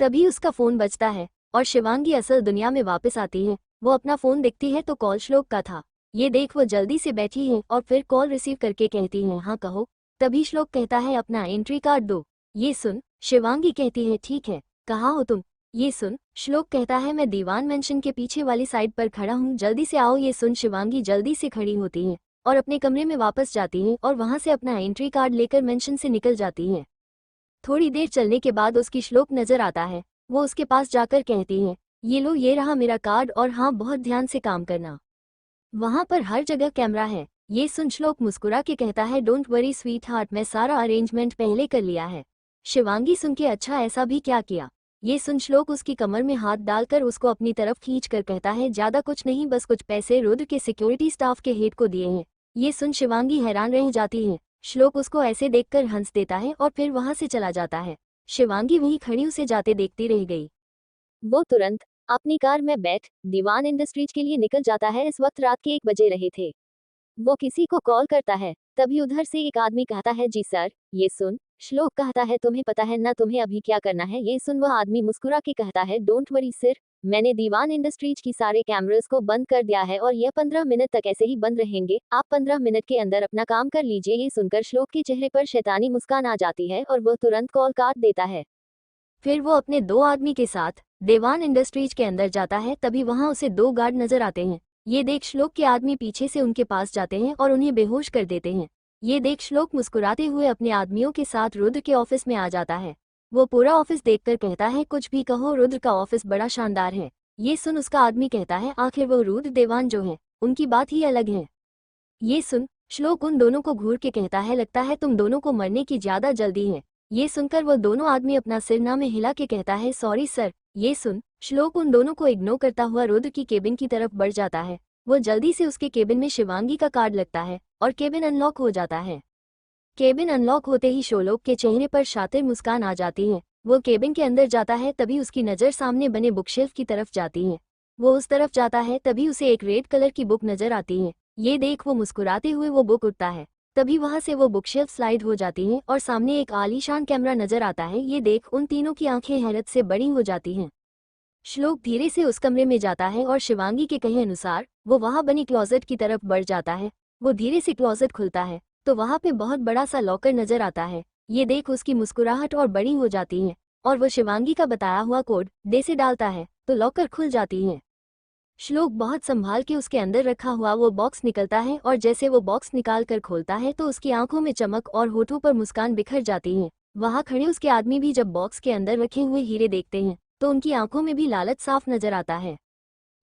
तभी उसका फोन बजता है और शिवांगी असल दुनिया में वापस आती है। वो अपना फोन देखती है तो कॉल श्लोक का था। ये देख वो जल्दी से बैठी है और फिर कॉल रिसीव करके कहती है, हाँ कहो। तभी श्लोक कहता है, अपना एंट्री कार्ड दो। ये सुन शिवांगी कहती है, ठीक है, कहाँ हो तुम। ये सुन श्लोक कहता है, मैं दीवान मेंशन के पीछे वाली साइड पर खड़ा हूँ, जल्दी से आओ। ये सुन शिवांगी जल्दी से खड़ी होती है और अपने कमरे में वापस जाती है और वहां से अपना एंट्री कार्ड लेकर मेंशन से निकल जाती है। थोड़ी देर चलने के बाद उसकी श्लोक नजर आता है। वो उसके पास जाकर कहती है, ये लो, ये रहा मेरा कार्ड, और हाँ बहुत ध्यान से काम करना, वहां पर हर जगह कैमरा है। ये सुन श्लोक मुस्कुरा के कहता है, डोंट वरी स्वीट हार्ट, मैं सारा अरेंजमेंट पहले कर लिया है। शिवांगी सुन के, अच्छा ऐसा भी क्या किया। ये सुन श्लोक उसकी कमर में हाथ डालकर उसको अपनी तरफ खींच कर कहता है, ज्यादा कुछ नहीं, बस कुछ पैसे रुद्र के सिक्योरिटी स्टाफ के हेड को दिए हैं। ये सुन शिवांगी हैरान रह जाती है। श्लोक उसको ऐसे देखकर हंस देता है और फिर वहां से चला जाता है। शिवांगी वहीं खड़ी उसे जाते देखती रह गई। वो तुरंत अपनी कार में बैठ दीवान इंडस्ट्रीज के लिए निकल जाता है। इस वक्त रात के 1 बजे रहे थे। वो किसी को कॉल करता है, तभी उधर से एक आदमी कहता है, जी सर। ये सुन श्लोक कहता है, तुम्हें पता है ना तुम्हें अभी क्या करना है। ये सुन वह आदमी मुस्कुरा के कहता है, डोंट वरी सर, मैंने दीवान इंडस्ट्रीज की सारे कैमरास को बंद कर दिया है और यह 15 मिनट तक ऐसे ही बंद रहेंगे। आप 15 मिनट के अंदर अपना काम कर लीजिए। ये सुनकर श्लोक के चेहरे पर शैतानी मुस्कान आ जाती है और वह तुरंत कॉल काट देता है। फिर वो अपने 2 आदमी के साथ देवान इंडस्ट्रीज के अंदर जाता है। तभी वहां उसे 2 गार्ड नजर आते हैं। ये देख श्लोक के आदमी पीछे से उनके पास जाते हैं और उन्हें बेहोश कर देते हैं। ये देख श्लोक मुस्कुराते हुए अपने आदमियों के साथ रुद्र के ऑफिस में आ जाता है। वो पूरा ऑफिस देखकर कहता है, कुछ भी कहो रुद्र का ऑफिस बड़ा शानदार है। ये सुन उसका आदमी कहता है, आखिर वो रुद्र देवान जो है उनकी बात ही अलग है। ये सुन श्लोक उन दोनों को घूर के कहता है, लगता है तुम दोनों को मरने की ज्यादा जल्दी है। ये सुनकर वो दोनों आदमी अपना सिर ना में हिला के कहता है, सॉरी सर। ये सुन श्लोक उन दोनों को इग्नोर करता हुआ रुद्र की केबिन की तरफ बढ़ जाता है। वो जल्दी से उसके केबिन में शिवांगी का कार्ड लगता है और केबिन अनलॉक हो जाता है। केबिन अनलॉक होते ही श्लोक के चेहरे पर शातिर मुस्कान आ जाती है। वो केबिन के अंदर जाता है, तभी उसकी नज़र सामने बने बुकशेल्फ की तरफ जाती है। वो उस तरफ जाता है, तभी उसे एक रेड कलर की बुक नजर आती है। ये देख वो मुस्कुराते हुए वो बुक उठता है। तभी वहां से वो बुकशेल्फ स्लाइड हो जाती है और सामने एक आलीशान कैमरा नजर आता है। ये देख उन तीनों की आंखें हैरत से बड़ी हो जाती हैं। श्लोक धीरे से उस कमरे में जाता है और शिवांगी के कहे अनुसार वो वहां बनी क्लोजेट की तरफ बढ़ जाता है। वो धीरे से क्लोजेट खुलता है तो वहां पे बहुत बड़ा सा लॉकर नजर आता है। ये देख उसकी मुस्कुराहट और बड़ी हो जाती है और वो शिवांगी का बताया हुआ कोड दे से डालता है तो लॉकर खुल जाती है। श्लोक बहुत संभाल के उसके अंदर रखा हुआ वो बॉक्स निकलता है और जैसे वो बॉक्स निकाल कर खोलता है तो उसकी आंखों में चमक और होठों पर मुस्कान बिखर जाती है। वहां खड़े उसके आदमी भी जब बॉक्स के अंदर रखे हुए हीरे देखते हैं तो उनकी आंखों में भी लालच साफ नजर आता है।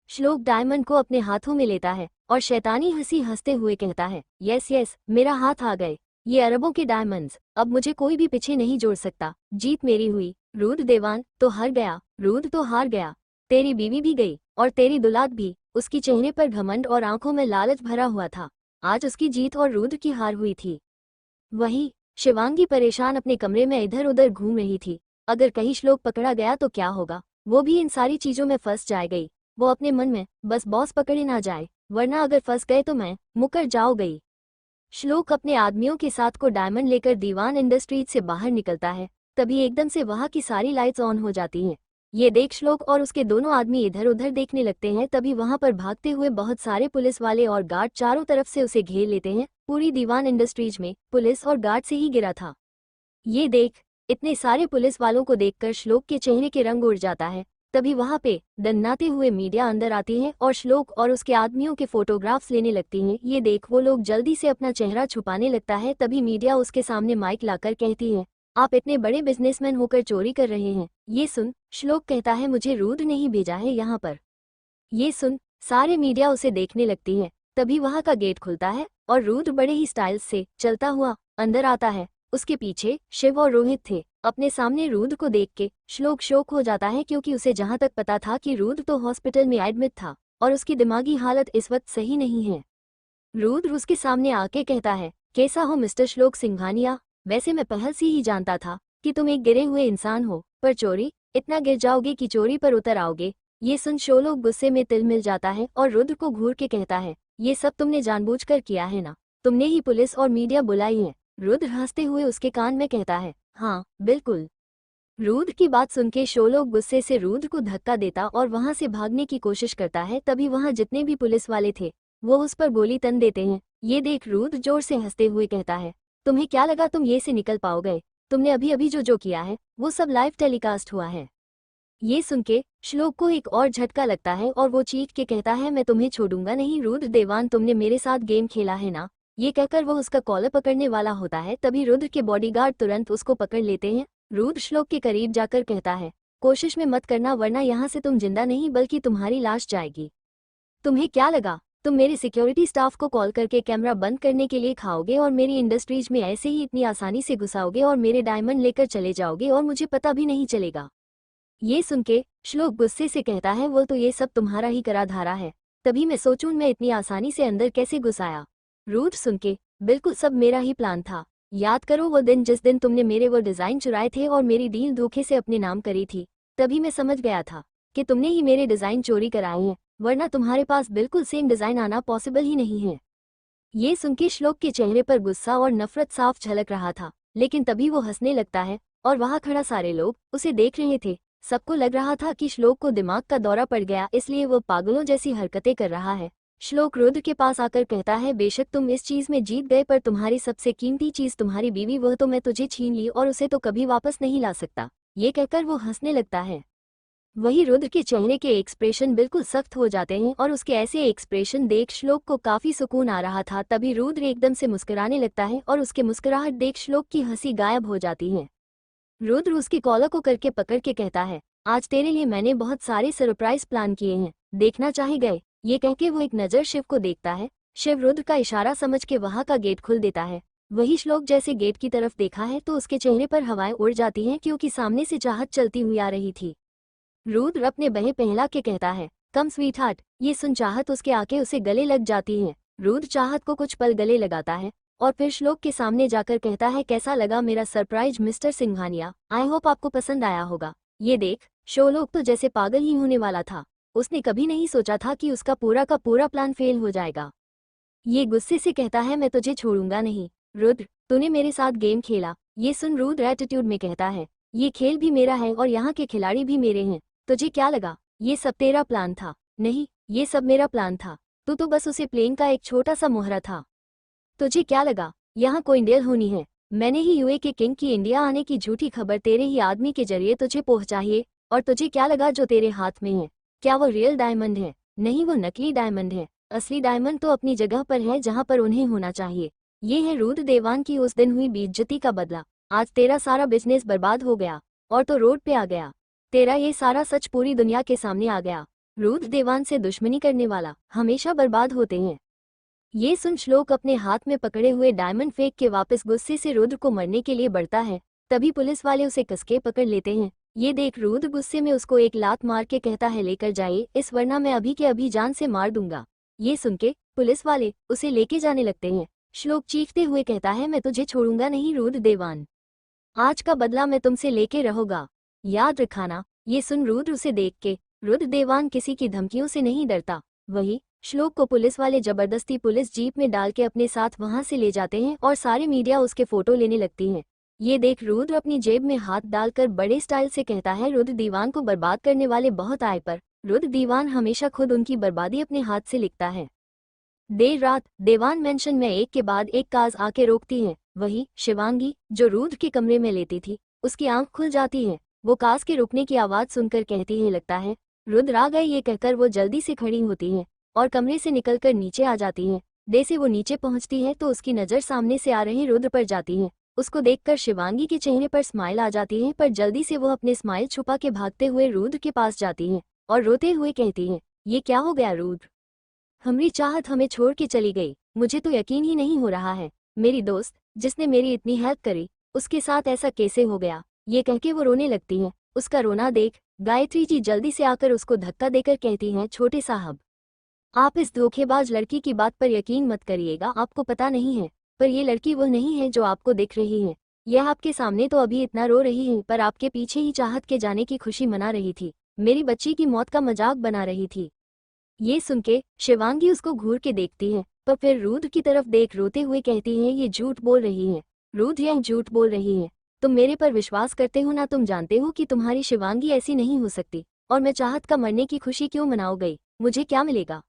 श्लोक डायमंड को अपने हाथों में लेता है और शैतानी हंसी हंसते हुए कहता है, यस यस, मेरा हाथ आ गए ये अरबों के डायमंड्स। अब मुझे कोई भी पीछे नहीं जोड़ सकता। जीत मेरी हुई। रुद्र देवान तो हार गया, रुद्र तो हार गया। तेरी बीवी भी गई और तेरी दुलात भी। उसकी चेहरे पर घमंड और आंखों में लालच भरा हुआ था। आज उसकी जीत और रुद्र की हार हुई थी। वहीं शिवांगी परेशान अपने कमरे में इधर उधर घूम रही थी। अगर कहीं श्लोक पकड़ा गया तो क्या होगा। वो भी इन सारी चीजों में फंस जाए गई। वो अपने मन में बस बॉस पकड़े ना जाए, वरना अगर फंस गए तो मैं मुकर जाओ गई। श्लोक अपने आदमियों के साथ को डायमंड लेकर दीवान इंडस्ट्रीज से बाहर निकलता है। तभी एकदम से वहां की सारी लाइट्स ऑन हो जाती हैं। ये देख श्लोक और उसके दोनों आदमी इधर उधर देखने लगते हैं। तभी वहां पर भागते हुए बहुत सारे पुलिस वाले और गार्ड चारों तरफ से उसे घेर लेते हैं। पूरी दीवान इंडस्ट्रीज में पुलिस और गार्ड से ही गिरा था। ये देख इतने सारे पुलिस वालों को देखकर श्लोक के चेहरे के रंग उड़ जाता है। तभी वहां पे दन्नाते हुए मीडिया अंदर आती है और श्लोक और उसके आदमियों के फोटोग्राफ्स लेने लगती हैं। ये देख वो लोग जल्दी से अपना चेहरा छुपाने लगता है। तभी मीडिया उसके सामने माइक लाकर कहती है, आप इतने बड़े बिजनेसमैन होकर चोरी कर रहे हैं। ये सुन श्लोक कहता है, मुझे रुद्र नहीं भेजा है यहाँ पर। ये सुन सारे मीडिया उसे देखने लगती है। तभी वहां का गेट खुलता है और रुद्र बड़े ही स्टाइल से चलता हुआ अंदर आता है। उसके पीछे शिव और रोहित थे। अपने सामने रुद्र को देख के श्लोक शौक हो जाता है, क्योंकि उसे जहां तक पता था कि रुद्र तो हॉस्पिटल में एडमिट था और उसकी दिमागी हालत इस वक्त सही नहीं है। रुद्र उसके सामने आके कहता है, कैसा हो मिस्टर श्लोक सिंघानिया। वैसे मैं पहल से ही जानता था कि तुम एक गिरे हुए इंसान हो, पर चोरी इतना गिर जाओगे कि चोरी पर उतर आओगे। ये सुन श्लोक गुस्से में तिल मिल जाता है और रुद्र को घूर के कहता है, ये सब तुमने जानबूझकर किया है ना। तुमने ही पुलिस और मीडिया बुलाई है। रुद्र हंसते हुए उसके कान में कहता है, हाँ बिल्कुल। रुद्र की बात सुनके श्लोक गुस्से से रुद्र को धक्का देता और वहां से भागने की कोशिश करता है। तभी वहां जितने भी पुलिस वाले थे वो उस पर गोली तन देते हैं। ये देख रुद्र जोर से हंसते हुए कहता है, तुम्हें क्या लगा तुम ये से निकल पाओगे। तुमने अभी अभी जो किया है वो सब लाइव टेलीकास्ट हुआ है। ये सुनके श्लोक को एक और झटका लगता है और वो चीख के कहता है, मैं तुम्हें छोड़ूंगा नहीं रुद्र देवान, तुमने मेरे साथ गेम खेला है ना। ये कहकर वो उसका कॉलर पकड़ने वाला होता है। तभी रुद्र के बॉडीगार्ड तुरंत उसको पकड़ लेते हैं। रुद्र श्लोक के करीब जाकर कहता है, कोशिश में मत करना, वरना यहाँ से तुम जिंदा नहीं बल्कि तुम्हारी लाश जाएगी। तुम्हें क्या लगा तुम मेरे सिक्योरिटी स्टाफ को कॉल करके कैमरा बंद करने के लिए खाओगे और मेरी इंडस्ट्रीज में ऐसे ही इतनी आसानी से घुसाओगे और मेरे डायमंड लेकर चले जाओगे और मुझे पता भी नहीं चलेगा। ये सुनके श्लोक गुस्से से कहता है, वो तो ये सब तुम्हारा ही करा धारा है। तभी मैं सोचूं मैं इतनी आसानी से अंदर कैसे घुस आया। रुद्र सुनके बिल्कुल सब मेरा ही प्लान था। याद करो वो दिन जिस दिन तुमने मेरे वो डिज़ाइन चुराए थे और मेरी डील धोखे से अपने नाम करी थी। तभी मैं समझ गया था कि तुमने ही मेरे डिज़ाइन चोरी कराए हैं, वरना तुम्हारे पास बिल्कुल सेम डिज़ाइन आना पॉसिबल ही नहीं है। ये सुन के श्लोक के चेहरे पर गुस्सा और नफरत साफ झलक रहा था, लेकिन तभी वो हंसने लगता है और वहां खड़ा सारे लोग उसे देख रहे थे। सबको लग रहा था कि श्लोक को दिमाग का दौरा पड़ गया, इसलिए वो पागलों जैसी हरकतें कर रहा है। श्लोक रुद्र के पास आकर कहता है, बेशक तुम इस चीज में जीत गए, पर तुम्हारी सबसे कीमती चीज तुम्हारी बीवी, वह तो मैं तुझे छीन ली और उसे तो कभी वापस नहीं ला सकता। ये कहकर वो हंसने लगता है। वही रुद्र के चेहरे के एक्सप्रेशन बिल्कुल सख्त हो जाते हैं और उसके ऐसे एक्सप्रेशन देख श्लोक को काफी सुकून आ रहा था। तभी रुद्र एकदम से मुस्कुराने लगता है और उसके मुस्कुराहट देख श्लोक की हंसी गायब हो जाती है। रुद्र उसकी कॉलर को करके पकड़ के कहता है, आज तेरे लिए मैंने बहुत सारे सरप्राइज प्लान किए हैं, देखना चाहे गए। ये कह के वो एक नज़र शिव को देखता है। शिव रुद्र का इशारा समझ के वहां का गेट खोल देता है। वही श्लोक जैसे गेट की तरफ देखा है तो उसके चेहरे पर हवाएं उड़ जाती हैं, क्योंकि सामने से चाहत चलती हुई आ रही थी। रुद्र अपने बहे पहला के कहता है, कम स्वीट हार्ट। ये सुन चाहत उसके आके उसे गले लग जाती है। रुद्र चाहत को कुछ पल गले लगाता है और फिर श्लोक के सामने जाकर कहता है, कैसा लगा मेरा surprise mister Singhania? I hope आपको पसंद आया होगा। ये देख, श्लोक तो जैसे पागल ही होने वाला था। उसने कभी नहीं सोचा था कि उसका पूरा का पूरा प्लान फेल हो जाएगा। ये गुस्से से कहता है, मैं तुझे छोड़ूंगा नहीं। रुद्र, तूने मेरे साथ गेम खेला। ये सुन रुद्र एटीट्यूड में कहता है, ये खेल भी मेरा है और यहाँ के खिलाड़ी भी मेरे हैं। तुझे क्या लगा ये सब तेरा प्लान था? नहीं, ये सब मेरा प्लान था। तू तो बस उसे प्लेन का एक छोटा सा मोहरा था। तुझे क्या लगा यहाँ कोई डील होनी है? मैंने ही यूए के किंग की इंडिया आने की झूठी खबर तेरे ही आदमी के जरिए तुझे पहुंचाई। और तुझे क्या लगा जो तेरे हाथ में है, क्या वो रियल डायमंड है? नहीं, वो नकली डायमंड है। असली डायमंड तो अपनी जगह पर है जहाँ पर उन्हें होना चाहिए। ये है रुद्र देवान की उस दिन हुई बेइज्जती का बदला। आज तेरा सारा बिजनेस बर्बाद हो गया और तो रोड पे आ गया। तेरा ये सारा सच पूरी दुनिया के सामने आ गया। रुद्र देवान से दुश्मनी करने वाला हमेशा बर्बाद होते हैं। ये सुन श्लोक अपने हाथ में पकड़े हुए डायमंड फेंक के वापस गुस्से से रुद्र को मरने के लिए बढ़ता है। तभी पुलिस वाले उसे कसके पकड़ लेते हैं। ये देख रुद्र गुस्से में उसको एक लात मार के कहता है, लेकर जाइए इस, वरना मैं अभी के अभी जान से मार दूंगा। ये सुन के पुलिस वाले उसे लेके जाने लगते हैं। श्लोक चीखते हुए कहता है, मैं तुझे छोड़ूंगा नहीं रुद्र देवान, आज का बदला मैं तुमसे लेके रहूंगा, याद रखाना। ये सुन रुद्र उसे देख के रुद्र देवान किसी की धमकियों से नहीं डरता। वही श्लोक को पुलिस वाले जबरदस्ती पुलिस जीप में डाल के अपने साथ वहां से ले जाते हैं और सारे मीडिया उसके फोटो लेने लगती है। ये देख रुद्र अपनी जेब में हाथ डालकर बड़े स्टाइल से कहता है, रुद्र दीवान को बर्बाद करने वाले बहुत आए, पर रुद्र दीवान हमेशा खुद उनकी बर्बादी अपने हाथ से लिखता है। देर रात देवान मेंशन में एक के बाद एक काज आके रोकती है। वही शिवांगी जो रुद्र के कमरे में लेती थी, उसकी आंख खुल जाती है। वो काज के रुकने की आवाज सुनकर कहती है, लगता है रुद्र आ गए। ये कहकर वो जल्दी से खड़ी होती है और कमरे से निकलकर नीचे आ जाती है। जैसे वो नीचे पहुंचती है तो उसकी नज़र सामने से आ रहे रुद्र पर जाती है। उसको देखकर शिवांगी के चेहरे पर स्माइल आ जाती है, पर जल्दी से वो अपने स्माइल छुपा के भागते हुए रुद्र के पास जाती है और रोते हुए कहती है, ये क्या हो गया रुद्र? हमारी चाहत हमें छोड़ के चली गई। मुझे तो यकीन ही नहीं हो रहा है, मेरी दोस्त जिसने मेरी इतनी हेल्प करी, उसके साथ ऐसा कैसे हो गया? ये कह के वो रोने लगती है। उसका रोना देख गायत्री जी जल्दी से आकर उसको धक्का देकर कहती हैं, छोटे साहब, आप इस धोखेबाज लड़की की बात पर यकीन मत करिएगा। आपको पता नहीं है, पर ये लड़की वो नहीं है जो आपको दिख रही है। यह आपके सामने तो अभी इतना रो रही है, पर आपके पीछे ही चाहत के जाने की खुशी मना रही थी, मेरी बच्ची की मौत का मजाक बना रही थी। ये सुन के शिवांगी उसको घूर के देखती है, पर फिर रुद्र की तरफ देख रोते हुए कहती है, ये झूठ बोल रही है रुद्र, यह झूठ बोल रही है। तुम मेरे पर विश्वास करते हो ना? तुम जानते हो कि तुम्हारी शिवांगी ऐसी नहीं हो सकती, और मैं चाहत का मरने की खुशी क्यों मनाओ गई? मुझे क्या मिलेगा?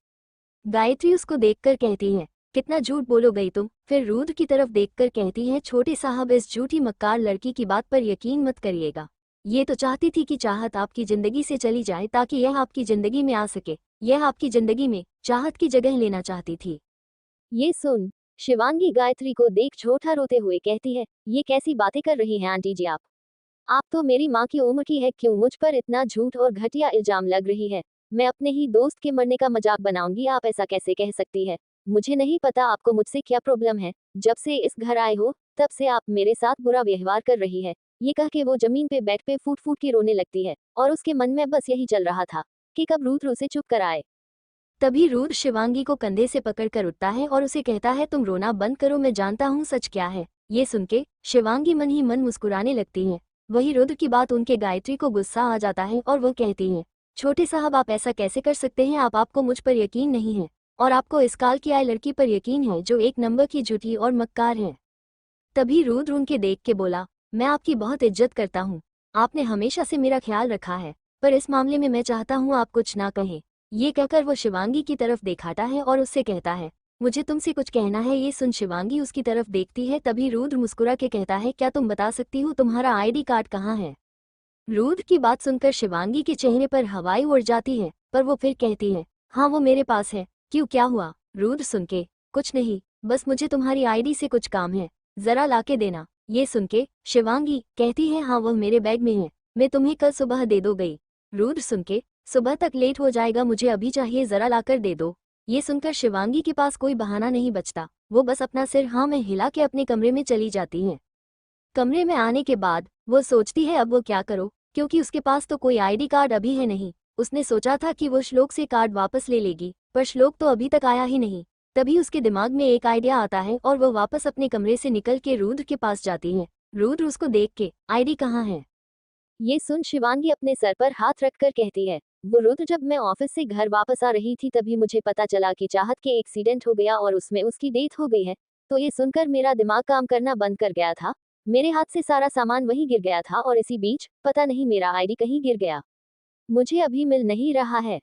गायत्री उसको देखकर कहती है, कितना झूठ बोलो गई तुम? फिर रुद्र की तरफ देखकर कहती है, छोटे साहब इस झूठी मक्कार लड़की की बात पर यकीन मत करिएगा। ये तो चाहती थी कि चाहत आपकी जिंदगी से चली जाए ताकि यह आपकी जिंदगी में आ सके। यह आपकी जिंदगी में चाहत की जगह लेना चाहती थी। ये सुन शिवांगी गायत्री को देख छोटा रोते हुए कहती है, ये कैसी बातें कर रही हैं आंटी जी आप? आप तो मेरी माँ की उम्र की है, क्यों मुझ पर इतना झूठ और घटिया इल्जाम लग रही है? मैं अपने ही दोस्त के मरने का मजाक बनाऊंगी? आप ऐसा कैसे कह सकती है? मुझे नहीं पता आपको मुझसे क्या प्रॉब्लम है। जब से इस घर आए हो तब से आप मेरे साथ बुरा व्यवहार कर रही है। ये कह के वो जमीन पे बेड पे फूट फूट के रोने लगती है और उसके मन में बस यही चल रहा था कि कब रुद्र उसे चुप कराए। तभी रुद्र शिवांगी को कंधे से पकड़कर उठता है और उसे कहता है, तुम रोना बंद करो, मैं जानता हूँ सच क्या है। ये सुन के शिवांगी मन ही मन मुस्कुराने लगती है। वही रुद्र की बात उनके गायत्री को गुस्सा आ जाता है और वो कहती है, छोटे साहब आप ऐसा कैसे कर सकते हैं, आपको मुझ पर यकीन नहीं है और आपको इस काल की आई लड़की पर यकीन है जो एक नंबर की झूठी और मक्कार है। तभी रुद्र उनके देख के बोला, मैं आपकी बहुत इज्जत करता हूँ, आपने हमेशा से मेरा ख्याल रखा है, पर इस मामले में मैं चाहता हूँ आप कुछ ना कहें। ये कहकर वो शिवांगी की तरफ दिखाता है और उससे कहता है, मुझे तुमसे कुछ कहना है। ये सुन शिवांगी उसकी तरफ देखती है। तभी रुद्र मुस्कुरा के कहता है, क्या तुम बता सकती हो तुम्हारा आईडी कार्ड कहाँ है। रुद्र की बात सुनकर शिवांगी के चेहरे पर हवाई उड़ जाती है, पर वो फिर कहती है, हाँ वो मेरे पास है। क्यों, क्या हुआ। रुद्र सुन के, कुछ नहीं, बस मुझे तुम्हारी आईडी से कुछ काम है, जरा लाके देना। ये सुन के शिवांगी कहती है, हाँ वह मेरे बैग में है, मैं तुम्हें कल सुबह दे दो गई। रुद्र सुन के, सुबह तक लेट हो जाएगा, मुझे अभी चाहिए, जरा लाकर दे दो। ये सुनकर शिवांगी के पास कोई बहाना नहीं बचता, वो बस अपना सिर हाँ में हिला के अपने कमरे में चली जाती है। कमरे में आने के बाद वो सोचती है अब वो क्या करो, क्योंकि उसके पास तो कोई आईडी कार्ड अभी है नहीं। उसने सोचा था कि वो श्लोक से कार्ड वापस ले लेगी, पर श्लोक तो अभी तक आया ही नहीं। तभी उसके दिमाग में एक आइडिया आता है और वो वापस अपने कमरे से निकल के रुद्र के पास जाती है। रुद्र उसको देख के, आईडी कहाँ है। ये सुन शिवांगी अपने सर पर हाथ रखकर कहती है, वो रुद्र, जब मैं ऑफिस से घर वापस आ रही थी तभी मुझे पता चला कि चाहत के एक्सीडेंट हो गया और उसमें उसकी डेथ हो गई है। तो ये सुनकर मेरा दिमाग काम करना बंद कर गया था, मेरे हाथ से सारा सामान वहीं गिर गया था और इसी बीच पता नहीं मेरा आईडी कहीं गिर गया, मुझे अभी मिल नहीं रहा है।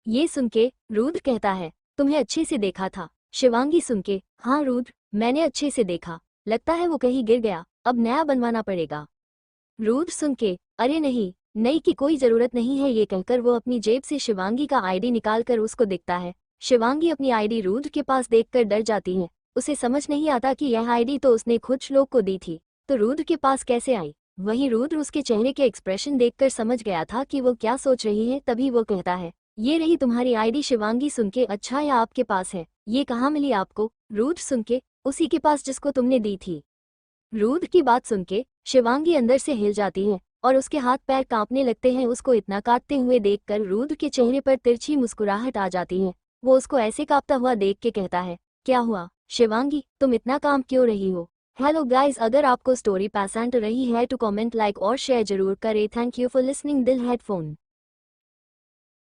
ये सुन के रुद्र कहता है, तुम्हें अच्छे से देखा था। शिवांगी सुन के, हाँ रुद्र, मैंने अच्छे से देखा, लगता है वो कहीं गिर गया, अब नया बनवाना पड़ेगा। रुद्र सुन के, अरे नहीं, नई की कोई जरूरत नहीं है। ये कहकर वो अपनी जेब से शिवांगी का आईडी निकालकर उसको दिखता है। शिवांगी अपनी आईडी रुद्र के पास देखकर डर जाती है। उसे समझ नहीं आता कि यह आईडी तो उसने खुद श्लोक को दी थी, तो रुद्र के पास कैसे आई। वहीं रुद्र उसके चेहरे के एक्सप्रेशन देखकर समझ गया था कि वो क्या सोच रही है। तभी वो कहता है, ये रही तुम्हारी आईडी। शिवांगी सुन के, अच्छा या आपके पास है, ये कहाँ मिली आपको। रुद्र सुन के, उसी के पास जिसको तुमने दी थी। रुद्र की बात सुन के शिवांगी अंदर से हिल जाती है और उसके हाथ पैर कांपने लगते हैं। उसको इतना काटते हुए देखकर रुद्र के चेहरे पर तिरछी मुस्कुराहट आ जाती है। वो उसको ऐसे कांपता हुआ देख के कहता है, क्या हुआ शिवांगी, तुम इतना कांप क्यों रही हो। हेलो गाइस, अगर आपको स्टोरी पसंद रही है तो कमेंट, लाइक और शेयर जरूर करें। थैंक यू फॉर लिसनिंग दिल हेडफोन।